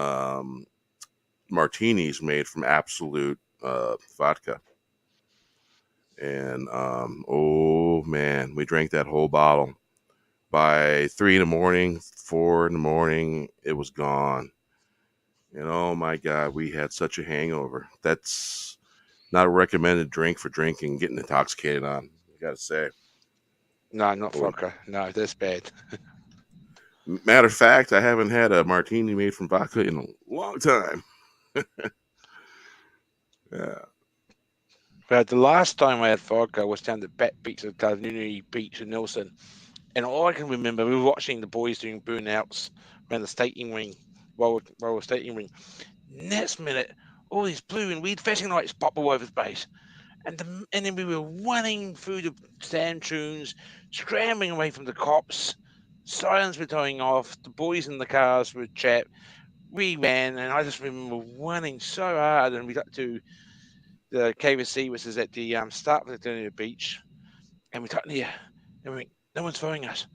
Speaker 1: martinis made from absolute vodka. And oh man, we drank that whole bottle. By 3 in the morning, 4 in the morning, it was gone. And oh my god, we had such a hangover. That's not a recommended drink for drinking, getting intoxicated on. I gotta say.
Speaker 3: No, not
Speaker 1: Or
Speaker 3: vodka. No, that's bad.
Speaker 1: Matter of fact, I haven't had a martini made from vodka in a long time. Yeah.
Speaker 3: But the last time I had vodka was down at Bet Beach at Community Beach in Nelson. And all I can remember, we were watching the boys doing burnouts around the skating ring, roller skating ring. Next minute, all these blue and weird flashing lights pop all over the place. And then we were running through the sand dunes, scrambling away from the cops. Sirens were going off. The boys in the cars were chat. We ran, and I just remember running so hard. And we got to the KVC, which is at the start of the beach, and we got near, and we went, no one's following us.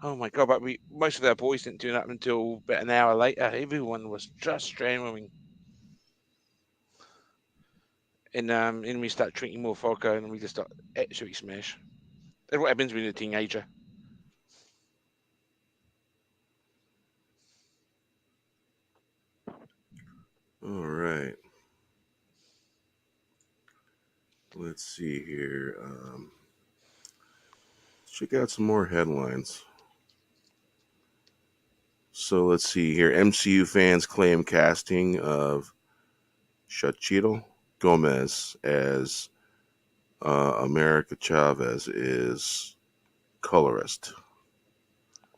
Speaker 3: Oh my god! But we most of our boys didn't turn up until about an hour later. Everyone was just scrambling, and we start drinking more vodka, and we just got absolutely smashed. That's what happens when you're a teenager.
Speaker 1: All right. Let's see here. Check out some more headlines. So let's see here. MCU fans claim casting of Shachito Gomez as America Chavez is colorist.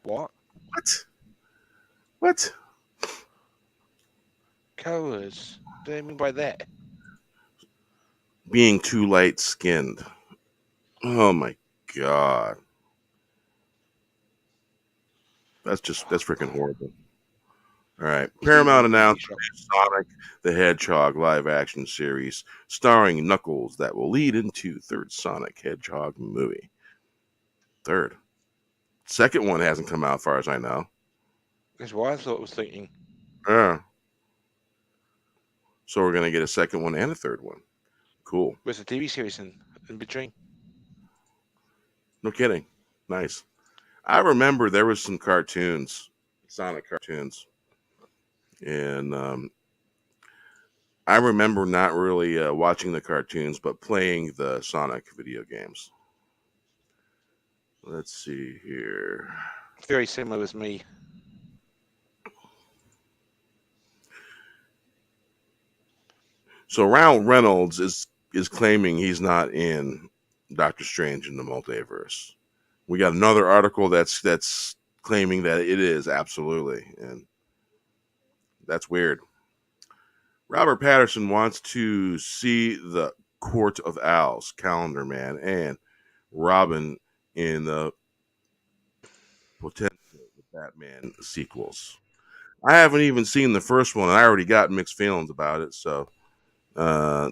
Speaker 3: What
Speaker 1: What? What?
Speaker 3: colors? What do they mean by that?
Speaker 1: Being too light skinned. Oh my god. That's freaking horrible. All right.
Speaker 3: He's not even
Speaker 1: Paramount
Speaker 3: in the movie
Speaker 1: announced
Speaker 3: shop.
Speaker 1: Sonic the Hedgehog live action series starring Knuckles that will lead into third Sonic Hedgehog movie. Third. Second one hasn't come out, as far as I know.
Speaker 3: That's what I thought I was thinking.
Speaker 1: Yeah. So we're gonna get a second one and a third one. Cool.
Speaker 3: Where's the TV series in between?
Speaker 1: No kidding. Nice. I remember there was some cartoons, Sonic cartoons, and I remember not really watching the cartoons, but playing the Sonic video games. Let's see here.
Speaker 3: Very similar with me.
Speaker 1: So Ryan Reynolds is claiming he's not in Doctor Strange in the Multiverse. We got another article that's claiming that it is absolutely, and that's weird. Robert Patterson wants to see the Court of Owls, Calendar Man, and Robin in the potential Batman sequels. I haven't even seen the first one, and I already got mixed feelings about it. So uh,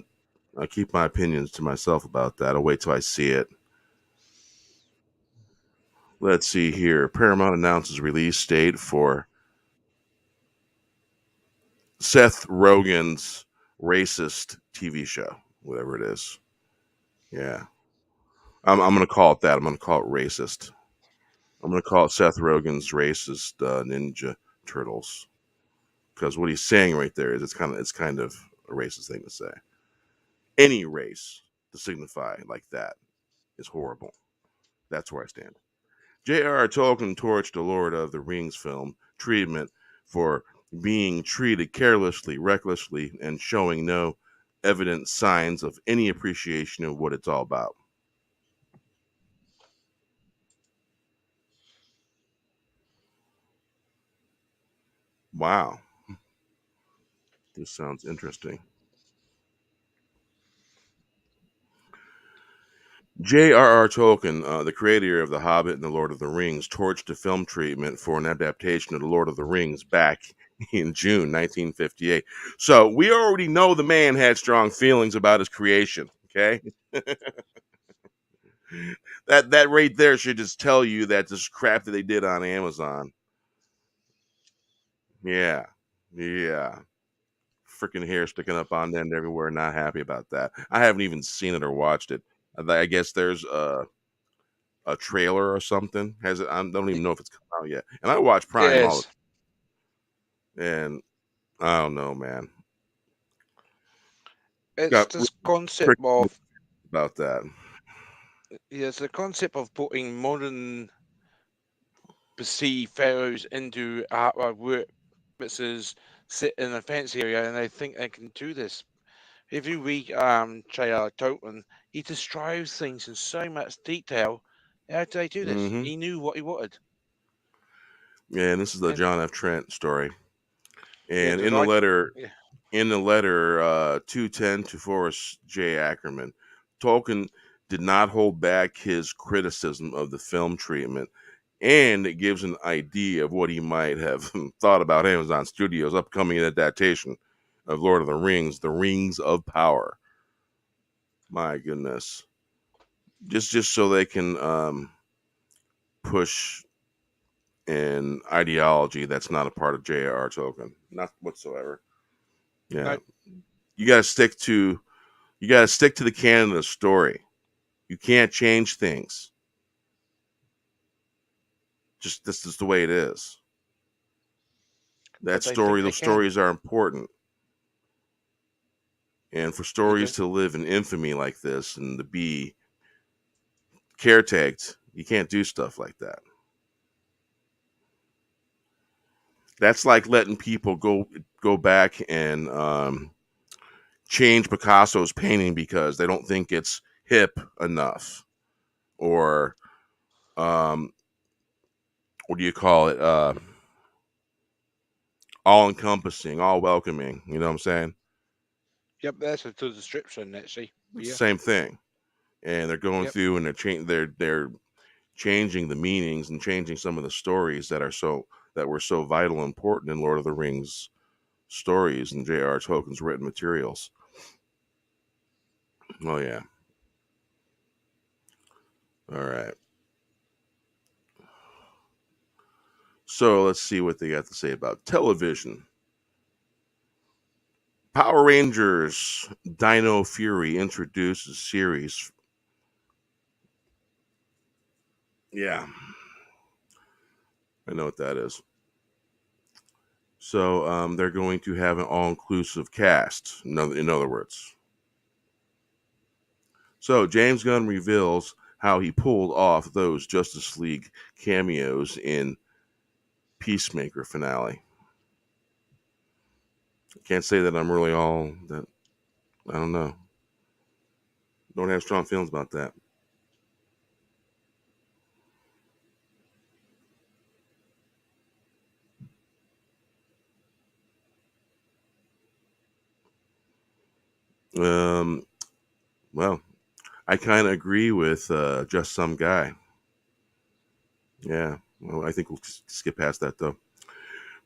Speaker 1: I'll keep my opinions to myself about that. I'll wait till I see it. Let's see here. Paramount announces release date for Seth Rogen's racist TV show, whatever it is. Yeah, I'm going to call it that. I'm going to call it racist. I'm going to call it Seth Rogen's racist Ninja Turtles because what he's saying right there is it's kind of a racist thing to say. Any race to signify like that is horrible. That's where I stand. J.R.R. Tolkien torched the Lord of the Rings film treatment for being treated carelessly, recklessly, and showing no evident signs of any appreciation of what it's all about. Wow, this sounds interesting. J.R.R. Tolkien, the creator of The Hobbit and The Lord of the Rings, torched the film treatment for an adaptation of The Lord of the Rings back in June 1958. So we already know the man had strong feelings about his creation. Okay, that right there should just tell you that this crap that they did on Amazon. Yeah, yeah, freaking hair sticking up on the end everywhere. Not happy about that. I haven't even seen it or watched it. I guess there's a trailer or something. Has it? I don't even know if it's come out yet. And I watch Prime all
Speaker 3: Yes,
Speaker 1: the and I don't know, man.
Speaker 3: it's
Speaker 1: Got
Speaker 3: this concept
Speaker 1: freaking
Speaker 3: of
Speaker 1: about that.
Speaker 3: yes, the concept of putting modern perceive pharaohs into witnesses sit in a fancy area and they think they can do this. If you read J.R. Tolkien, he describes things in so much detail. How did they do this?
Speaker 1: Mm-hmm.
Speaker 3: He knew what he wanted.
Speaker 1: Yeah, and this is the
Speaker 3: And
Speaker 1: John F. Trent story.
Speaker 3: yeah,
Speaker 1: And
Speaker 3: because I yeah,
Speaker 1: in the letter 210 to Forrest J. Ackerman, Tolkien did not hold back his criticism of the film treatment, and it gives an idea of what he might have thought about Amazon Studios' upcoming adaptation of Lord of the Rings of Power. My goodness. Just so they can push an ideology that's not a part of J.R.R. Tolkien. Not whatsoever. Yeah.
Speaker 3: no,
Speaker 1: You gotta stick to the canon of the story. You can't change things. Just this is the way it is.
Speaker 3: but they think they
Speaker 1: Those
Speaker 3: can.
Speaker 1: stories are important. And for
Speaker 3: They
Speaker 1: stories
Speaker 3: don't.
Speaker 1: to live in infamy like this and to be caretagged, you can't do stuff like that. That's like letting people go back and change Picasso's painting because they don't think it's hip enough, or um, what do you call it? All encompassing, all welcoming. You know what I'm saying?
Speaker 3: Yep, that's a good description actually. But yeah,
Speaker 1: Same thing. And they're going
Speaker 3: yep.
Speaker 1: through and they're changing the meanings and changing some of the stories that were so vital and important in Lord of the Rings stories and J.R. Tolkien's written materials. Oh yeah. All right. So let's see what they got to say about television. Power Rangers Dino Fury introduces series. Yeah, I know what that is. So they're going to have an all-inclusive cast. In other words, so James Gunn reveals how he pulled off those Justice League cameos in Peacemaker finale. Can't say that I'm really all that. I don't know. Don't have strong feelings about that. Um, well, I kind of agree with just some guy. Yeah. Well, I think we'll skip past that though.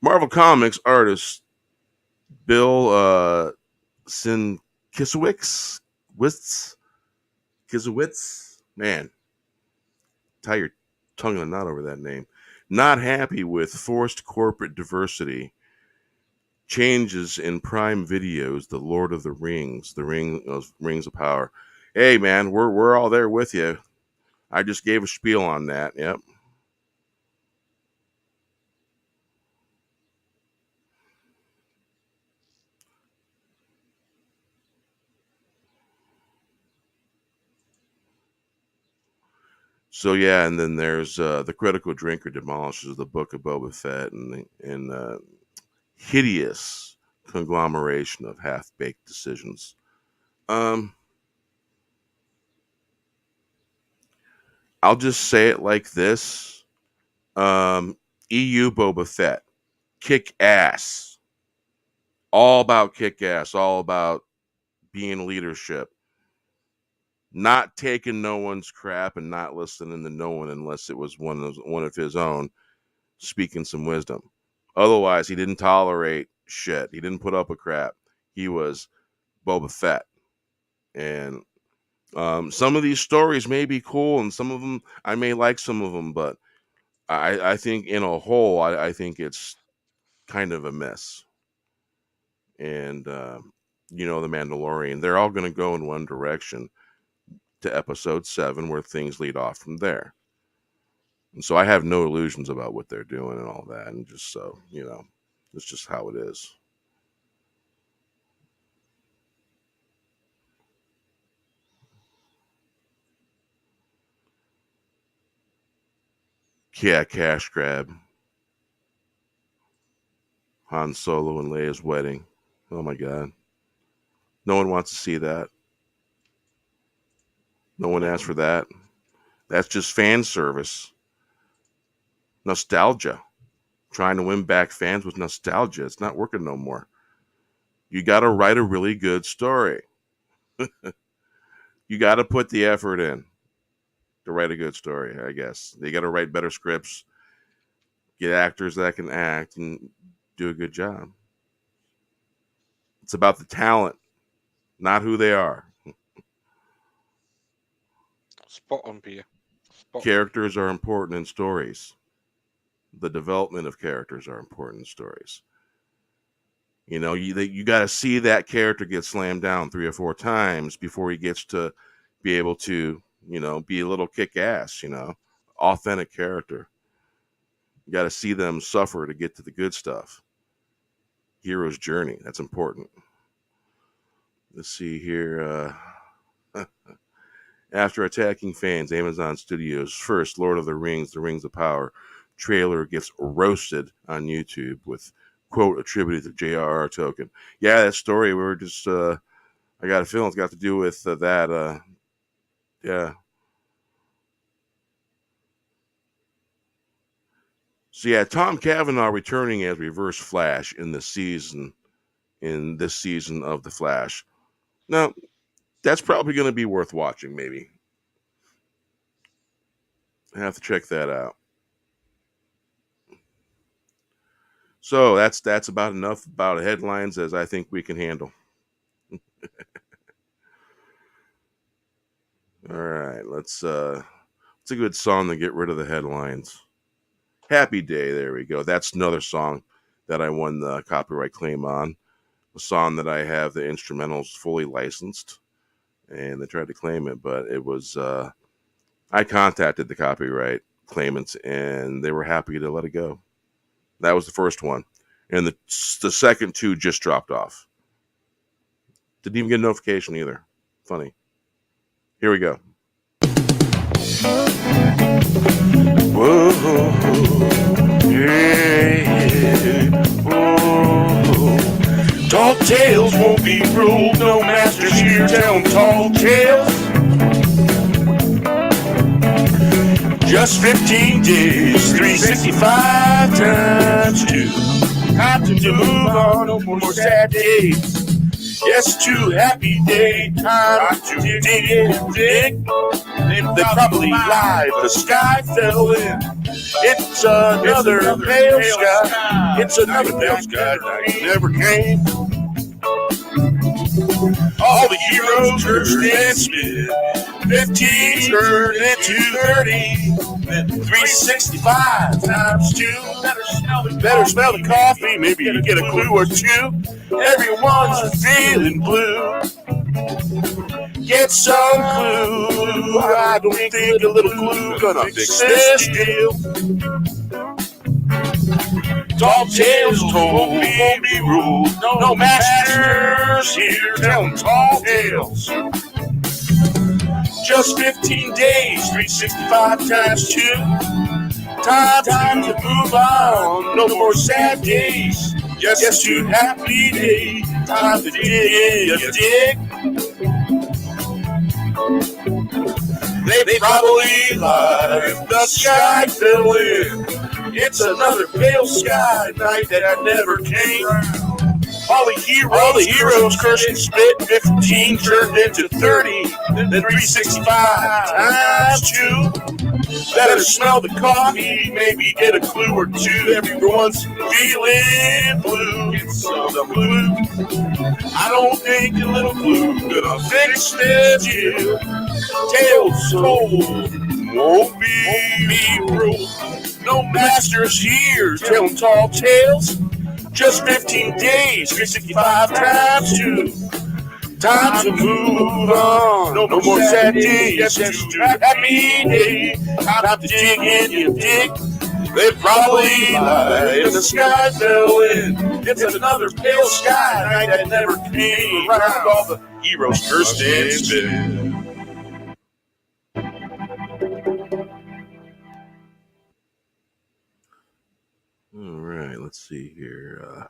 Speaker 1: Marvel Comics artist Bill Sienkiewicz, Kizowitz, man, tie your tongue in a knot over that name. Not happy with forced corporate diversity, changes in Prime Video's The Lord of the Rings, Rings of Power. Hey, man, we're all there with you. I just gave a spiel on that. Yep. So yeah, and then there's the Critical Drinker demolishes the Book of Boba Fett and hideous conglomeration of half-baked decisions. Um, I'll just say it like this: EU Boba Fett, kick ass, all about kick ass, all about being leadership, not taking no one's crap and not listening to no one unless it was one of his own speaking some wisdom. Otherwise, he didn't tolerate shit. He didn't put up with crap. He was Boba Fett, and some of these stories may be cool, and some of them I may like some of them, but I think in a whole, I think it's kind of a mess. And the Mandalorian, they're all going to go in one direction to Episode 7, where things lead off from there. And so I have no illusions about what they're doing and all that, and just so it's just how it is. Yeah, cash grab. Han Solo and Leia's wedding. Oh my God. No one wants to see that. No one asked for that. That's just fan service. Nostalgia. Trying to win back fans with nostalgia. It's not working no more. You got to write a really good story. You got to put the effort in to write a good story, I guess. They got to write better scripts, get actors that can act, and do a good job. It's about the talent, not who they are.
Speaker 3: Spot on, Pierre. Spot
Speaker 1: Characters are important in stories. The development of characters are important in stories. You know, you got to see that character get slammed down 3 or 4 times before he gets to be able to, you know, be a little kick-ass, you know, authentic character. You got to see them suffer to get to the good stuff. Hero's journey, that's important. Let's see here. After attacking fans, Amazon Studios' first Lord of the Rings of Power trailer gets roasted on YouTube with quote attributed to J.R.R. Tolkien. Yeah, that story, we were just, I got a feeling it's got to do with that, yeah. So yeah, Tom Cavanaugh returning as Reverse Flash in this season of The Flash. Now, that's probably going to be worth watching, maybe. I have to check that out. So that's about enough about headlines as I think we can handle. All right, it's a good song to get rid of the headlines. Happy Day, there we go. That's another song that I won the copyright claim on. A song that I have the instrumentals fully licensed, and they tried to claim it, but it was I contacted the copyright claimants, and they were happy to let it go. That was the first one, and the second 2 just dropped off. Didn't even get a notification either. Funny. Here we go. Whoa, yeah, whoa. Tall tales won't be ruled. No masters here telling tall tales. Just 15 days, 365 times 2. Time to move on, no more sad days. Yes, to happy day, time to dig and dig. They probably lied, the sky fell in. It's another pale sky. It's another pale sky night never came. All the heroes cursed and spit. 15 turned into 30. 365 times 2. Better smell the coffee. Maybe you get a clue or 2. Everyone's feeling blue. Get some clue. I don't think a little glue gonna fix this deal. Tall tales told won't be ruled. No masters here telling tall tales. Just 15 days, 365 times 2. Time to move on. No more sad days. Yes, to happy day. Time to dig, you dig. They probably lied. The sky fell in. It's another pale sky night that never came. All the heroes cursed and spit. 15 turned into 30. Then 365 times 2. Better smell the coffee. Maybe get a clue or 2. Everyone's feeling blue. Get some blue. I don't think a little glue gonna fix this deal. Tales told won't be ruled. No masters here telling tall tales. Just 15 days, 365 times 2. Time to move on. No more sad days. Yes, to happy day. Time to dig in, you dig. They probably lied. The sky fell in. It's another pale sky night that never came. Around all the heroes cursed and spit. see here.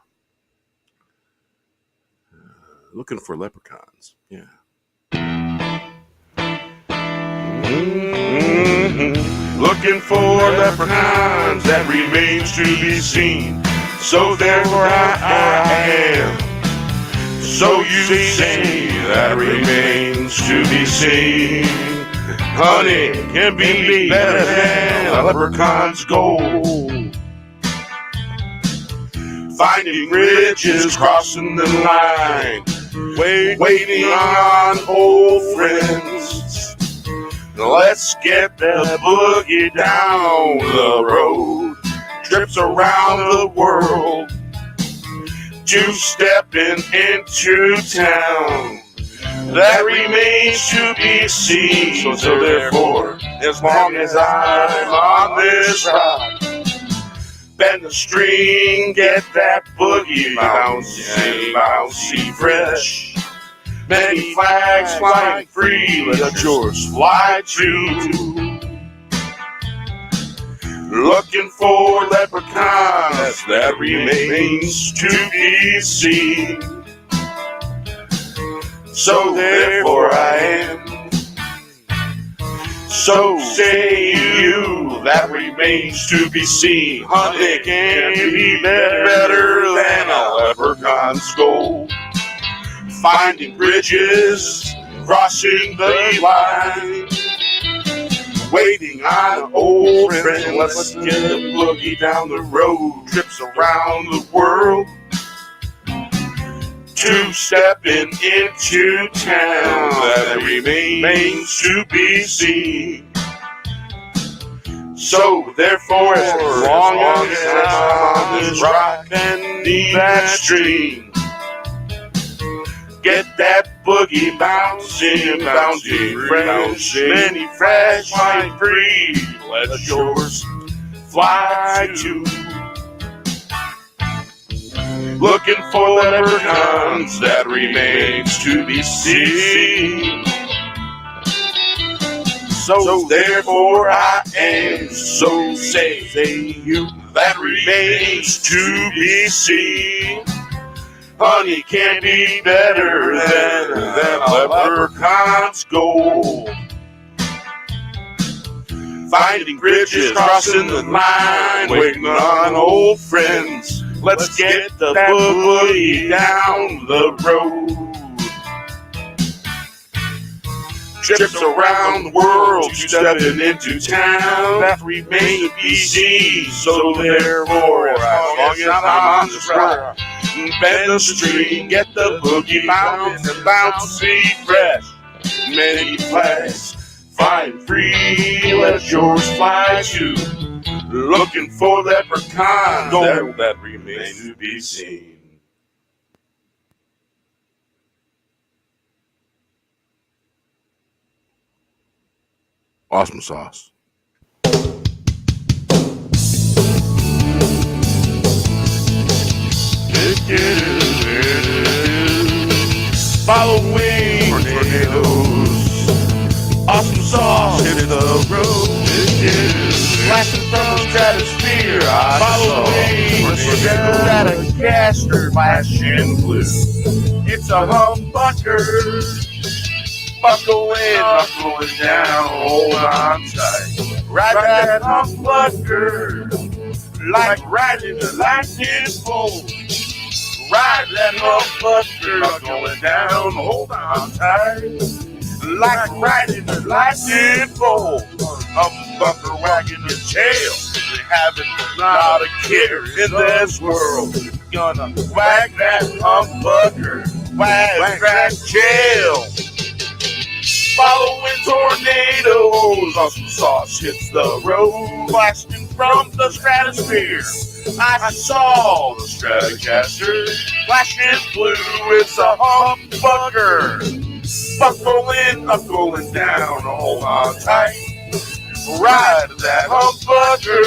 Speaker 1: Looking for leprechauns. Yeah. Looking for leprechauns that remains to be seen. So therefore I am. So you say that remains to be seen. Honey can be better than a leprechaun's gold. Finding riches, crossing the line, waiting on old friends. Let's get the boogie down the road. Trips around the world. Two-stepping into town. That remains to be seen. So therefore, as long as I'm on this ride, bend the string, get that boogie bouncy fresh. Many flags flying free, let yours fly too. Looking for leprechauns that remains to be seen. So therefore I am. So say you, that remains to be seen. Honey can be better than a leprechaun's gold. Finding bridges, crossing the line, waiting on an old friend. Let's get a boogie down the road. Trips around the world. Two-stepping into town. That remains to be seen. So therefore, as long as I'm on this rock and that stream, get that boogie bouncing, fresh, many fresh, flying free. Let yours fly too. Looking for leprechauns that remains to be seen. So therefore I am. So say you, that remains to be seen. Honey can't be better than a leprechaun's gold. Finding bridges, crossing the line, waiting on old friends. Let's get the boogie down the road. Trips around the world, two-stepping into town. That remains to be seen. So therefore, as long as I'm on this ride, bend the string, get the boogie bouncy fresh. Many flags flying free, let yours fly too. Looking for leprechauns that remains to be seen. Awesome sauce. Following tornadoes. Awesome sauce hit the road. Flashing from the stratosphere. Following tornadoes at a caster, flashing blue. It's a humbucker. Buckling, buckling down, hold on tight. Ride that humbucker like riding a lightning bolt. Ride that humbucker, buckling down, hold on tight. Like riding a lightning bolt. Humbucker wagging your tail. They haven't a lot of care in this world. Gonna wag that humbucker, wag that tail. Following tornadoes, awesome sauce hits the road, blasting from the stratosphere. I saw the Stratocaster flashing blue. It's a humbucker, buckling, knuckling down, hold on tight. Ride that humbucker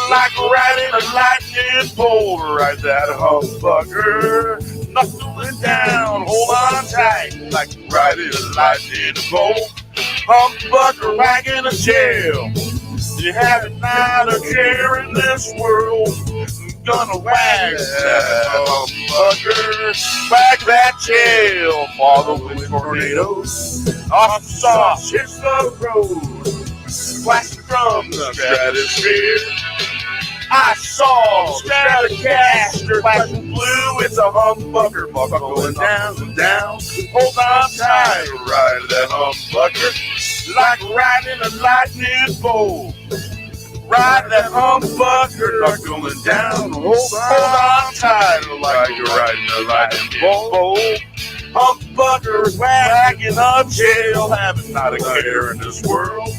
Speaker 1: like riding a lightning bolt. Ride that humbucker, knuckling down, hold on tight, like riding a lightning bolt. Humbucker wagging a tail. You haven't not a care in this world.
Speaker 2: Gonna wag that humbucker, wag that tail, following tornadoes. Off the sauce hits the road, blasting from the stratosphere. I saw Stratocaster flashing blue. It's a humbucker buckling down and down. Hold on tight, ride that humbucker like riding a lightning bolt. Ride that humbucker, buckling down. Hold on tight, like you're riding a lightning bolt. Humbucker wagging a tail, having not a care in this world.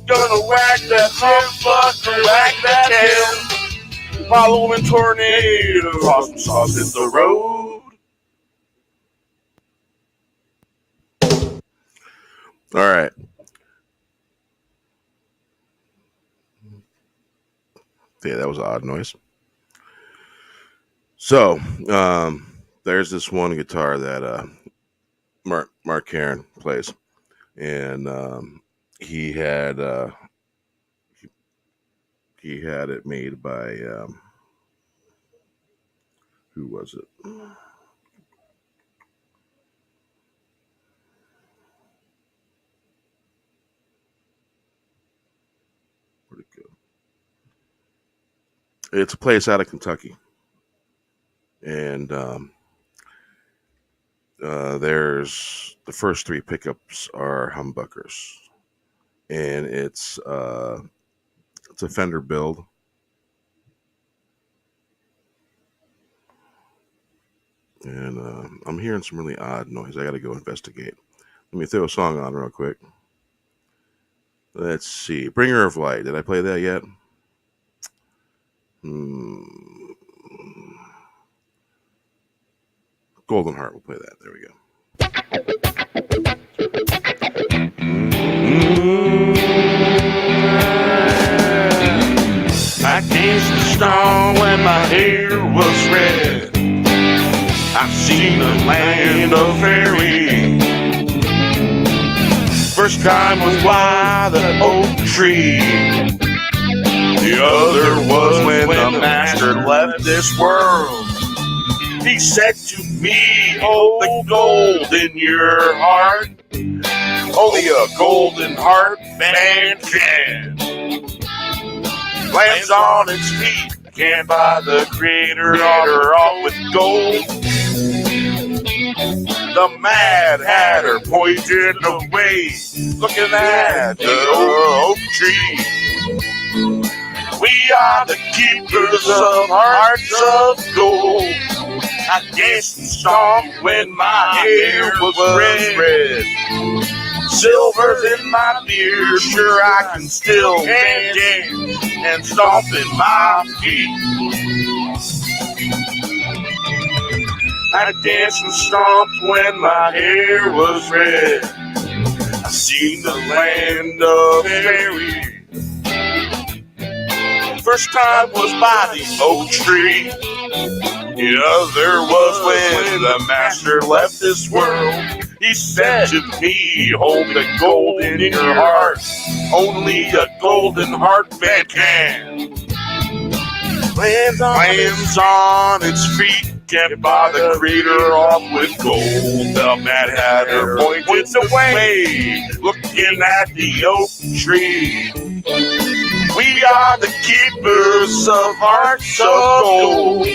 Speaker 2: Gonna whack that humbucker, whack that tail, following tornadoes. Awesome sauce hit the road.
Speaker 1: All right. Yeah, that was an odd noise. So, there's this one guitar that Mark Karan plays, and he had it made by who was it? Where'd it go? It's a place out of Kentucky, and there's the first three pickups are humbuckers, and it's a Fender build. And I'm hearing some really odd noise. I got to go investigate. Let me throw a song on real quick. Let's see. Bringer of Light. Did I play that yet? Golden Heart. We'll play that. There we go.
Speaker 2: I danced the storm when my hair was red. I've seen the land of fairy. First time was by the oak tree. The other was when the master left this world. He said to me, oh, the gold in your heart, only a golden heart man can. Lands on its feet, can't buy the creator off with gold. The Mad Hatter pointed away, looking at the oak tree. We are the keepers of hearts of gold. I danced and stomped when my hair was red. Silver's in my beard, sure I can still dance and stomp in my feet. I danced and stomped when my hair was red. I seen the land of fairy. First time was by the oak tree. The other was when the master left this world. He said to me, hold the gold in your heart. Only a golden heart man can. Lands on its feet, can't buy the creator off with gold. The Mad Hatter pointed away, looking at the oak tree. We are the keepers of hearts of gold.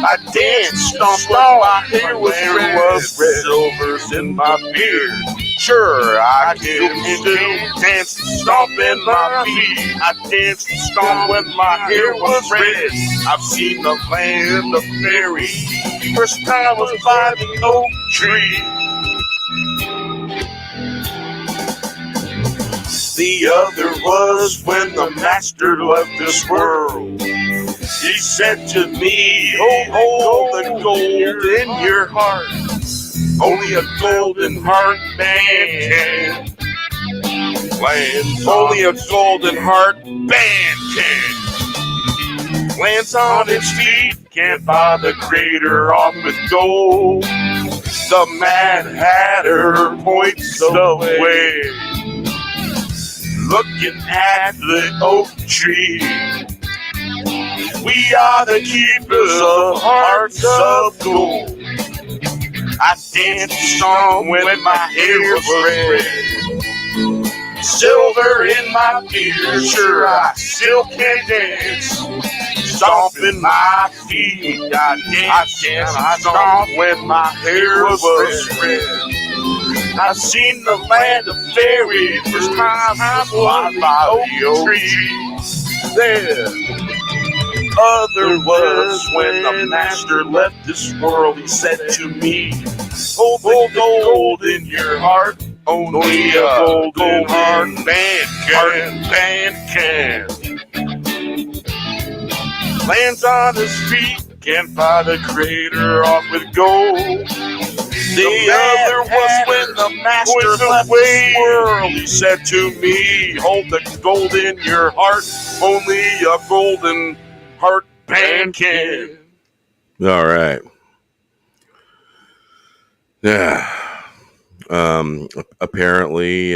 Speaker 2: I danced, stomped while my hair was red. Silver's in my beard. Sure, I can still dance and stomp in my feet. I danced and stomped when my hair was red. I've seen the land of fairy. First time was by the oak tree. The other was when the master left this world. He said to me, hold the gold in your heart. Only a golden heart man can. Only a golden heart band can. Lands on its feet, can't buy the creator off with gold. The Mad Hatter points the way, looking at the oak tree. We are the keepers of hearts of gold. I danced strong when my hair was red. Silver in my beard, sure I still can dance. Stomping my feet, I danced strong when my hair was red. I've seen the land of fairies, first time flying by the oak tree. There. Other was when the master left this world. He said to me, hold the gold in your heart. Only a golden heart band can. Lands on his feet, can't buy the crater off with gold. The other was when the master left this world. He said to me, hold the gold in your heart. Only a golden heart band can.
Speaker 1: All right. Yeah. Apparently,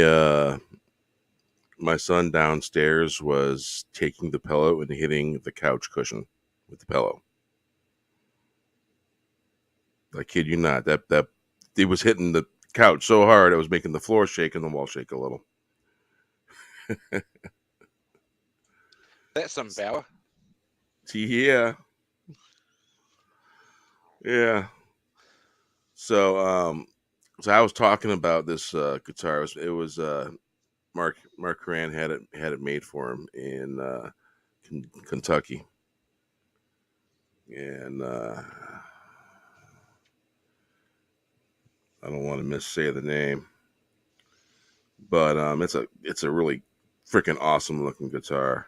Speaker 1: my son downstairs was taking the pillow and hitting the couch cushion with the pillow. I kid you not. That it was hitting the couch so hard it was making the floor shake and the wall shake a little.
Speaker 3: That's some power.
Speaker 1: Yeah. Yeah. So I was talking about this guitar. It was Mark Karan had it made for him in Kentucky, and I don't want to missay the name, but it's a really freaking awesome looking guitar.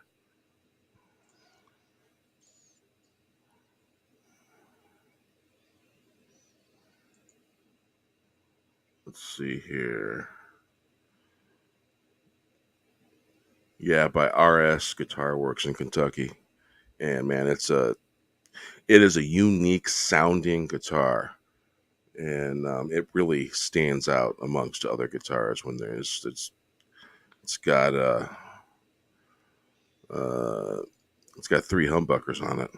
Speaker 1: Let's see here. Yeah, by RS Guitar Works in Kentucky, and man, it is a unique sounding guitar, and it really stands out amongst other guitars when it's got uh, it's got 3 humbuckers on it,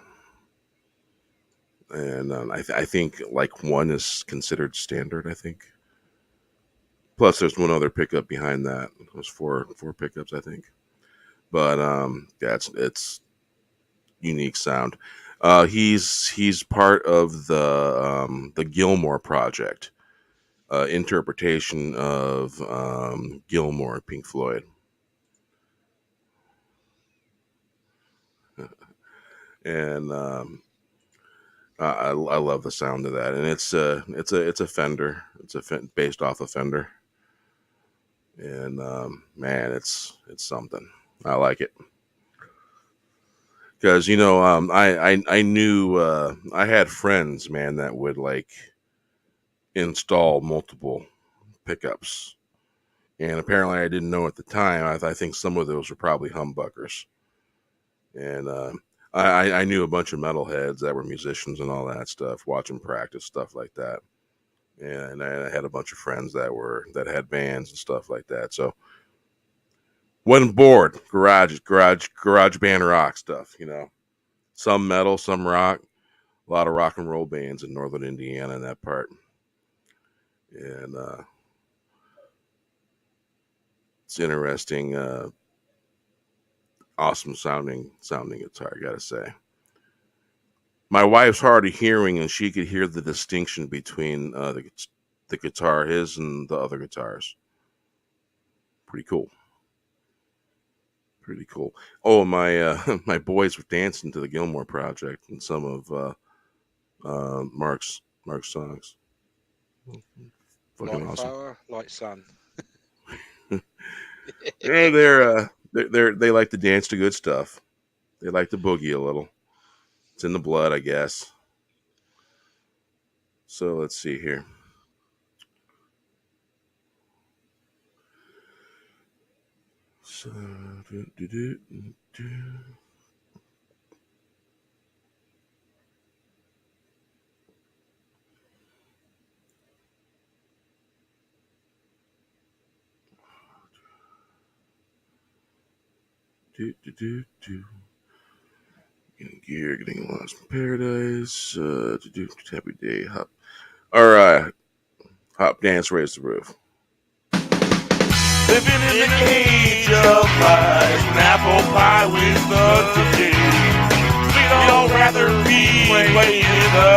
Speaker 1: and I think like one is considered standard. I think. Plus, there's one other pickup behind that. There's four pickups, I think. But yeah, it's unique sound. He's part of the Gilmore project, interpretation of Gilmore, Pink Floyd, and I love the sound of that. And it's a Fender. Based off a Fender, and man, it's something. I like it. Because I knew I had friends, man, that would like install multiple pickups, and apparently I didn't know at the time. I think some of those were probably humbuckers, and I knew a bunch of metalheads that were musicians and all that stuff, watching practice stuff like that, and I had a bunch of friends that had bands and stuff like that. So wasn't bored. Garage band rock stuff, some metal, some rock. A lot of rock and roll bands in northern Indiana in that part, and it's interesting. Awesome sounding guitar, I gotta say. My wife's hard of hearing, and she could hear the distinction between the guitar, his and the other guitars. Pretty cool. Pretty cool. Oh, my my boys were dancing to the Gilmore Project and some of Mark's songs. Fucking
Speaker 3: Light
Speaker 1: awesome.
Speaker 3: fire, light sun.
Speaker 1: Yeah, they like to dance to good stuff. They like to boogie a little. It's in the blood, I guess. So let's see here. So, Gonna here. Getting lost in paradise. To do happy day. Hop. All right. Hop, dance, raise the roof.
Speaker 2: Living in the age of lies, when apple pie wins the day. We'd all rather be playing the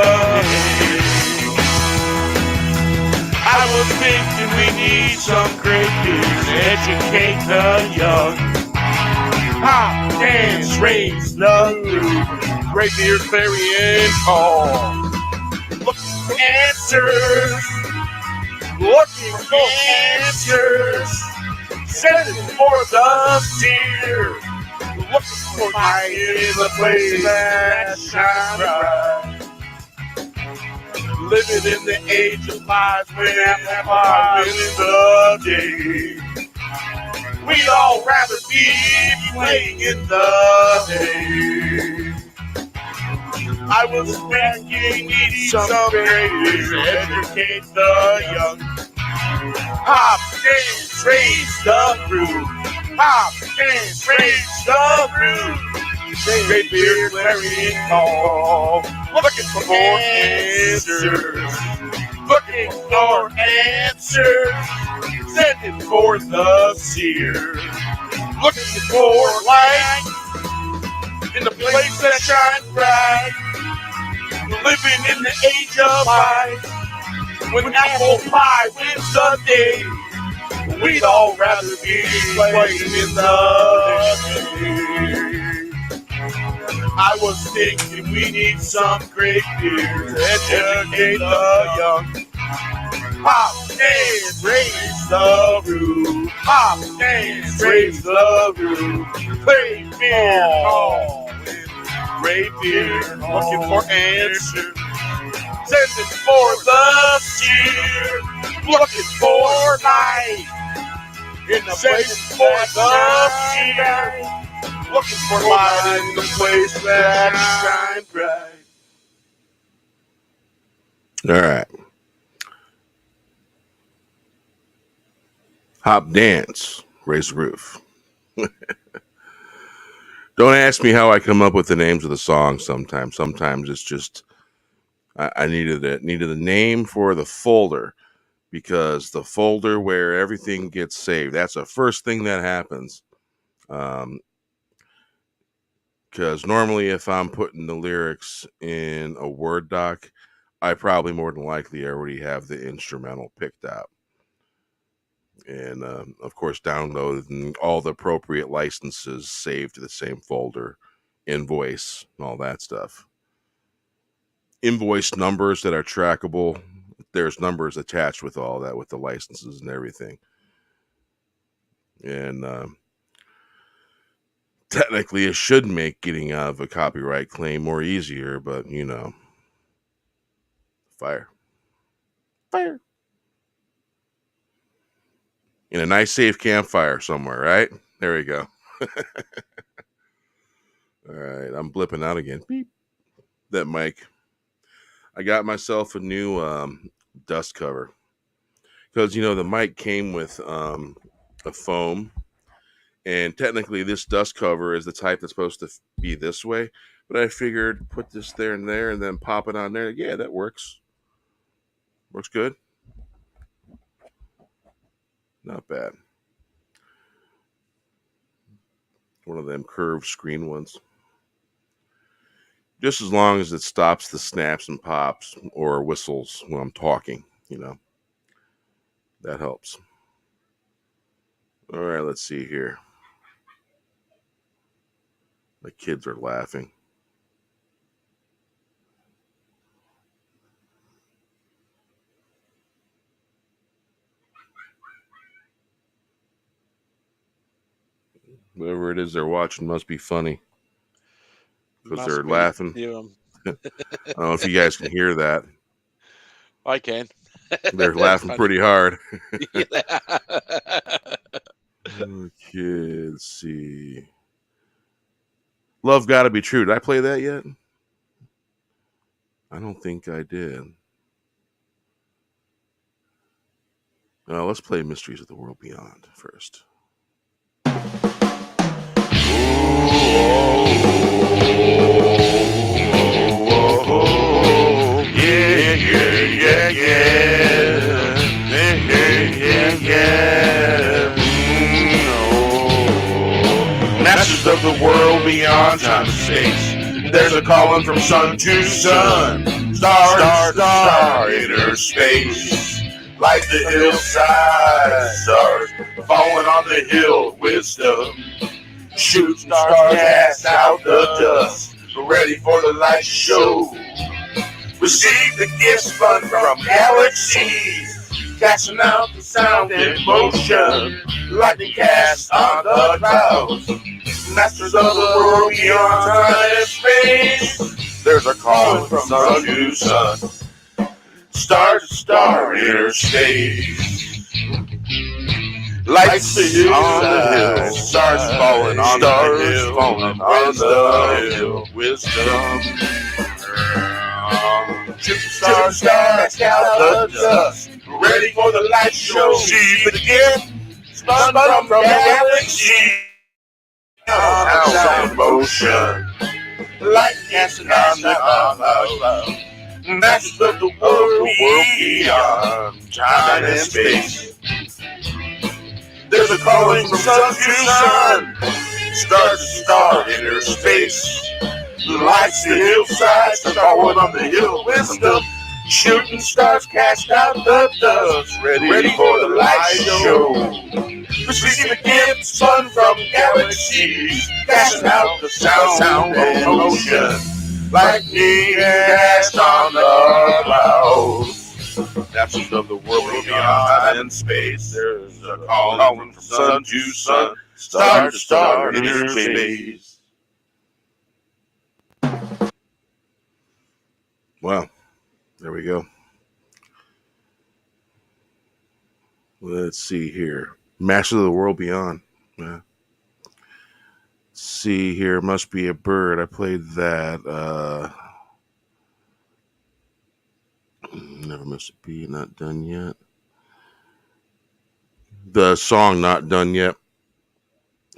Speaker 2: game. I was thinking we need some great news, educate the young. Hop, dance, raise the roof. Great beard, clarion call. Look for answers. Looking for answers. Sending for the seer. Looking for light in the place that shines bright. Living in the age of lies when apple pie wins the day. We'd all rather be playing in the hay. I was thinking we need some great news to educate the young. Hop, dance, raise the roof. Hop, dance, raise the roof. Great beard, clarion call. Looking for more answers. Looking for answers. Sending for the seer. Looking for light in the place that shines bright. Living in the age of light, when apple pie wins the day. We'd all rather be playing in the day. I was thinking we need some great beers to educate the young. Hop, dance, raise the roof. Hop, dance, raise the roof. Great beer, great beer, looking for answers. Sending for the seer, looking for light. In the place for the seer, looking for light in the place that shines bright.
Speaker 1: All right. Hop, dance, raise the roof. Don't ask me how I come up with the names of the songs sometimes. Sometimes it's just I needed a name for the folder, because the folder where everything gets saved, that's the first thing that happens. Because normally if I'm putting the lyrics in a Word doc, I probably more than likely already have the instrumental picked out. And of course, downloading all the appropriate licenses saved to the same folder, invoice, and all that stuff. Invoice numbers that are trackable. There's numbers attached with all that, with the licenses and everything. And technically, it should make getting out of a copyright claim more easier, but you know, fire. In a nice, safe campfire somewhere, right? There we go. All right, I'm blipping out again. Beep. That mic. I got myself a new dust cover, because you know the mic came with a foam, and technically this dust cover is the type that's supposed to be this way. But I figured put this there and then pop it on there. Yeah, that works. Works good. Not bad. One of them curved screen ones. Just as long as it stops the snaps and pops or whistles when I'm talking, you know. That helps. All right, let's see here. My kids are laughing. Whatever it is they're watching must be funny, because they're laughing. I don't know if you guys can hear that.
Speaker 3: I can.
Speaker 1: They're laughing pretty hard. Okay, let's see. Love Gotta Be True. Did I play that yet? I don't think I did. Let's play Mysteries of the World Beyond first.
Speaker 2: Oh.
Speaker 1: Masters of the world beyond time and space. There's a calling from sun to sun, star to star, inner space. Like the hillside stars falling on the hill, wisdom. Shooting stars cast out the dust, ready for the light show. Receive the gifts spun from galaxies, casting out the sound and motion. Lightning cast on the clouds, masters of the world beyond time and space. There's a calling from sun to sun, star to star, inner space. Lights the hills on the hill, stars falling on the hill, falling on the hill. Wisdom. Stars cast out the dust, ready for the light show. See the gift spun from galaxy. Sound motion, light casting on the clouds. Masters of the world beyond time and space. There's a calling from sun to sun, star to star, inner space. Lights the hillside, falling on the hill, wisdom. Shooting stars cast out the dust, ready for the light show. Receive the gift spun from galaxies, casting out the sound and motion. Lightning cast on the clouds. Masters of the world beyond time and space. There's a calling from sun to sun, star to star, inner space. Well, there we go. Let's see here. Masters of the World Beyond. Yeah. See here. Must Be a Bird. I played that. Never Missed a Beat. Not done yet. The song Not Done Yet.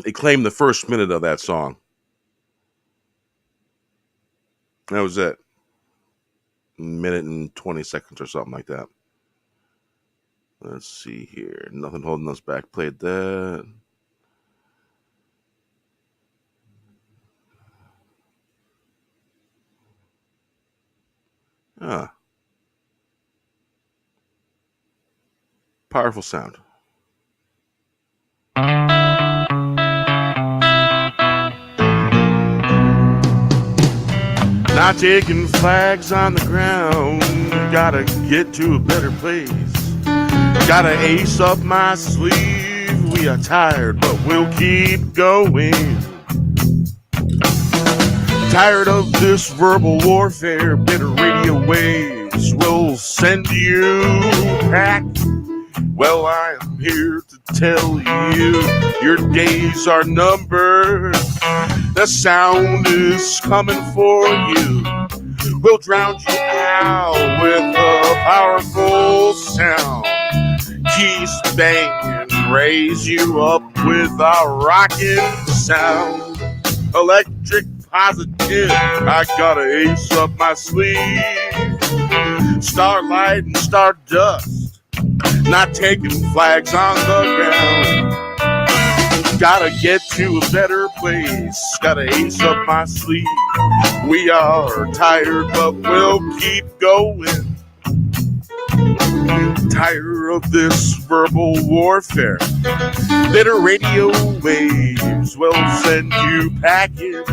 Speaker 1: They claimed the first minute of that song. That was it. Minute and 20 seconds or something like that. Let's see here. Nothing Holding Us Back. Played that. Powerful sound. Not taking flags on the ground. Gotta get to a better place. Got an ace up my sleeve. We are tired, but we'll keep going. Tired of this verbal warfare. Bitter radio waves will send you back. Well, I am here to tell you your days are numbered. The sound is coming for you. We'll drown you out with a powerful sound. Keys banging, raise you up with our rockin' sound. Electric positive, I got an ace up my sleeve. Starlight and stardust, not taking flags on the ground. Gotta get to a better place, got an ace up my sleeve. We are tired, but we'll keep going. Tired of this verbal warfare. Bitter radio waves will send you packing.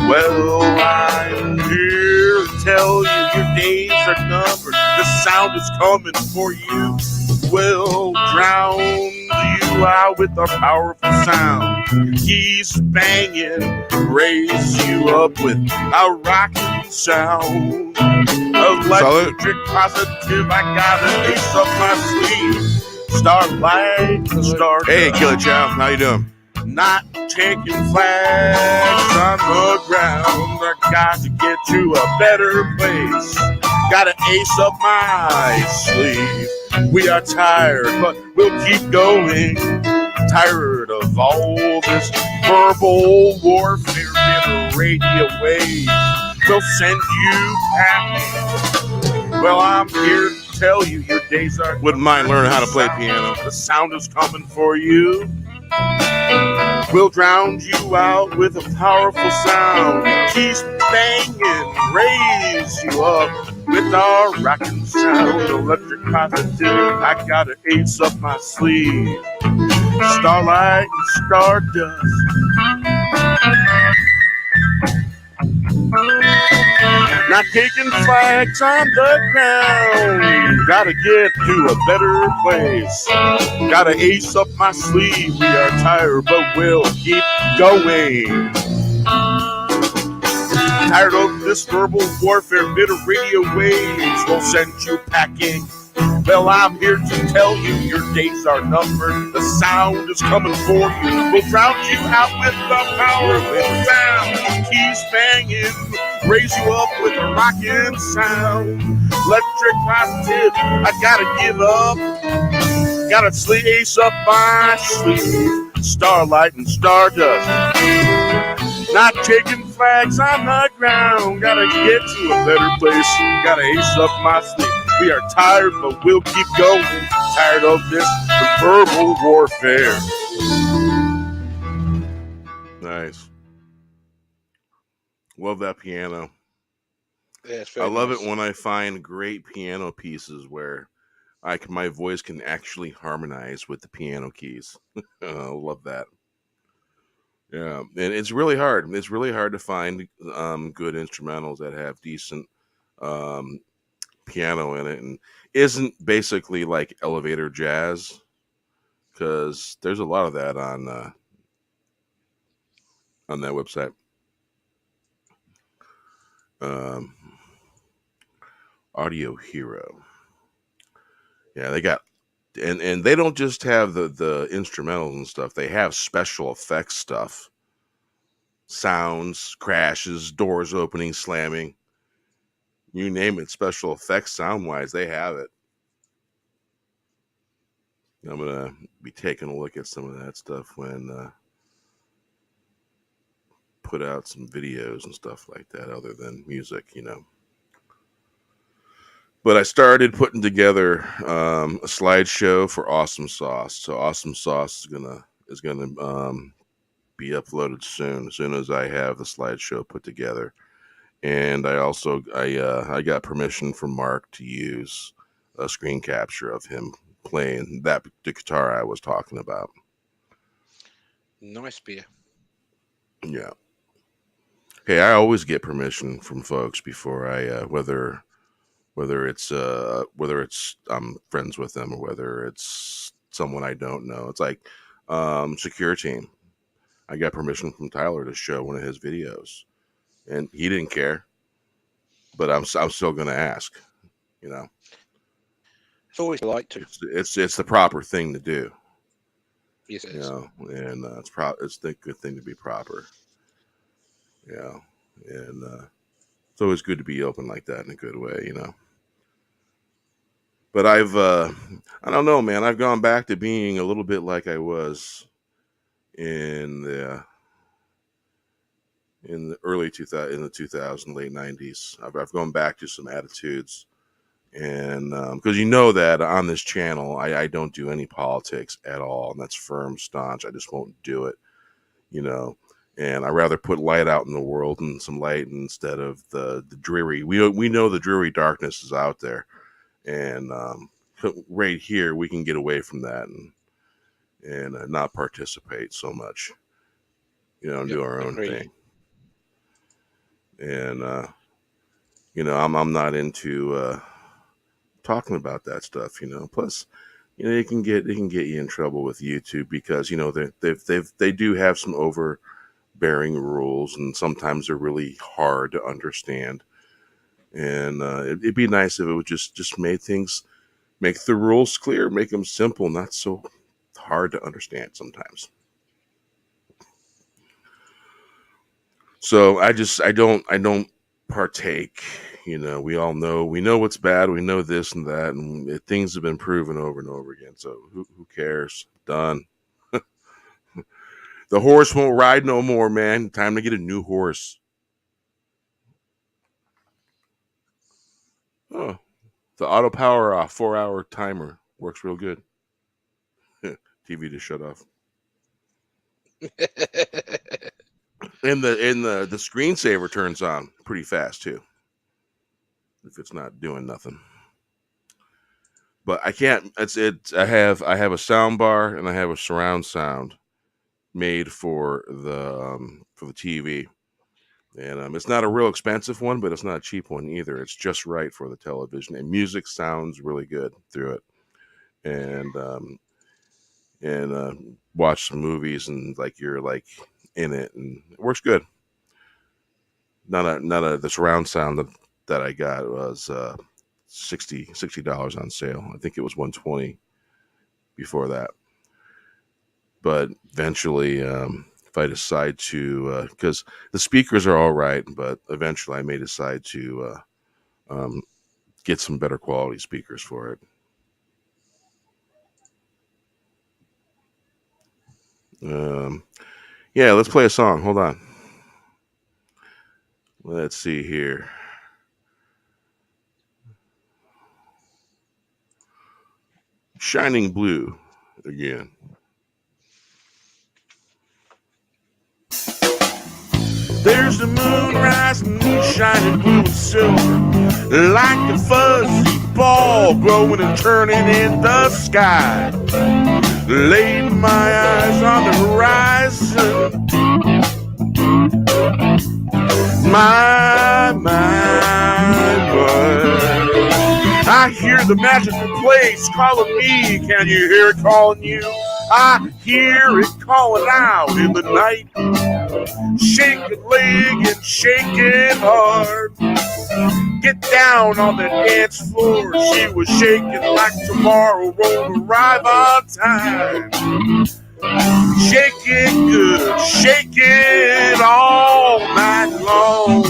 Speaker 1: Well, I'm here to tell you your days are numbered. The sound is coming for you. We'll drown you out with our powerful sound. Keys banging, raise you up with our rocking sound. Electric positive, I got an ace up my sleeve. Starlight, star.
Speaker 2: Hey, Killer Chow, how you doing?
Speaker 1: Not taking flags on the ground. I got to get to a better place. Got an ace up my sleeve. We are tired, but we'll keep going. Tired of all this verbal warfare. Bitter radio waves will send you packing. Well, I'm here to tell you your days are.
Speaker 2: Wouldn't mind learning how to play piano.
Speaker 1: The sound is coming for you. We'll drown you out with a powerful sound. Keys banging, raise you up with our rockin' sound. Electric positive, I got an ace up my sleeve. Starlight and stardust. Not taking flags on the ground. Gotta get to a better place. Gotta ace up my sleeve. We are tired, but we'll keep going. Tired of this verbal warfare, bitter radio waves will send you packing. Well, I'm here to tell you your days are numbered. The sound is coming for you. We'll drown you out with the powerful sound. Keys banging, raise you up with a rockin' sound. Electric positive, I gotta give up. Gotta ace up my sleeve. Starlight and stardust. Not taking flags on the ground. Gotta get to a better place. Gotta ace up my sleeve. We are tired, but we'll keep going. Tired of this verbal warfare.
Speaker 2: Nice. Love that piano.
Speaker 3: Yeah, it's
Speaker 2: I
Speaker 3: very
Speaker 2: love
Speaker 3: nice.
Speaker 2: it when I find great piano pieces where my voice can actually harmonize with the piano keys. I love that. Yeah, and it's really hard. It's really hard to find good instrumentals that have decent um, piano in it and isn't basically like elevator jazz, because there's a lot of that on that website. Um, Audio Hero. Yeah, they got and they don't just have the instrumentals and stuff. They have special effects stuff. Sounds, crashes, doors opening, slamming. You name it, special effects sound wise, they have it. I'm gonna be taking a look at some of that stuff when put out some videos and stuff like that other than music. But I started putting together a slideshow for Awesome Sauce. So Awesome Sauce is gonna be uploaded soon, as soon as I have the slideshow put together. And I got permission from Mark to use a screen capture of him playing the guitar I was talking about.
Speaker 3: Nice beer.
Speaker 2: Yeah. Hey, I always get permission from folks before I whether it's I'm friends with them or whether it's someone I don't know. It's like Secure Team. I got permission from Tyler to show one of his videos, and he didn't care, but I'm still gonna ask. You know,
Speaker 3: It's always like to.
Speaker 2: it's the proper thing to do.
Speaker 3: Yes, it is.
Speaker 2: And it's the good thing to be proper. Yeah, and it's always good to be open like that in a good way. But I don't know, man. I've gone back to being a little bit like I was in the early 2000, in the 2000 late 90s. I've gone back to some attitudes, and because that on this channel I don't do any politics at all, and that's firm, staunch. I just won't do it, you know. And I rather put light out in the world and some light instead of the dreary. We know the dreary darkness is out there, and right here we can get away from that and not participate so much, and
Speaker 3: Yep,
Speaker 2: do our own
Speaker 3: agreed.
Speaker 2: thing. And I'm not into talking about that stuff. Plus, it can get you in trouble with YouTube because they do have some overbearing rules, and sometimes they're really hard to understand. And it'd be nice if it would just make the rules clear, make them simple, not so hard to understand sometimes. So I don't partake. We know what's bad. We know this and that, and things have been proven over and over again. So who cares? Done. The horse won't ride no more, man. Time to get a new horse. Oh,
Speaker 1: The auto power 4-hour timer works real good. TV just shut off. And the screensaver turns on pretty fast too, if it's not doing nothing. But I can't. I have a sound bar and I have a surround sound made for the TV, and it's not a real expensive one, but it's not a cheap one either. It's just right for the television, and music sounds really good through it. And watch some movies and like you're like in it, and it works good. The surround sound that I got was $60 on sale. I think it was $120 before that. But eventually, if I decide to, because the speakers are all right, but eventually I may decide to get some better quality speakers for it. Yeah, let's play a song. Hold on. Let's see here. Shining Blue again. There's the moon rising, shining blue and silver, like a fuzzy ball glowing and turning in the sky. Laid my eyes on the horizon. My, I hear the magical place calling me. Can you hear it calling you? I hear it calling out in the night. Shake a leg and shake it hard. Get down on the dance floor. She was shaking like tomorrow won't arrive on time. Shake it good, shake it all night long.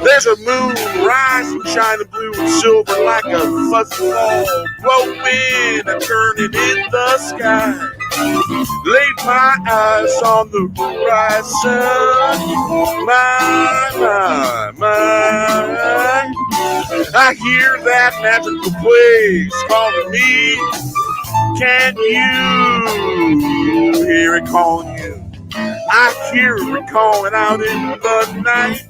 Speaker 1: There's a moon rising, shining blue and silver like a fuzzy ball, blowing and turning in the sky. Laid my eyes on the horizon. My. I hear that magical place calling me. Can you hear it calling you? I hear it calling out in the night.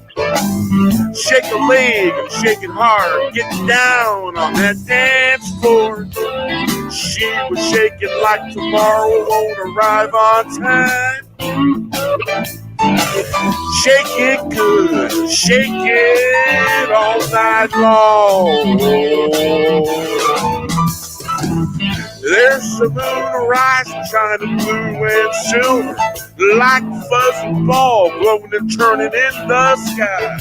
Speaker 1: Shake a leg and shake it hard. Get down on that dance floor. She was shaking like tomorrow won't arrive on time. Shake it good, shake it all night long. There's the moon rising, shining blue and silver, like a fuzzy ball glowing and turning in the sky.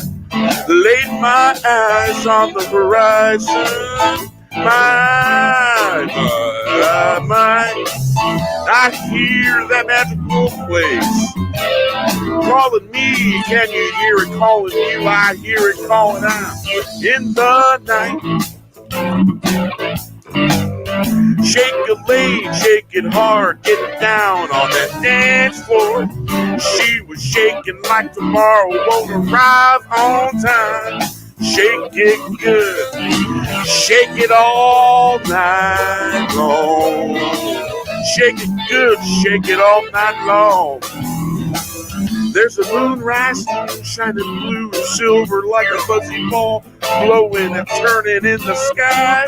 Speaker 1: Laid my eyes on the horizon. My, I hear that magical place calling me. Can you hear it calling you? I hear it calling out in the night. Shake a leg, shake it hard, get down on that dance floor. She was shaking like tomorrow won't arrive on time. Shake it good, shake it all night long. Shake it good, shake it all night long. There's a moon rising, shining blue and silver like a fuzzy ball, blowing and turning in the sky.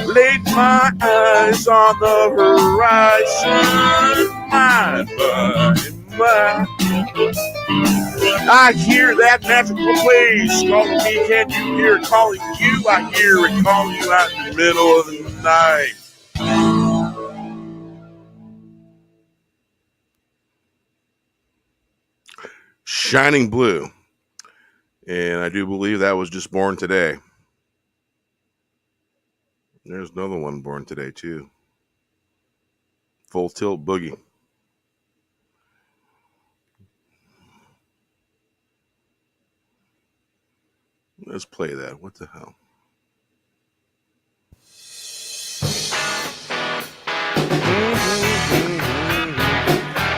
Speaker 1: Laid my eyes on the horizon. My. I hear that magical place calling me. Can you hear it calling you? I hear it calling you out in the middle of the night. Shining Blue. And I do believe that was just born today. There's another one born today, too. Full Tilt Boogie. Let's play that. What the hell?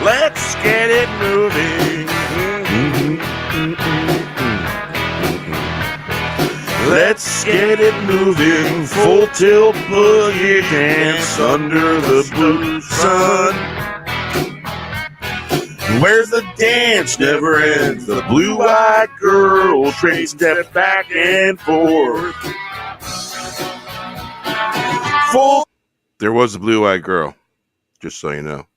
Speaker 1: Let's get it moving. Let's get it moving, full tilt boogie dance under the blue sun. Where's the dance never ends, the blue-eyed girl trading steps back and forth. Full There was a blue-eyed girl, just so you know.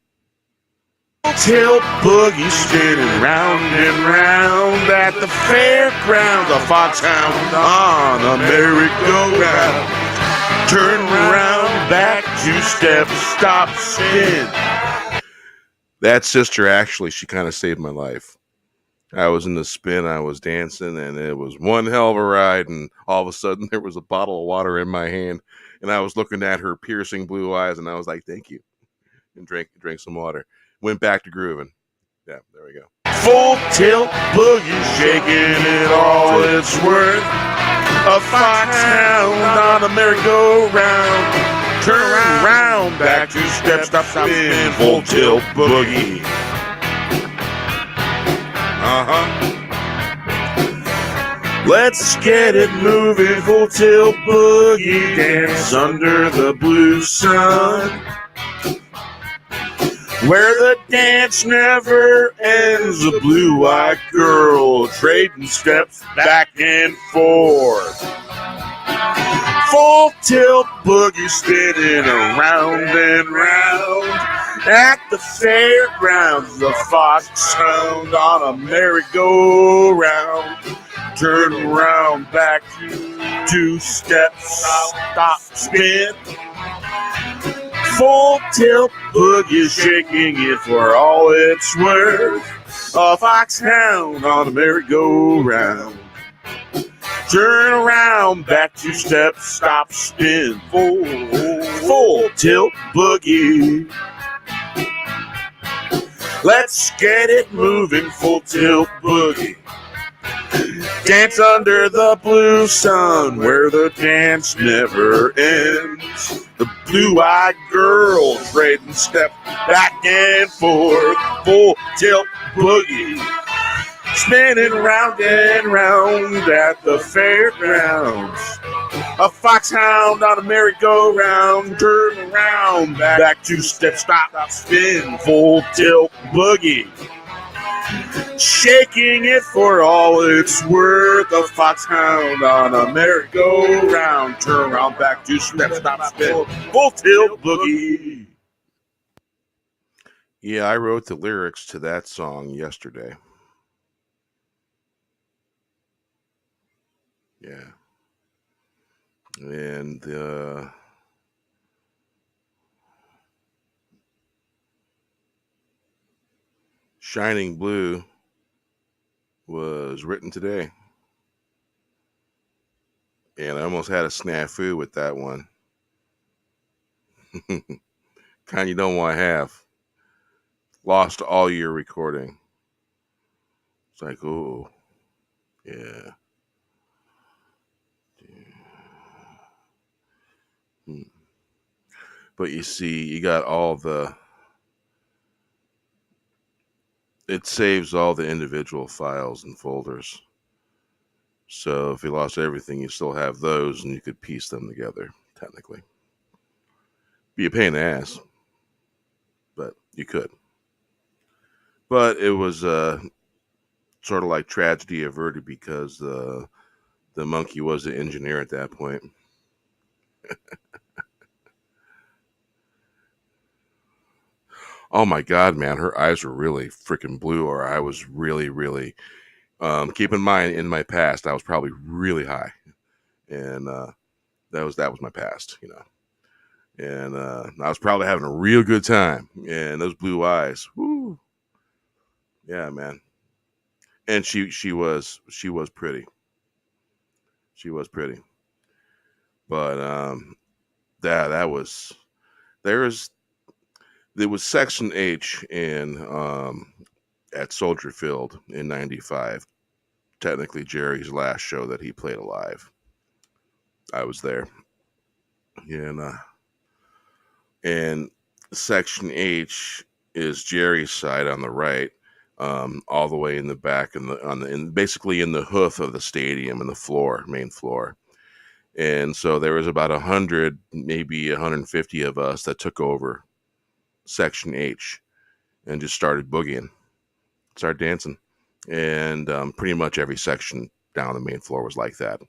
Speaker 1: Tilt boogie spinning round and round at the fairgrounds of Foxhound on a merry-go-round. Turn around, back 2 steps, stop, spin. That sister, actually, she kind of saved my life. I was in the spin, I was dancing, and it was one hell of a ride, and all of a sudden there was a bottle of water in my hand, and I was looking at her piercing blue eyes, and I was like, thank you, and drank some water. Went back to grooving. Yeah, there we go. Full tilt boogie, shaking it all it's worth. A foxhound on a merry-go-round. Turn around, back 2 steps, stop, spin, full tilt boogie. Let's get it moving, full tilt boogie dance under the blue sun. Where the dance never ends, a blue-eyed girl trading steps back and forth. Full tilt boogie spinning around and round at the fairgrounds, the Foxhound on a merry-go-round. Turn around, back 2 steps, stop, spin. Full tilt boogie, shaking it for all it's worth. A foxhound on a merry-go-round. Turn around, back 2 steps, stop, spin. Full tilt boogie. Let's get it moving, full tilt boogie. Dance under the blue sun, where the dance never ends. The blue-eyed girl trading steps back and forth. Full tilt boogie, spinning round and round at the fairgrounds. A foxhound on a merry-go-round. Turn around, back 2 steps, stop, spin. Full tilt boogie. Shaking it for all it's worth. A foxhound on a merry-go-round. Turn around, back 2 steps, stop, spin. Full tilt boogie. Yeah, I wrote the lyrics to that song yesterday. Yeah. And Shining Blue was written today. And I almost had a snafu with that one. Kind you don't want to have. Lost all your recording. It's like, oh, yeah. But you see, you got all the... It saves all the individual files and folders. So if you lost everything, you still have those, and you could piece them together, technically. Be a pain in the ass, but you could. But it was sort of like tragedy averted because the monkey was the engineer at that point. Oh my God, man, her eyes were really freaking blue, or I was really, really... keep in mind, in my past, I was probably really high. And that was my past, you know. And I was probably having a real good time. And those blue eyes, whoo. Yeah, man. And she was pretty. She was pretty. But there was Section H in at Soldier Field in '95. Technically Jerry's last show that he played alive. I was there. And Section H is Jerry's side on the right. all the way in the back and basically in the hoof of the stadium and the main floor. And so there was about 100, maybe 150 of us that took over Section H and just started boogieing, started dancing. And pretty much every section down the main floor was like that,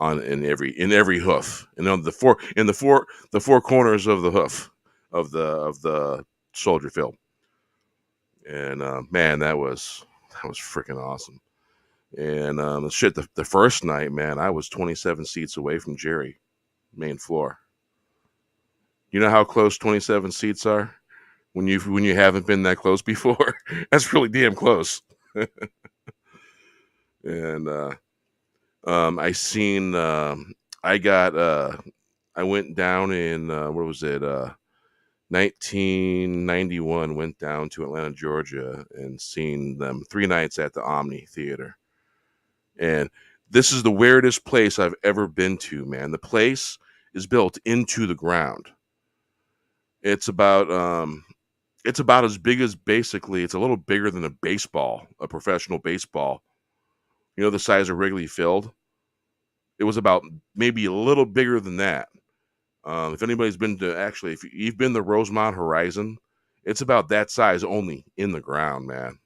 Speaker 1: in every hoof, and on the four corners of the hoof of the soldier field. And man, that was freaking awesome. And the first night, man, I was 27 seats away from Jerry, main floor. You know how close 27 seats are when you haven't been that close before? That's really damn close. And I seen I went down in what was it 1991, went down to Atlanta, Georgia, and seen them 3 nights at the Omni Theater. And this is the weirdest place I've ever been to, man. The place is built into the ground. It's about as big as, basically, it's a little bigger than a professional baseball. You know, the size of Wrigley Field. It was about maybe a little bigger than that. If anybody's been to, actually, if you've been to Rosemont Horizon, it's about that size, only in the ground, man.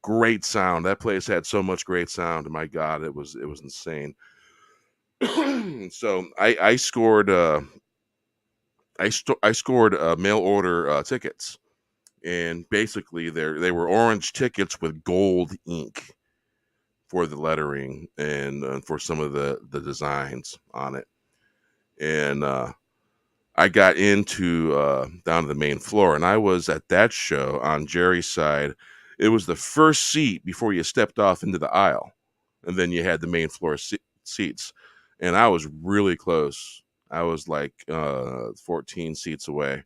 Speaker 1: Great sound. That place had so much great sound. My God, it was insane. So I scored mail order tickets, and basically they were orange tickets with gold ink for the lettering and for some of the designs on it. And I got into down to the main floor, and I was at that show on Jerry's side. It was the first seat before you stepped off into the aisle, and then you had the main floor seats. And I was really close. I was like 14 seats away,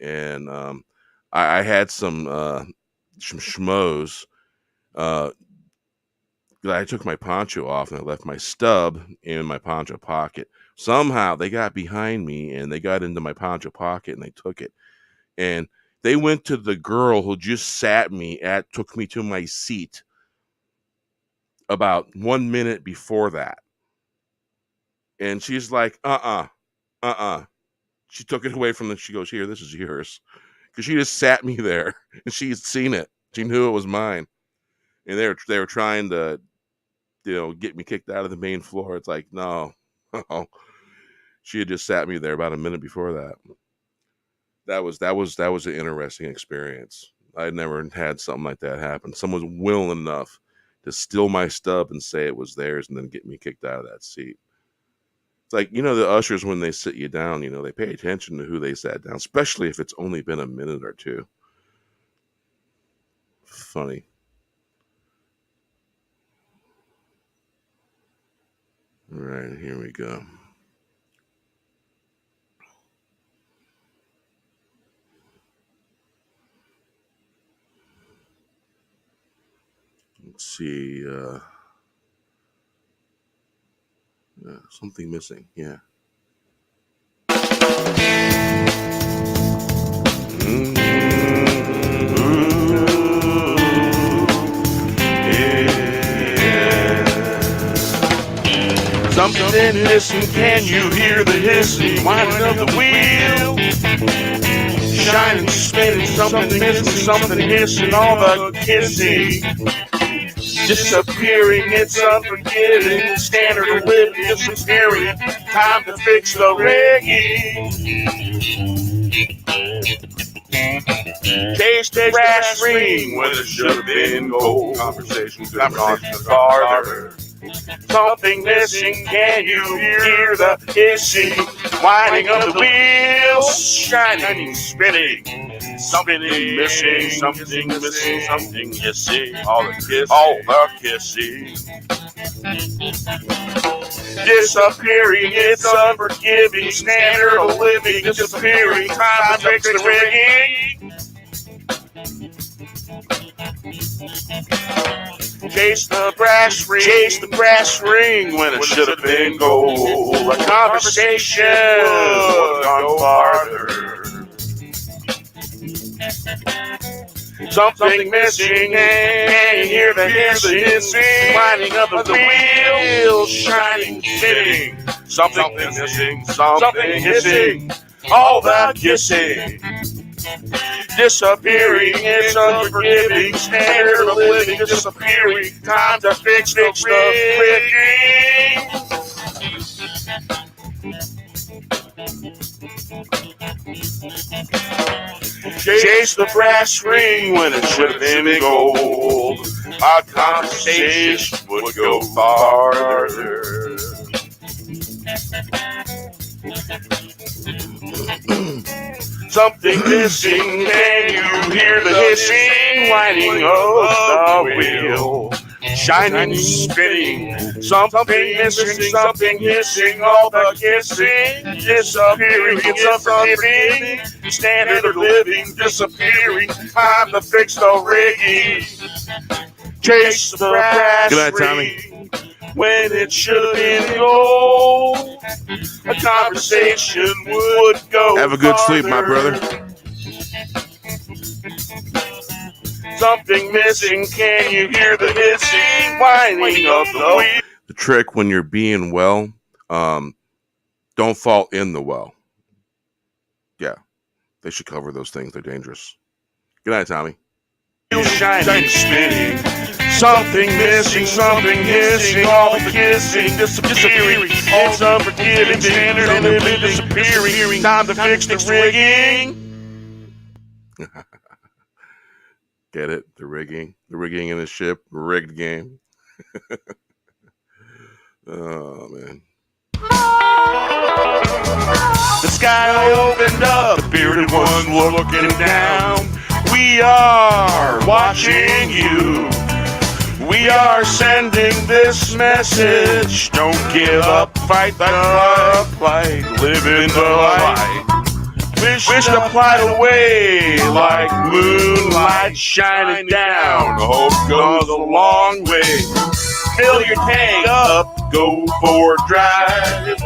Speaker 1: and I had some schmoes. I took my poncho off and I left my stub in my poncho pocket. Somehow they got behind me and they got into my poncho pocket and they took it. And they went to the girl who just took me to my seat about 1 minute before that. And she's like, She took it away from them. She goes, "Here, this is yours." Because she just sat me there and she'd seen it. She knew it was mine. And they were trying to, get me kicked out of the main floor. It's like, no. She had just sat me there about a minute before that. That was an interesting experience. I'd never had something like that happen. Someone was willing enough to steal my stub and say it was theirs and then get me kicked out of that seat. It's like, the ushers, when they sit you down, they pay attention to who they sat down, especially if it's only been a minute or two. Funny. All right, here we go. Let's see. Something missing. Yeah.
Speaker 2: Something missing, can you hear the hissing, whining of the wheel? Shining, spinning, something missing, something hissing, all the kissing. Disappearing, it's unforgiving, standard of living, disappearing, time to fix the rigging. Taste the brass ring when it should have been gold. Conversation farther. Something missing, can you hear the hissing, whining of the wheels, shining, spinning. Something missing, something missing, something hissing, all the kissing. Disappearing, it's unforgiving, standard of living, disappearing, time to fix the rigging. Chase the brass ring when it should have been gold. A conversation gone farther.
Speaker 1: Something missing, and you hear the hissing, winding of the wheel, shining, spinning. Something missing, something missing, all that kissing. Disappearing, it's unforgiving, standard of living, disappearing. Time to fix the rigging. Chase the brass ring when it should have been gold. Our conversation would go farther. Something missing, can you hear the hissing, whining of the wheel? Shining, spinning, something missing, something hissing, all the kissing, disappearing, it's unforgiving, standard of living, disappearing, time to fix the rigging. Chase the brass
Speaker 2: Good night, Tommy.
Speaker 1: ring when it should have been gold. A conversation would go
Speaker 2: Have a good sleep, my brother.
Speaker 1: Something missing, can you hear the hissing, whining of the wheel?
Speaker 2: The trick when you're being well, don't fall in the well. Yeah, they should cover those things. They're dangerous. Good night, Tommy.
Speaker 1: Shining, spinning. Something missing, something hissing, all the kissing, disappearing. It's unforgiving, standard of living, disappearing. Time to fix the rigging.
Speaker 2: Get it? The rigging in the ship, rigged game. Oh man.
Speaker 1: The sky opened up, the bearded ones looking down. We are watching you. We are sending this message. Don't give up, fight the fight, live in the light. Wish to fly away like moonlight shining down. Hope goes a long way. Fill your tank up, go for a drive.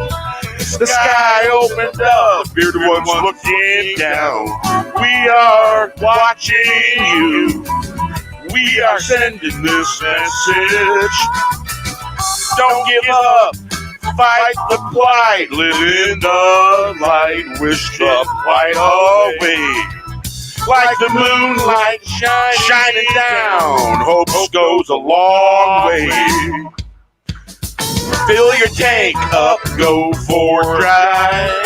Speaker 1: The sky opened up, the bearded ones looking down. We are watching you. We are sending this message. Don't give up. Fight the plight. Live in the light. Wish the plight away. Like the moonlight shining down. Hope goes a long way. Fill your tank up. Go for a drive.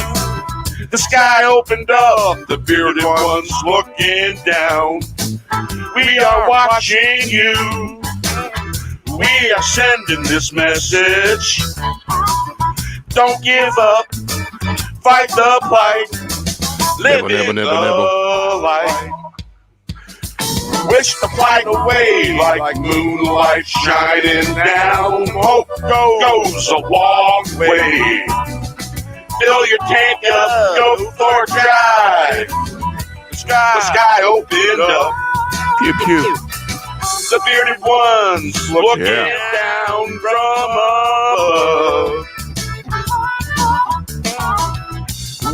Speaker 1: The sky opened up. The bearded ones looking down. We are watching you. We are sending this message. Don't give up. Fight the plight. Live in the light. Wish the plight away like moonlight shining down. Hope goes a long way. Fill your tank up. Go for a drive. The sky opened up.
Speaker 2: Pew pew.
Speaker 1: The bearded ones looking down from above.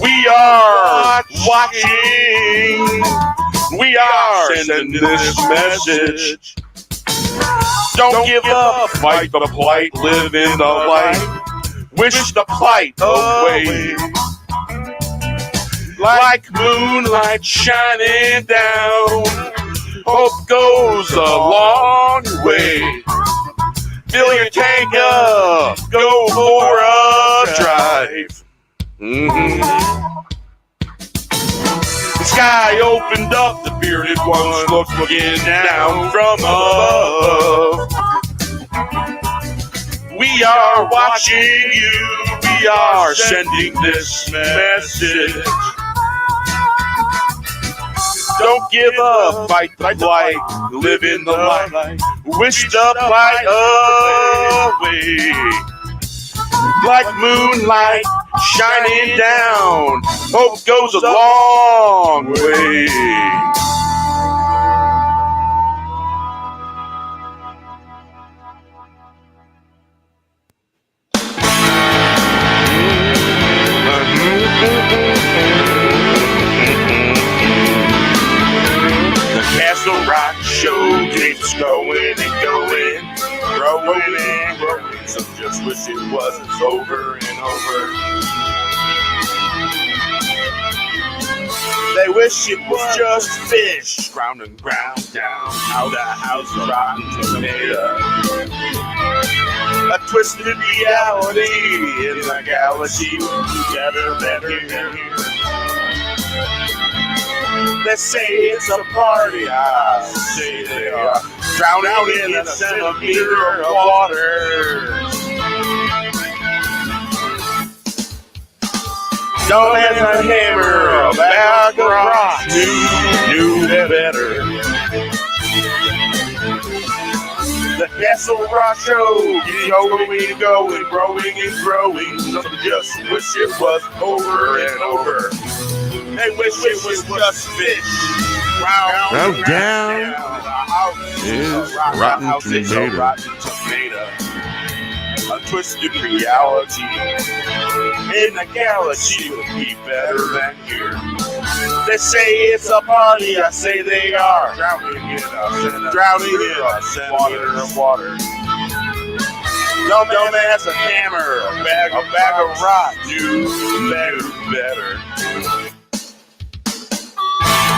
Speaker 1: We are watching. We are sending this message. Don't give up. Fight the plight. Live in the light. Wish the plight away. Like moonlight shining down. Hope goes a long way. Fill your tank up. Go for a drive. The sky opened up. The bearded ones looking down from above. We are watching you. We are sending this message. Don't give up, fight the plight, live in the light, wish the plight away. Like moonlight shining down, hope goes a long way. Castle Rock. wish it was over and over. They wish it was just fish, ground and ground down, how the house of rotten tomato. A twisted reality in the galaxy, better than here. They say it's a party, I say they are drowning in a centimeter of water. Don't have a hammer, a bag of rocks, knew better. The Castle Rock Show is going, growing and growing. Some just wish it was over and over. They wish it was just fish. Round down. Is rotten tomato. A twisted reality in the galaxy would be better than here. They say it's a party, I say they are drowning in a centimeter of water. Dumb has a hammer, a bag of rock, knew better.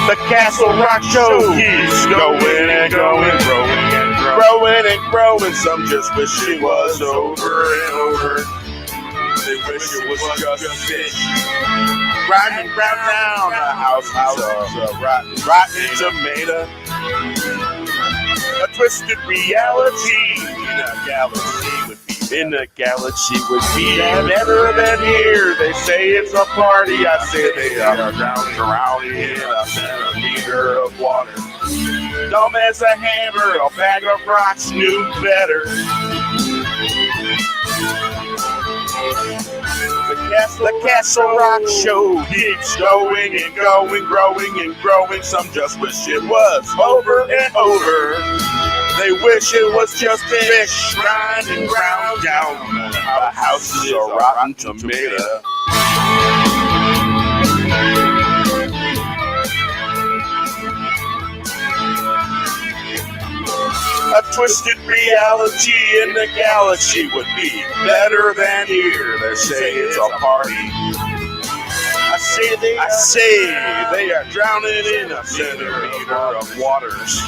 Speaker 1: The Castle Rock Show keeps going and going, growing and growing. Some just wish it was over and over. They wish it was just fish. Grinding ground down the house of rotten tomato. A twisted reality in the galaxy would be better than here. They say it's a party, I say they are drowning in a centimeter of water. Dumb as a hammer, a bag of rocks, knew better. The Castle Rock Show keeps going and going, growing and growing. Some just wish it was over and over. They wish it was just fish, grinding ground down. The house is a rotten tomato. A twisted reality in the galaxy would be better than here. They say it's a party. I say they are drowning in a centimeter of waters.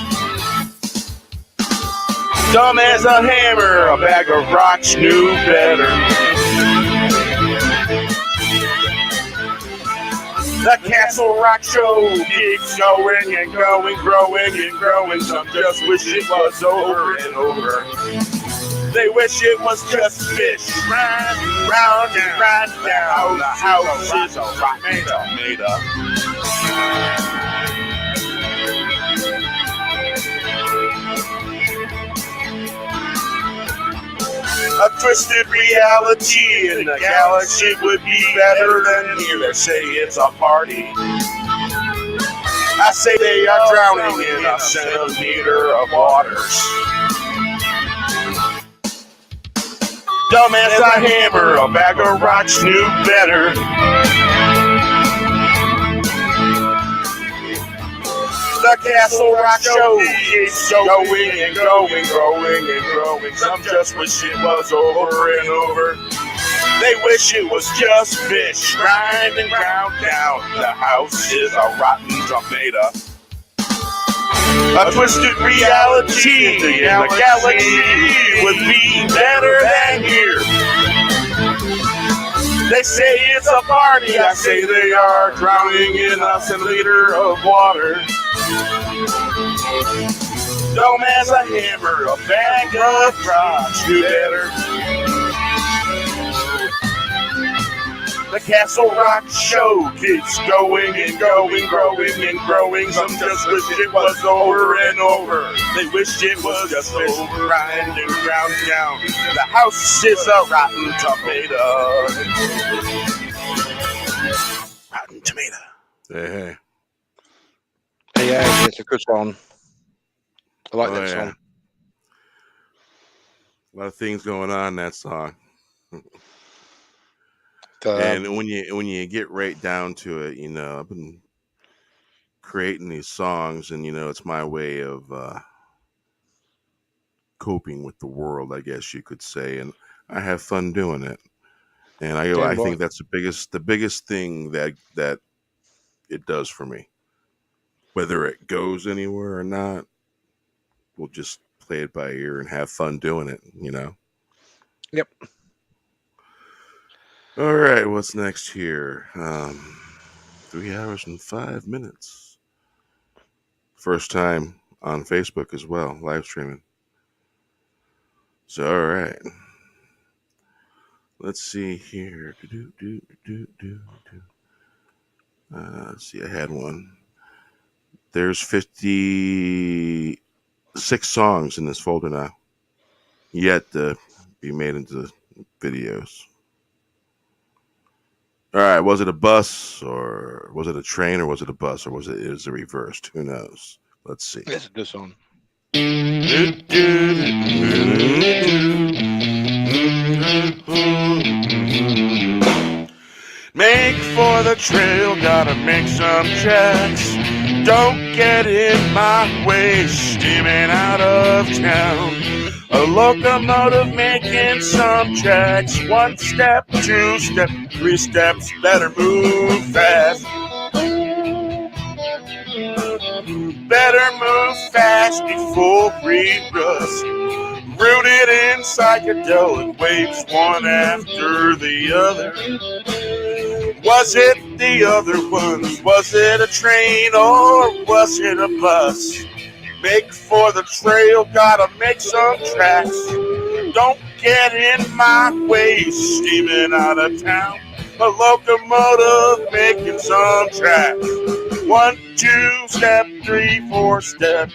Speaker 1: Dumb as a hammer, a bag of rocks, knew better. The Castle Rock Show keeps going and going, growing and growing. Some just wish it was over and over. They wish it was just fish. Round and round down. The house is a rotten tomato. A twisted reality in the galaxy would be better than here. They say it's a party. I say they are drowning in a centimeter of waters. Dumb as a hammer, a bag of rocks, knew better. The Castle Rock Show keeps going and going, growing and growing. Some just wish it was over and over. They wish it was just fish, grinding ground down. The house is a rotten tomato. A twisted reality in the galaxy would be better than here. They say it's a party, I say they are drowning in a centimeter of water. Dumb as a hammer, a bag of rocks, knew better. The Castle Rock Show keeps going and going, growing and growing. Some just wish it was over and over. They wish it was just fish, grind and ground down. The house is a rotten tomato. Rotten tomato.
Speaker 2: Hey.
Speaker 3: Yeah, it's a good song. I like that song.
Speaker 2: A lot of things going on in that song. And when you get right down to it, I've been creating these songs, and it's my way of coping with the world, I guess you could say. And
Speaker 1: I have fun doing it, and I
Speaker 3: Damn
Speaker 1: think
Speaker 3: right.
Speaker 1: that's the biggest thing that it does for me. Whether it goes anywhere or not, we'll just play it by ear and have fun doing it.
Speaker 3: Yep.
Speaker 1: All right, what's next here? 3 hours and 5 minutes. First time on Facebook as well, live streaming. So, all right. Let's see here. Let's see, I had one. There's 56 songs in this folder now, yet to be made into videos. All right, was it a bus, or was it a train, or was it a bus, or was it reversed? Who knows? Let's see.
Speaker 3: Listen to this song.
Speaker 2: Make for the trail, gotta make some tracks. Don't get in my way, steaming out of town. A locomotive making some tracks. 1 step, 2 step, 3 steps, better move fast. Better move fast before we rust. Rooted in psychedelic waves, one after the other. Was it the other ones? Was it a train or was it a bus? Make for the trail, gotta make some tracks. Don't get in my way, steaming out of town. A locomotive making some tracks. 1, 2 step, 3, 4 step.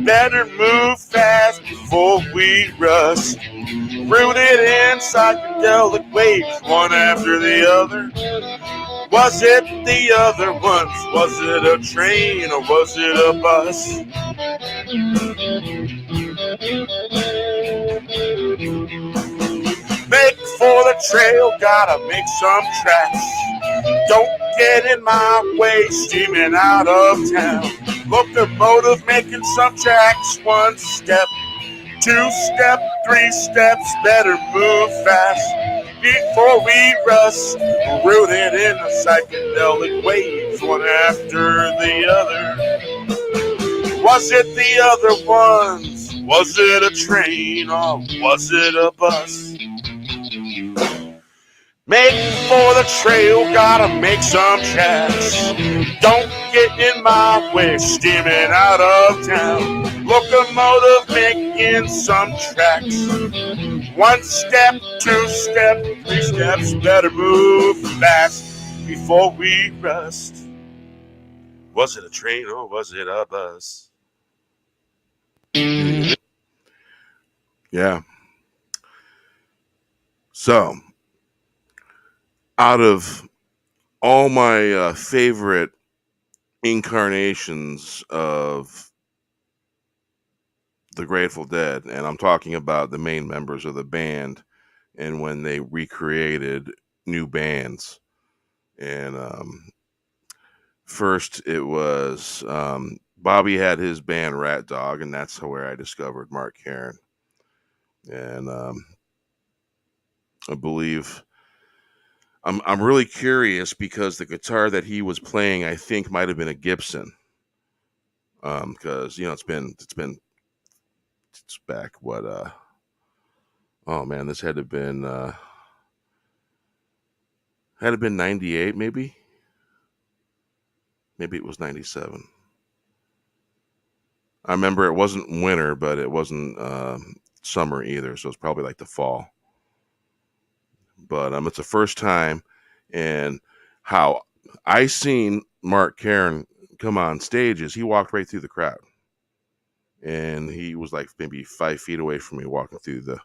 Speaker 2: Better move fast before we rust. Rooted in psychedelic waves, one after the other. Was it the other ones? Was it a train or was it a bus? Make for the trail, gotta make some tracks. Don't get in my way, steaming out of town. Locomotive making some tracks. 1 step, 2 step, 3 steps, better move fast before we rust. Rooted in the psychedelic waves, one after the other. Was it the other ones? Was it a train or was it a bus? Make for the trail, gotta make some tracks. Don't get in my way, steaming out of town. Locomotive making some tracks. 1 step, 2 step, 3 steps, better move fast before we rust. Was it a train or was it a bus?
Speaker 1: Yeah. So, out of all my favorite incarnations of the Grateful Dead, and I'm talking about the main members of the band and when they recreated new bands. And first, it was Bobby had his band Rat Dog, and that's where I discovered Mark Karan. And I believe I'm really curious because the guitar that he was playing, I think, might have been a Gibson. Because it's back what oh man, this had to been 98 maybe. Maybe it was 97. I remember it wasn't winter, but it wasn't summer either, so it's probably like the fall. But it's the first time, and how I seen Mark Karan come on stage is he walked right through the crowd, and he was like maybe 5 feet away from me walking through the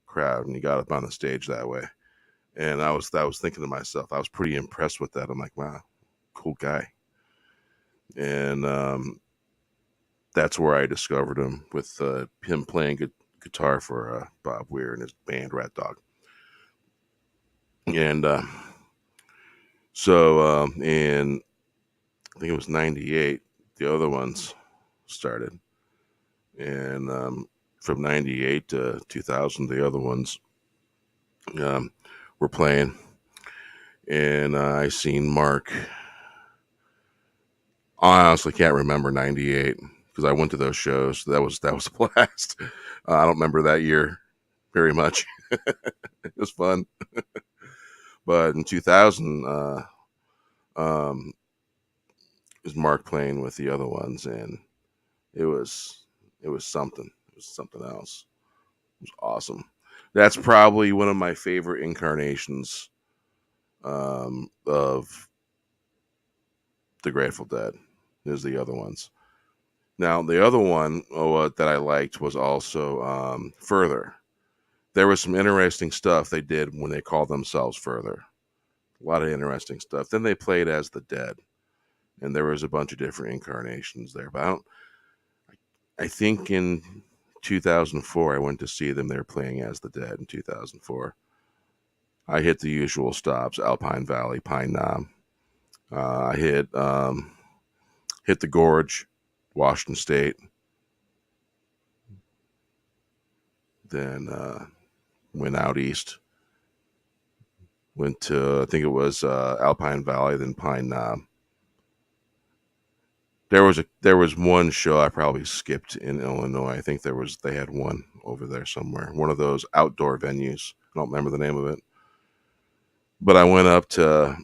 Speaker 1: crowd, and he got up on the stage that way. And I was thinking to myself, I was pretty impressed with that. I'm like, wow, cool guy. And that's where I discovered him with him playing guitar for Bob Weir and his band Rat Dog. And so in I think it was 98, the other ones started. And from 98 to 2000, the other ones um, were playing, and I seen Mark. I honestly can't remember '98 because I went to those shows. That was a blast. I don't remember that year very much. It was fun, but in 2000, um, was Mark playing with the other ones, and it was it was something. It was something else. It was awesome. That's probably one of my favorite incarnations of the Grateful Dead. Is the other ones. Now the other one that I liked was also Further. There was some interesting stuff they did when they called themselves Further. A lot of interesting stuff. Then they played as the Dead, and there was a bunch of different incarnations there. But I think in 2004 I went to see them. They were playing as the Dead in 2004. I hit the usual stops: Alpine Valley, Pine Knob. I hit the Gorge, Washington State. Then went out east. Went to I think it was Alpine Valley, then Pine Knob. There was one show I probably skipped in Illinois. I think they had one over there somewhere. One of those outdoor venues. I don't remember the name of it. But I went up to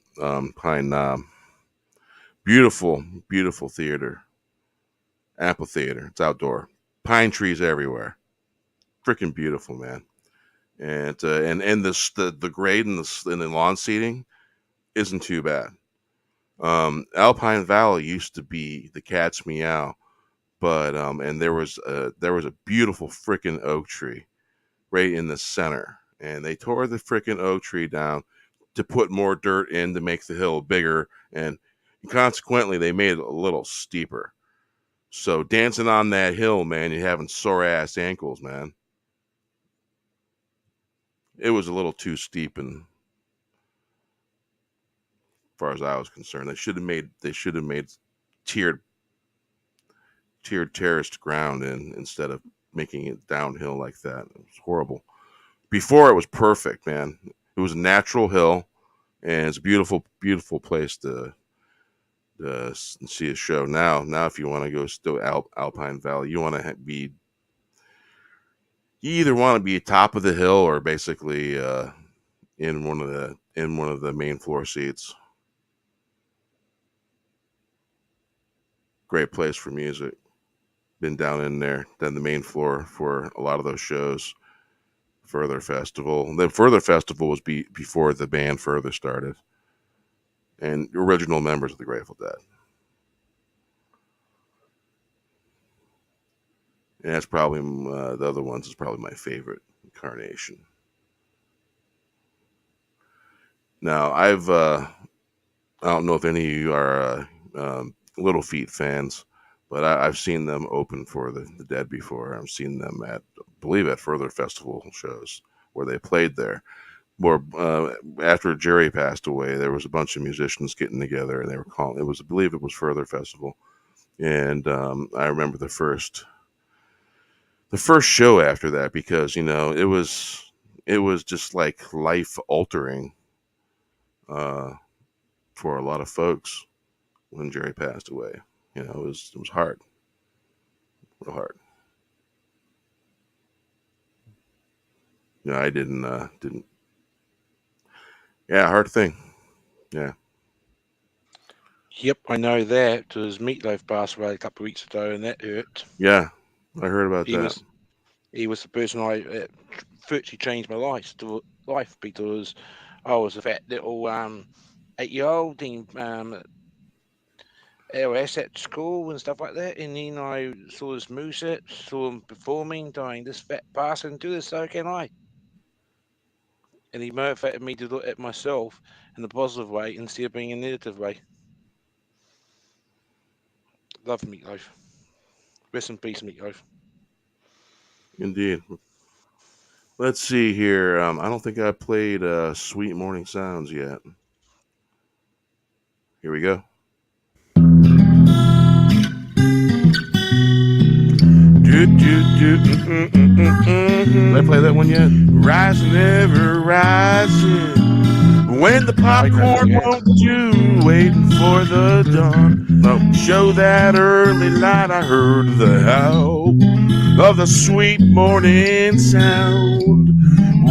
Speaker 1: Pine Knob. Beautiful, beautiful theater. Amphitheater. It's outdoor. Pine trees everywhere. Freaking beautiful, man. And the grade in the lawn seating isn't too bad. Alpine Valley used to be the cat's meow, but and there was a beautiful freaking oak tree right in the center, and they tore the freaking oak tree down to put more dirt in to make the hill bigger, and consequently they made it a little steeper. So dancing on that hill, man, you're having sore ass ankles, man. It was a little too steep, and as far as I was concerned, they should have made tiered terraced ground instead of making it downhill like that. It was horrible. Before it was perfect, man. It was a natural hill, and it's a beautiful, beautiful place to see a show. Now, if you want to go to Alpine Valley, you want to be you either want to be top of the hill or basically in one of the main floor seats. Great place for music. Been down in there, then the main floor for a lot of those shows. Further Festival. The Further Festival was before the band Further started, and original members of the Grateful Dead. And that's probably the other ones is probably my favorite incarnation. Now I don't know if any of you are Little Feet fans, but I've seen them open for the Dead before. I've seen them I believe at Further Festival shows where they played there. Or after Jerry passed away, there was a bunch of musicians getting together, and they were calling it was I believe it was Further Festival, and I remember the first show after that because it was just like life altering uh, for a lot of folks when Jerry passed away. It was hard, real hard. I didn't. Yeah, hard thing. Yeah,
Speaker 3: Yep, I know that. Because Meatloaf passed away a couple of weeks ago, and that hurt.
Speaker 1: yeah, I heard about
Speaker 3: He
Speaker 1: that.
Speaker 3: was he was the person virtually changed my life because I was a fat little 8-year-old in LS at school and stuff like that, and then I saw this moveset, saw him performing, dying this fat bastard, do this, so can I. And he motivated me to look at myself in a positive way instead of being a negative way. Love Meatloaf. Rest in peace, Meatloaf.
Speaker 1: Indeed. Let's see here. I don't think I played "Sweet Morning Sounds" yet. Here we go. Do Did I play that one yet? Rising, ever rising. When the popcorn won't do, waiting for the dawn. No. Show that early light, I heard the howl of the sweet morning sound.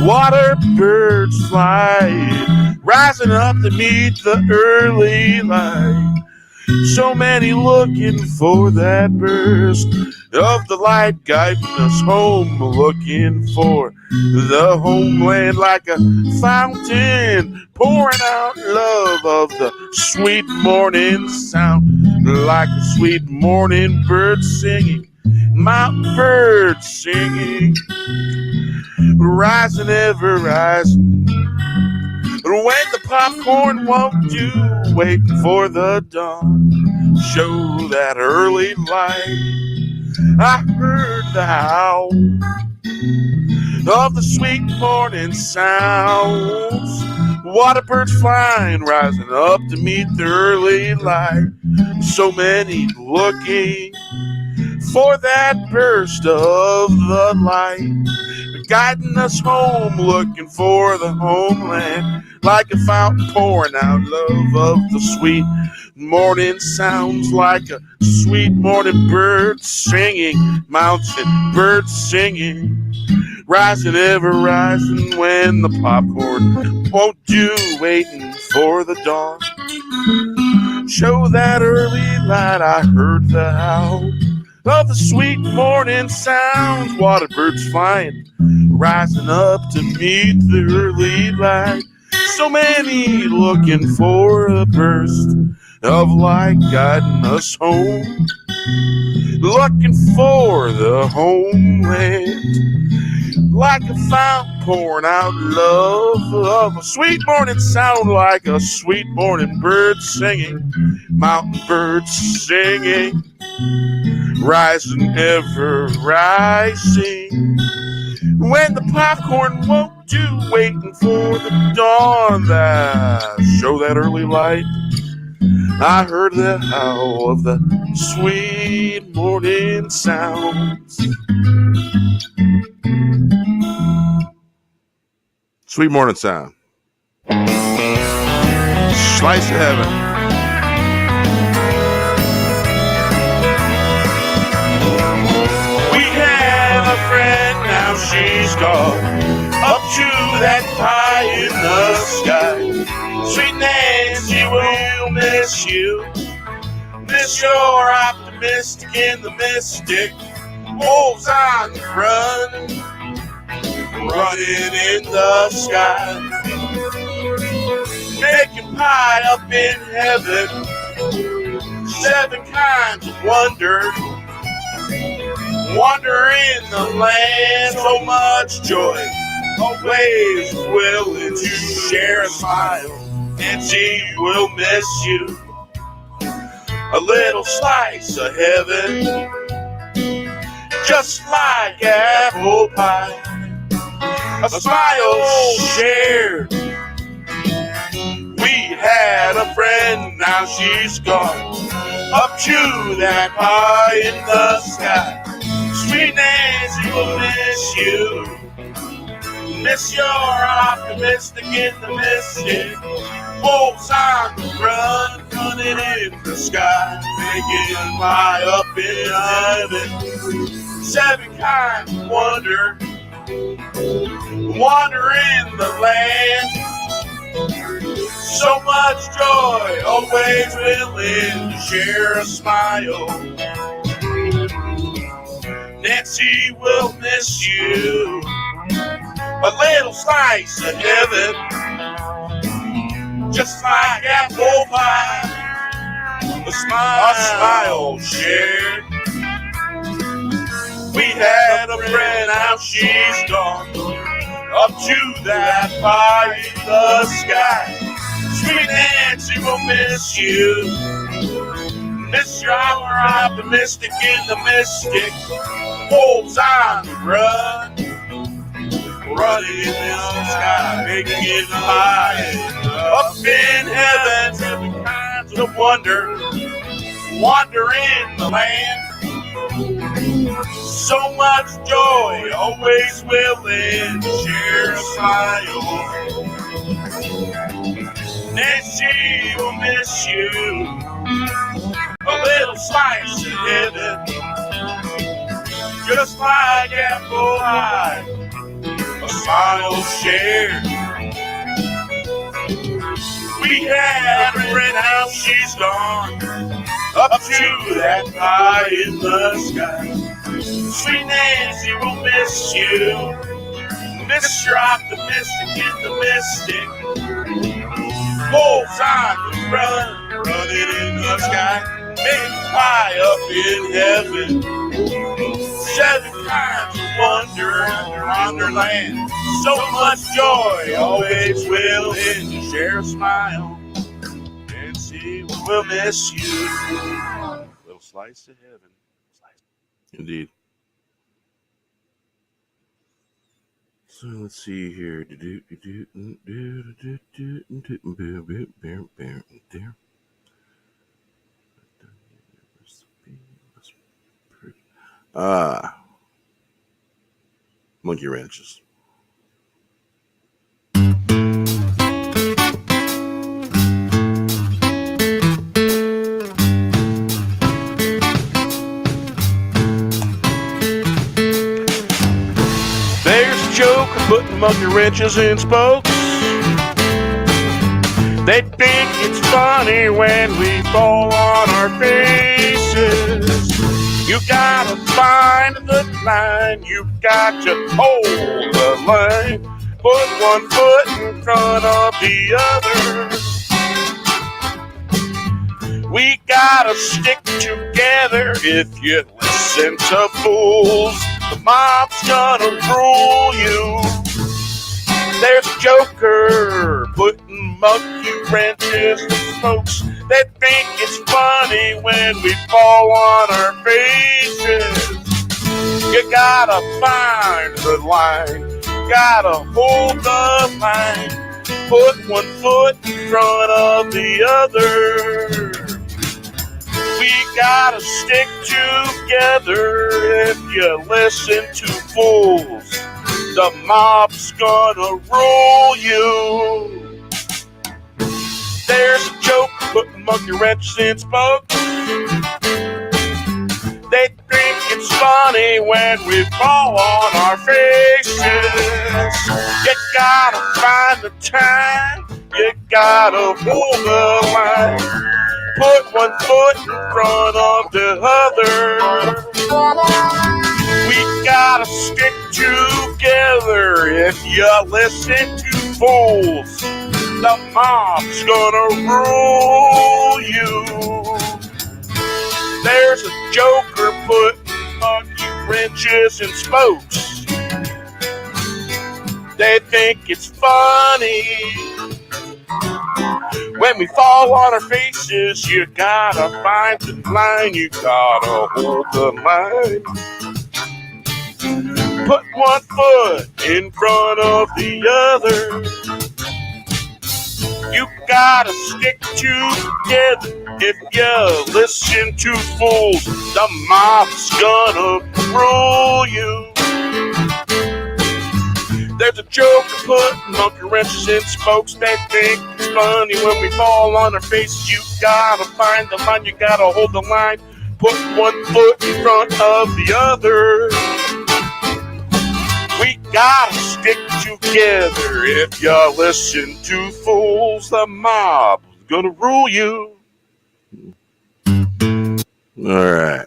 Speaker 1: Water birds flying, rising up to meet the early light. So many looking for that burst of the light guiding us home, looking for the homeland like a fountain, pouring out love of the sweet morning sound, like a sweet morning bird singing, mountain birds singing, rising, ever rising. When the popcorn won't do, waiting for the dawn, show that early light. I heard the howl of the sweet morning sounds. Water birds flying, rising up to meet the early light. So many looking for that burst of the light, guiding us home, looking for the homeland, like a fountain pouring out love of the sweet morning sounds, like a sweet morning bird singing, mountain bird singing, rising, ever rising. When the popcorn won't do, waiting for the dawn, show that early light. I heard the howl of the sweet morning sounds, water birds flying, rising up to meet the early light. So many looking for a burst of light guiding us home, looking for the homeland, like a fountain pouring out love of a sweet morning sound, like a sweet morning bird singing, mountain birds singing, rising, ever rising. When the popcorn won't do, waiting for the dawn, that show that early light. I heard the howl of the sweet morning sounds. Sweet morning sound. Slice of heaven. We had a friend, now she's gone up to that pie in the sky. Sweet Nancy, we'll miss you. Miss your optimistic in the mystic. Wolves on the run, running in the sky. Making pie up in heaven. 7 kinds of wonder. Wonder in the land, so much joy. Always willing to share a smile, and she will miss you. A little slice of heaven, just like apple pie. A smile shared. We had a friend, now she's gone up to that pie in the sky. Sweet Nancy will miss you. Miss your optimistic in the mystic. Wolves on the run, running in the sky. Making pie up in heaven. 7 kinds of wonder. Wander in the land. So much joy, always willing to share a smile. Nancy will miss you. A little slice of heaven, just like apple pie. A smile shared. We had a friend, now she's gone up to that pie in the sky. Sweet Nancy will miss you. Miss your optimistic in the mystic. Wolves on the run, running in the sky, making it pie. Up in heaven, 7 kinds of wonder. Wander in the land. So much joy, always willing to share a smile. And she will miss you. A little slice of heaven, just like apple pie. A smile shared. We had a friend, now she's gone. Up to that pie in the sky. Sweet Nancy will miss you. Mr. Optimistic in the mystic. Whole time to running in the sky. Big pie up in heaven. 7 kinds of wonder in Wonderland. So much joy, always willing to share a smile. Nancy will miss you. Little slice of heaven. Indeed. So let's see here. Monkey Ranches. There's a joke of putting monkey wrenches in spokes. They think it's funny when we fall on our faces. You gotta find the line, you got to hold the line. Put one foot in front of the other. We gotta stick together. If you listen to fools, the mob's gonna rule you. There's a joker putting monkey wrenches in spokes. They think it's funny when we fall on our faces. You gotta find the line, gotta hold the line. Put one foot in front of the other. We gotta stick together. If you listen to fools, the mob's gonna rule you. There's a joke putting monkey wrenches in spokes. They think it's funny when we fall on our faces. You gotta find the time, you gotta hold the line. Put one foot in front of the other. We gotta stick together. If you listen to fools, the mob's gonna rule you. There's a joker putting monkey wrenches in spokes. They think it's funny when we fall on our faces. You gotta find the line, you gotta hold the line. Put one foot in front of the other. You gotta stick together. If you listen to fools, the mob's gonna rule you. There's a joke of putting monkey wrenches in spokes. They think it's funny when we fall on our faces. You gotta find the line, you gotta hold the line. Put one foot in front of the other. We gotta stick together. If you listen to fools, the mob's gonna rule you. Alright.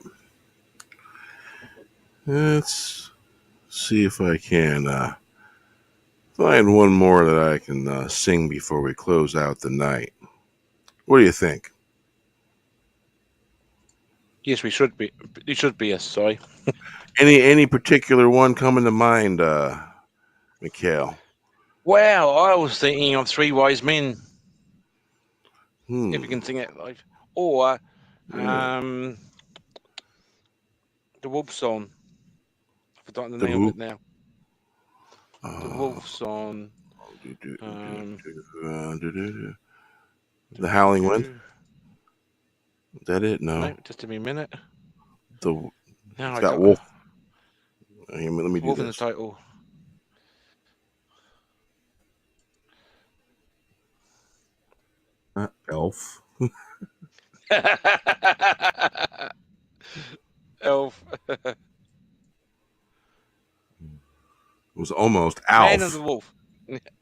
Speaker 1: Let's see if I can find one more that I can sing before we close out the night. What do you think?
Speaker 3: Yes, we should be. It should be, yes, sorry.
Speaker 1: Any particular one coming to mind, Mikhail?
Speaker 3: Well, I was thinking of Three Wise Men. If you can sing it live. Or the Wolf Song. I've forgotten the name of it now. The Wolf Song.
Speaker 1: The Howling Wind? Is that it? No.
Speaker 3: Just give me a minute.
Speaker 1: It's got wolf. Let me do
Speaker 3: Wolf in the
Speaker 1: this.
Speaker 3: title.
Speaker 1: Elf.
Speaker 3: Elf.
Speaker 1: It was almost
Speaker 3: Man of the
Speaker 1: Alf.
Speaker 3: Wolf.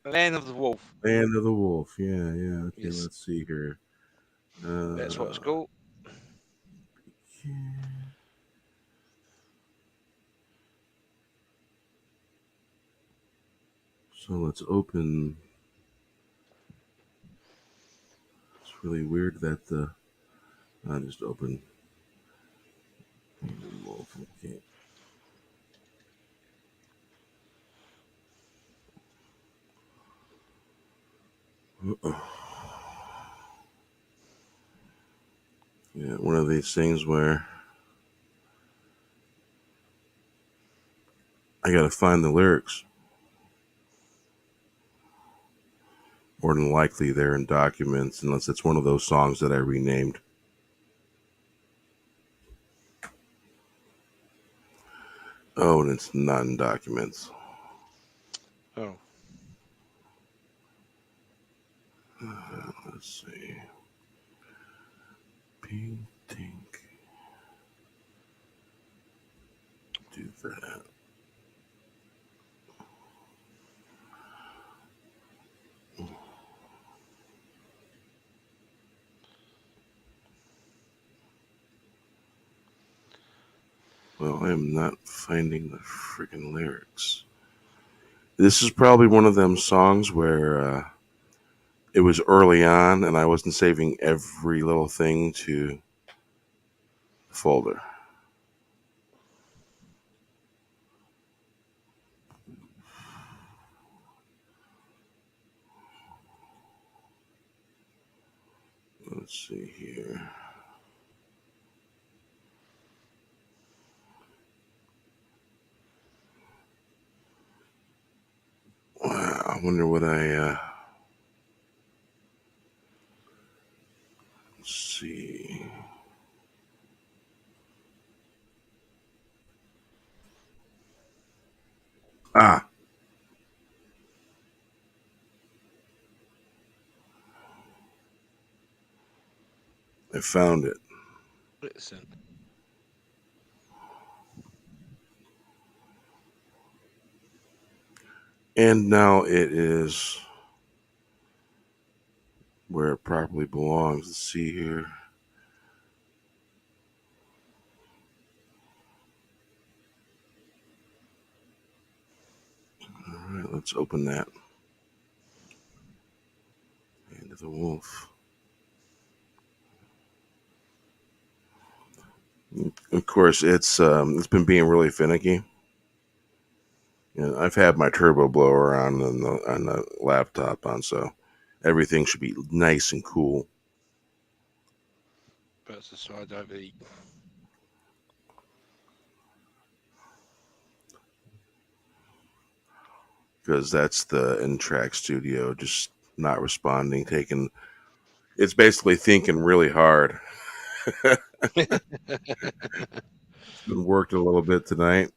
Speaker 3: Land of the Wolf.
Speaker 1: Land of the Wolf. Yeah, yeah. Okay,
Speaker 3: Yes,
Speaker 1: let's see here.
Speaker 3: that's what it's called.
Speaker 1: So let's open. It's really weird that I just opened Land of the Wolf. Okay. Yeah, one of these things where I gotta find the lyrics. More than likely, they're in documents, unless it's one of those songs that I renamed. Oh, and it's not in documents.
Speaker 3: Oh,
Speaker 1: Let's see. Painting. Do that. Well, I am not finding the freaking lyrics. This is probably one of them songs where it was early on and I wasn't saving every little thing to the folder. Let's see here. Wow, I wonder what let's see. Ah, I found it.
Speaker 3: listen.
Speaker 1: And now it is where it properly belongs. Let's see here. All right, let's open that. Hand of the Wolf. Of course, it's been being really finicky. You know, I've had my turbo blower on the laptop on, so everything should be nice and cool.
Speaker 3: That's the side over the.
Speaker 1: Because that's the in-track studio just not responding, taking. It's basically thinking really hard. It's been worked a little bit today.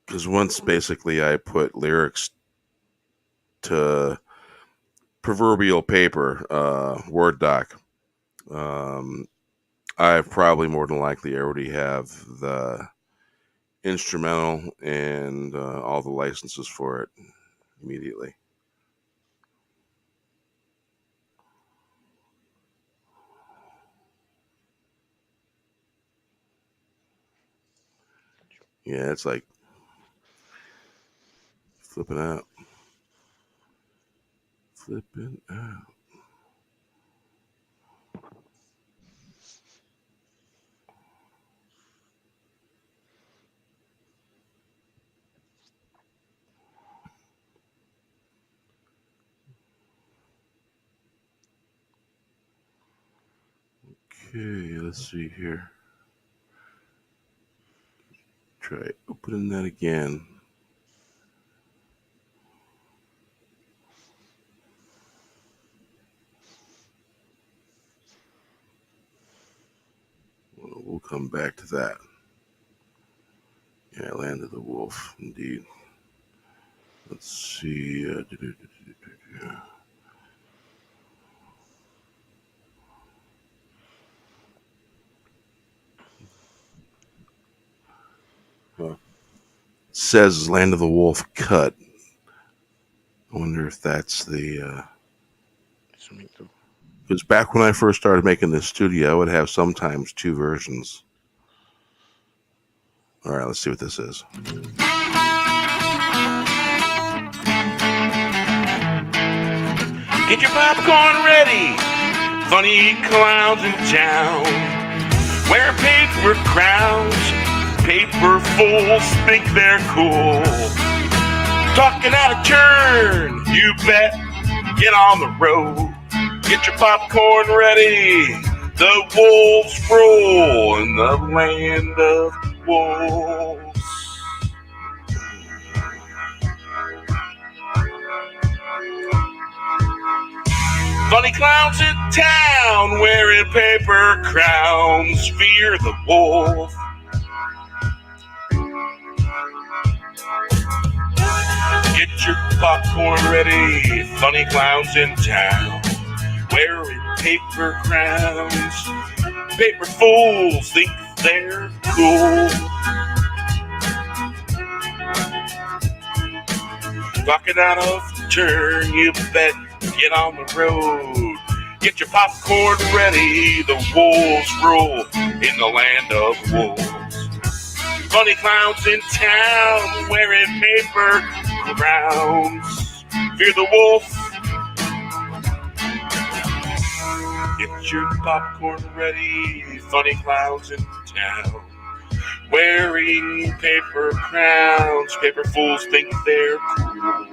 Speaker 1: Because once basically I put lyrics to proverbial paper, Word doc, um, I probably more than likely already have the instrumental and all the licenses for it immediately. Yeah, it's like flipping out. Flipping out. Okay, let's see here. Try opening that again. back to that. Yeah, Land of the Wolf, indeed. Let's see. It says Land of the Wolf cut. I wonder if that's the. Because back when I first started making this studio, I would have sometimes two versions. All right, let's see what this is.
Speaker 2: Get your popcorn ready. Funny clowns in town. Wear paper crowns. Paper fools think they're cool. Talking out of turn, you bet. Get on the road. Get your popcorn ready. The wolves rule in the land of wolves. Funny clowns in town wearing paper crowns. Fear the wolf. Get your popcorn ready. Funny clowns in town wearing paper crowns. Paper fools think they're cool. Talking out of turn, you bet. Get on the road. Get your popcorn ready. The wolves rule in the land of wolves. Funny clowns in town wearing paper crowns. Fear the wolf. Get your popcorn ready. Funny clowns in town wearing paper crowns. Paper fools think they're cool.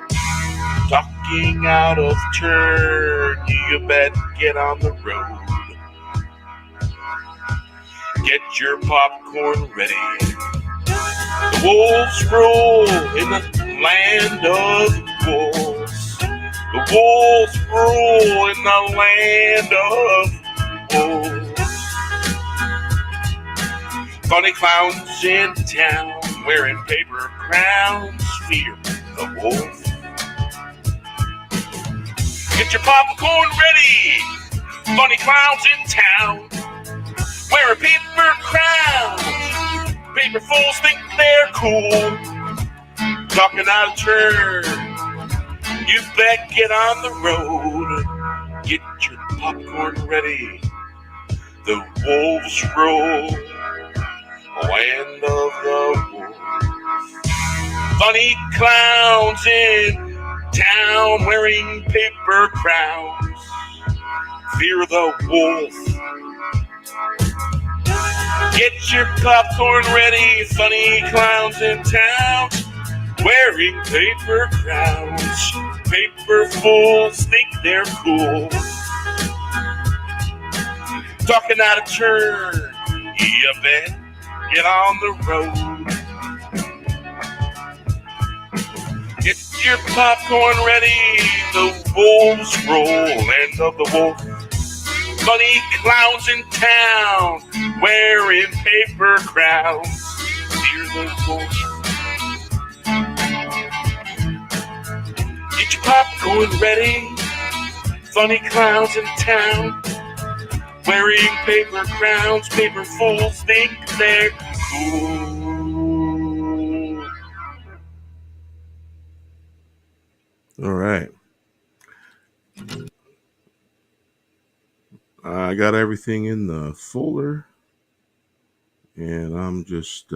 Speaker 2: Talking out of turn, you bet. Get on the road. Get your popcorn ready. The wolves rule in the land of wolves. The wolves rule in the land of wolves. Funny clowns in town wearing paper crowns. Fear the wolf. Get your popcorn ready. Funny clowns in town wearing paper crowns. Paper fools think they're cool. Talking out of turn. You bet. Get on the road. Get your popcorn ready. The wolves rule. Land of the wolves. Funny clowns in town wearing paper crowns. Fear the wolf. Get your popcorn ready. Funny clowns in town wearing paper crowns. Paper fools think they're cool. Talking out of turn, you bet. Get on the road. Get your popcorn ready. The wolves roll. Land of the wolf. Funny clowns in town wearing paper crowns. Fear the wolf. Get your popcorn ready. Funny clowns in town wearing paper crowns. Paper fools think they're cool.
Speaker 1: All right. I got everything in the folder, and I'm just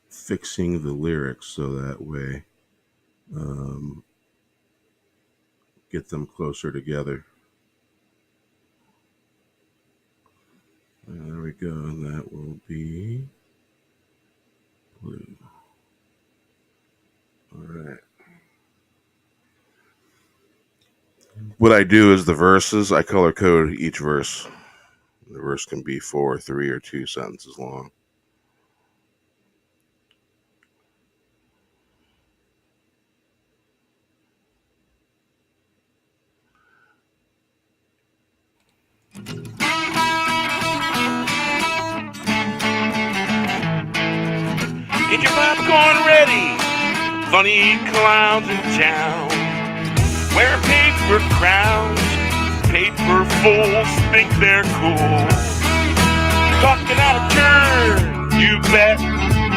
Speaker 1: fixing the lyrics so that way get them closer together. There we go, and that will be blue. All right. What I do is the verses, I color code each verse. The verse can be 4, 3, or 2 sentences long.
Speaker 2: Get your popcorn ready. Funny clowns in town, wearing paper crowns. Paper fools think they're cool. Talking out of turn, you bet.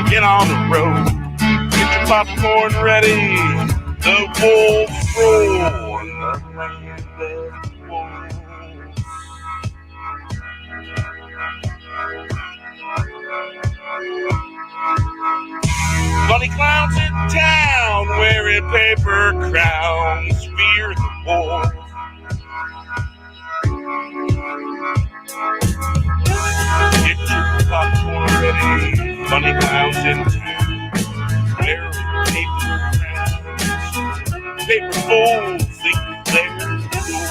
Speaker 2: Get on the road. Get your popcorn ready. The wolves roar. The land of wolves. Funny clowns in town, wearing paper crowns. Fear the wolves. Get your popcorn ready. Funny clowns in town, wearing paper crowns. Paper fools think they're cool.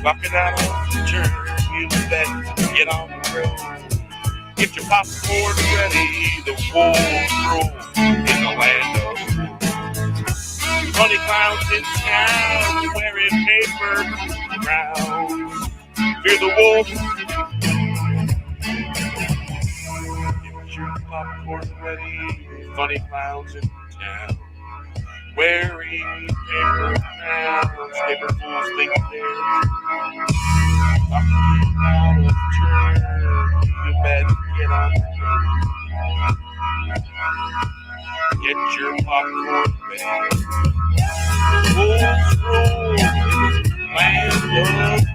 Speaker 2: Walking out on the turn, you bet. Get on the road. Get your popcorn ready. The wolves roll in the land of wolves. Funny clowns in town, wearing paper crowns. Fear the wolf. Get your popcorn ready. Funny clowns in town, wearing paper crowns. Paper fools think they're walking out of turn. You better get on the road. Get your popcorn ready. Wolves roll in the land of wolves.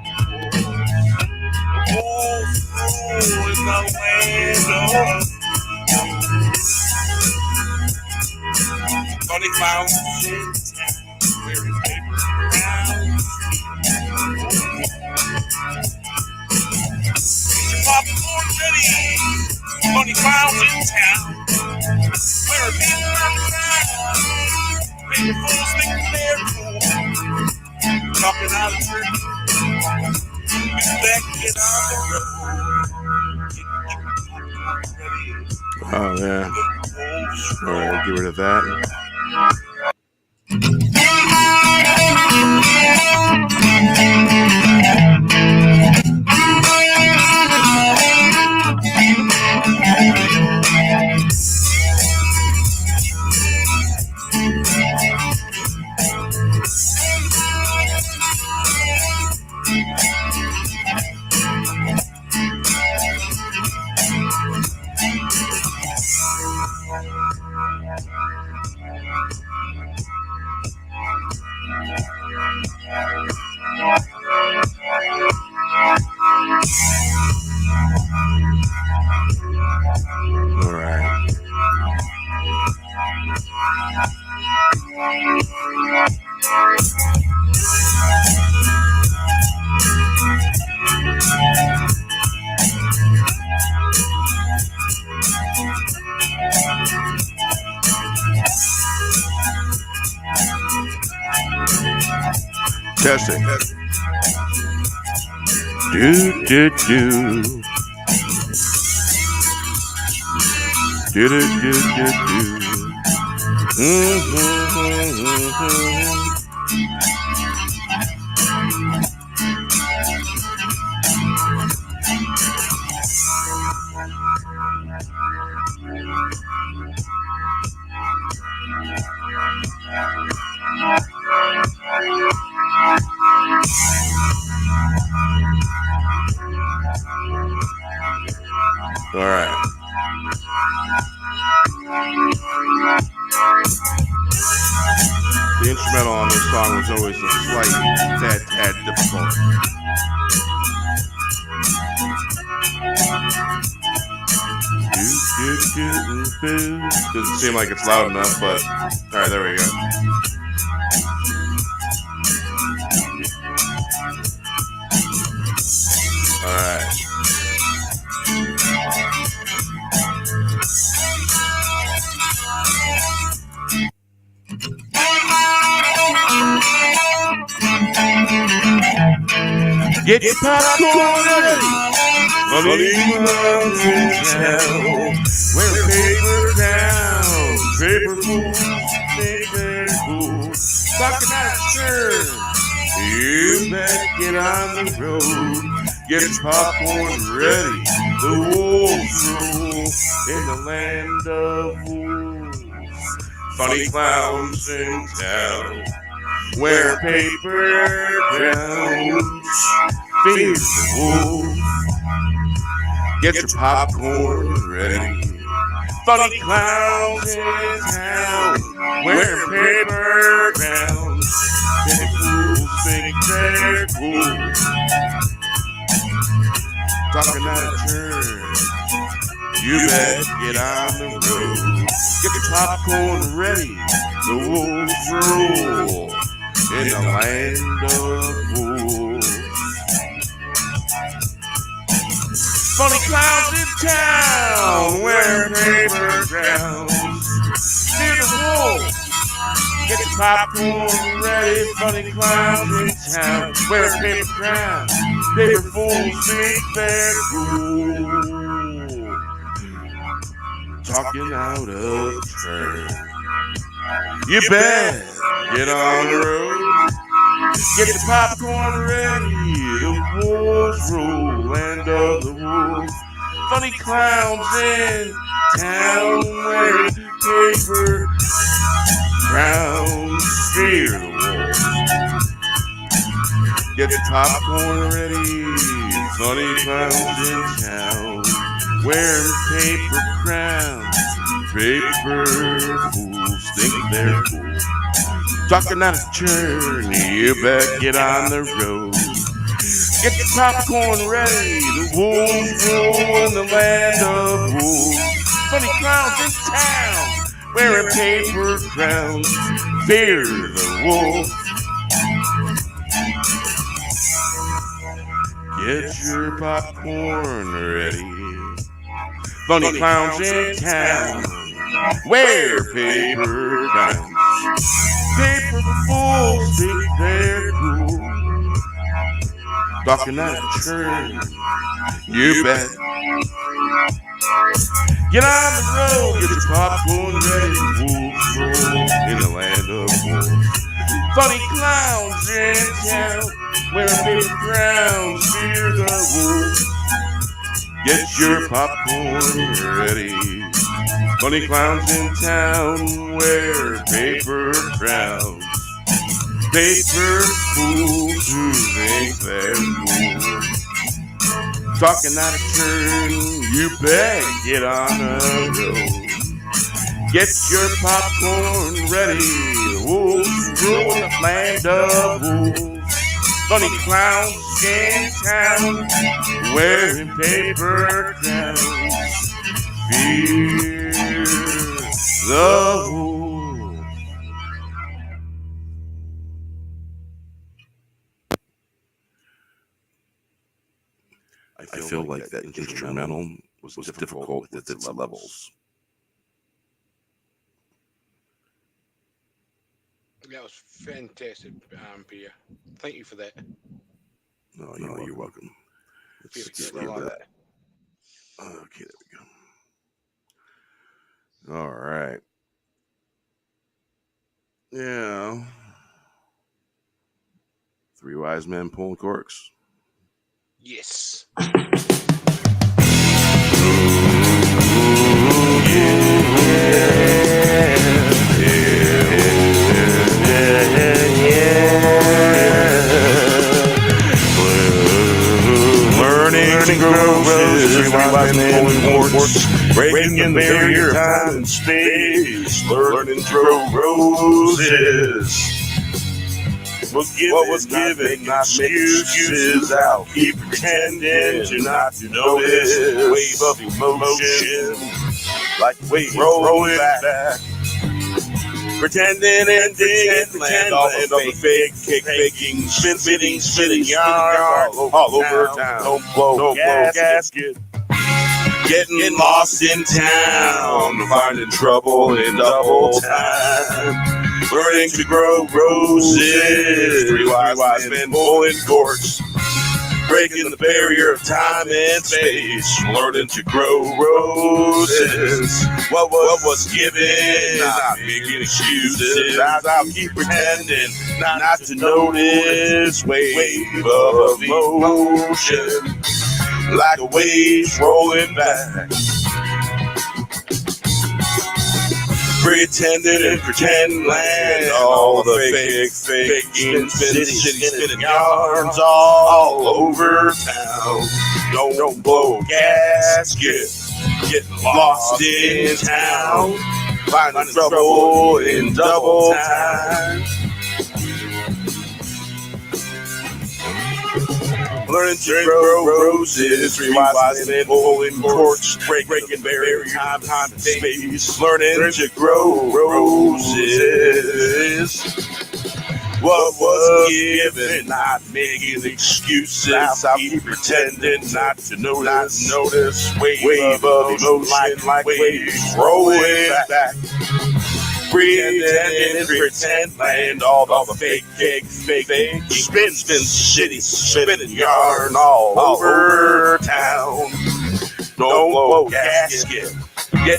Speaker 2: Wolves roll in the land of wolves. Funny clowns in town, wearing paper crowns. Get your popcorn ready. Funny clowns in town, wearing paper crowns. Paper fools think they're cool. Talking out of turn. You better get on the road. Get your popcorn ready.
Speaker 1: Oh, yeah. All right, get rid of that. All right. Testing. Do, do, do. Do, do, do, do, do. All right. The instrumental on this song was always a slight tad difficult. Doesn't seem like it's loud enough, but all right, there we go. All right. Get your popcorn ready. Funny clowns in town, wear paper down. Paper fools think they're cool. Talking out of turn. You better get on the road. Get your popcorn ready. The wolves rule in the land of wolves. Funny clowns in town wear paper crowns. Fear the wolves. Get your popcorn ready. Funny clowns in town wearing paper crowns. They fools think they're cool. Talking out of turn. You better get on the road. Get your popcorn ready. The wolves rule in the land of wolves. Funny clowns in town wearing paper crowns. Fear the wolves. Get your popcorn ready. Funny clowns in town wearing paper crowns. Paper fools think they're cool. Talking out of turn. You better get on the road. Get your popcorn ready. The wolves rule, land of the wolves. Funny clowns in town wearing paper crowns. Fear the wolves. Get your popcorn ready. Funny clowns in town wearing paper crowns. Paper fools think they're cool. Talking out of turn, you better get on the road. Get your popcorn ready. The wolves rule in the land of wolves. Funny clowns in town wearing paper crowns. Fear the wolf. Get your popcorn ready. Funny clowns in town wear paper crowns. Paper fools think they're cool. Talking out of turn, you bet. Get on the road, get your popcorn ready. Wolves roll in the land of wolves. Funny clowns in town wearing paper crowns. Fear the wolves. Get your popcorn ready. Funny clowns in town wear paper crowns. Paper fools who think they're cool. Talking out of turn, you better get on the road. Get your popcorn ready. Wolves rule the land of wolves. Funny clowns in town wearing paper crowns. Fear the wolf. I feel like that instrumental was difficult with its levels.
Speaker 3: That was fantastic, Pierre. Thank you for that.
Speaker 1: No, you're welcome. Let's
Speaker 3: Beautiful.
Speaker 1: get
Speaker 3: I like
Speaker 1: that. Okay, there we go. All right. Yeah. Three wise men pulling corks.
Speaker 3: Yes.
Speaker 1: Learning to grow roses, three wise men pulling corks, breaking the barrier of time and space. Learning to grow roses. What was given, not excuses out. Keep pretending to not notice. Wave of emotion, like a wave rolling back. Pretending and pretend all the fake, faking, spinning yarn all over town. Don't blow gasket. Getting lost in town, finding trouble in double time. Learning to grow roses, three wise men pulling corks, breaking the barrier of time and space, learning to grow roses. What was given, not making excuses. I'll keep pretending not to notice. Wave of emotion, like a wave rolling back. Pretending and pretend land, all the fake city spinning yarns all over town. Don't blow a gasket, getting lost in town, finding trouble in double time. Learning to grow roses, three wise men holding torch, breaking barrier, time and space. Learning to grow roses. What was given, not making excuses. I'll keep pretending not to notice. Wave of emotion, like waves rolling back. Pretend land, all the fake, spin, shitty, spinning yarn all over town. Don't blow gasket,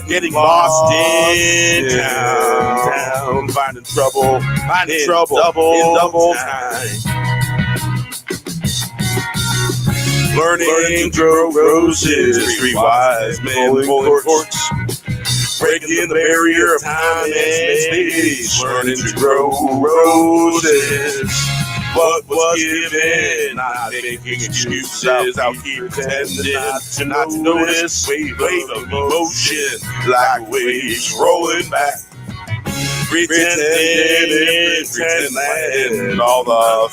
Speaker 1: getting lost in town, finding trouble in double time. Learning to grow roses, three wise men pulling corks, breaking the barrier of time and space, learning to grow roses. What was given, not making excuses. I'll keep pretending not to notice. Wave of emotion, like waves rolling back. Pretending, pretend all the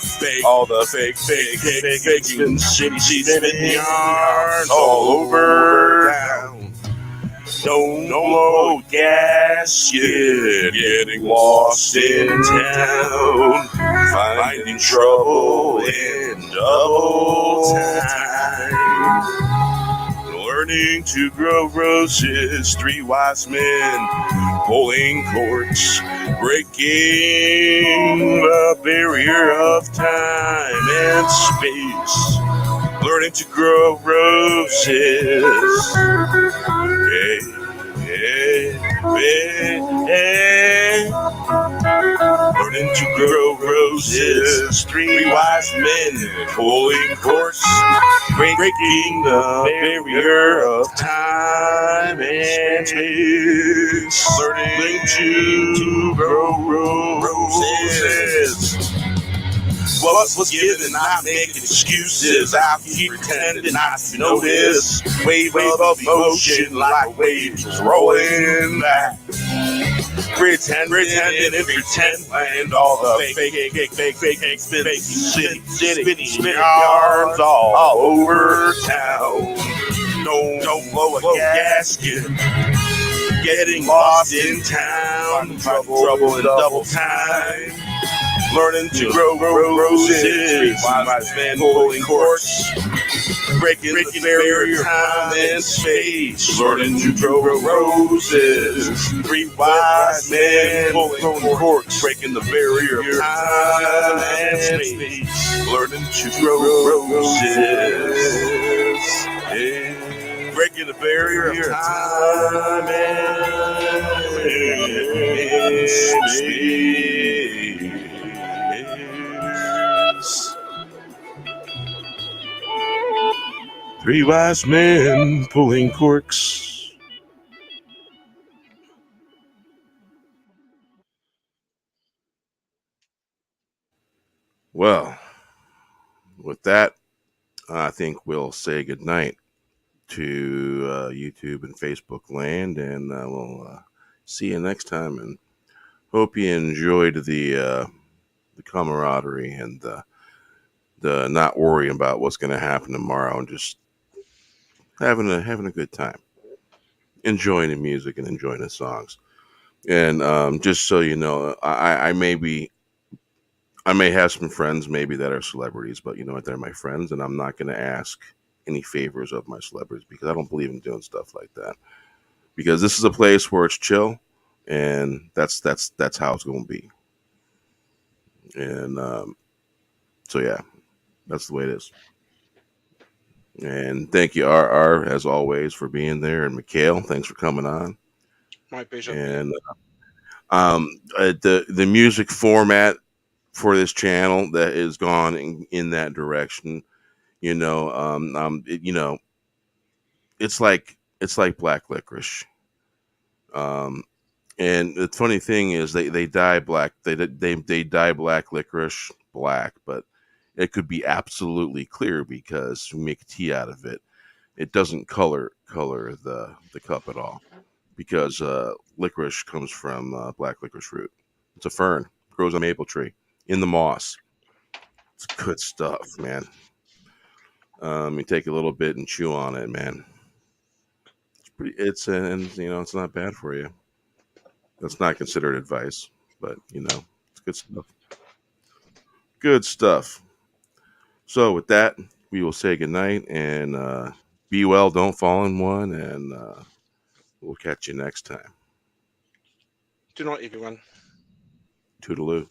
Speaker 1: fake, shitty spinning yarns all over town. Don't blow gasket, getting lost in town, finding trouble in double time. Learning to grow roses, three wise men pulling corks, breaking the barrier of time and space. Learning to grow roses. Hey, learning to grow roses. Three wise men pulling corks, breaking the barrier of time and space. Learning to grow roses. What was given, not making excuses. I'll keep pretending not to notice. Wave of emotion, like waves rolling back. Pretending and pretend land, all the fake, spinning yarns all over town. Don't blow a gasket, getting lost in town, trouble in double time. Learning to grow roses, wise men pulling corks, breaking the barrier of time and space. Learning to grow roses, three wise men pulling corks, breaking the barrier of time and space. Learning to grow roses, breaking the barrier of time and space. Three wise men pulling corks. Well, with that, I think we'll say goodnight to YouTube and Facebook land, and we'll see you next time. And hope you enjoyed the camaraderie and the not worrying about what's going to happen tomorrow, and just having a good time, enjoying the music and enjoying the songs. And just so you know, I may have some friends maybe that are celebrities, but you know what? They're my friends, and I'm not going to ask any favors of my celebrities because I don't believe in doing stuff like that. Because this is a place where it's chill, and that's how it's going to be. And so yeah, that's the way it is. And thank you, RR, as always, for being there. And Mikhail, thanks for coming on.
Speaker 3: My pleasure.
Speaker 1: And the music format for this channel that is gone in that direction. You know, it's like black licorice. Um, and the funny thing is, they dye black. They dye black licorice black, but it could be absolutely clear because we make tea out of it. It doesn't color the cup at all because licorice comes from black licorice root. It's a fern, grows on a maple tree in the moss. It's good stuff, man. You take a little bit and chew on it, man. It's pretty. And it's not bad for you. That's not considered advice, but it's good stuff. Good stuff. So with that, we will say goodnight and be well. Don't fall in one, and we'll catch you next time.
Speaker 3: Good night, everyone.
Speaker 1: Toodaloo.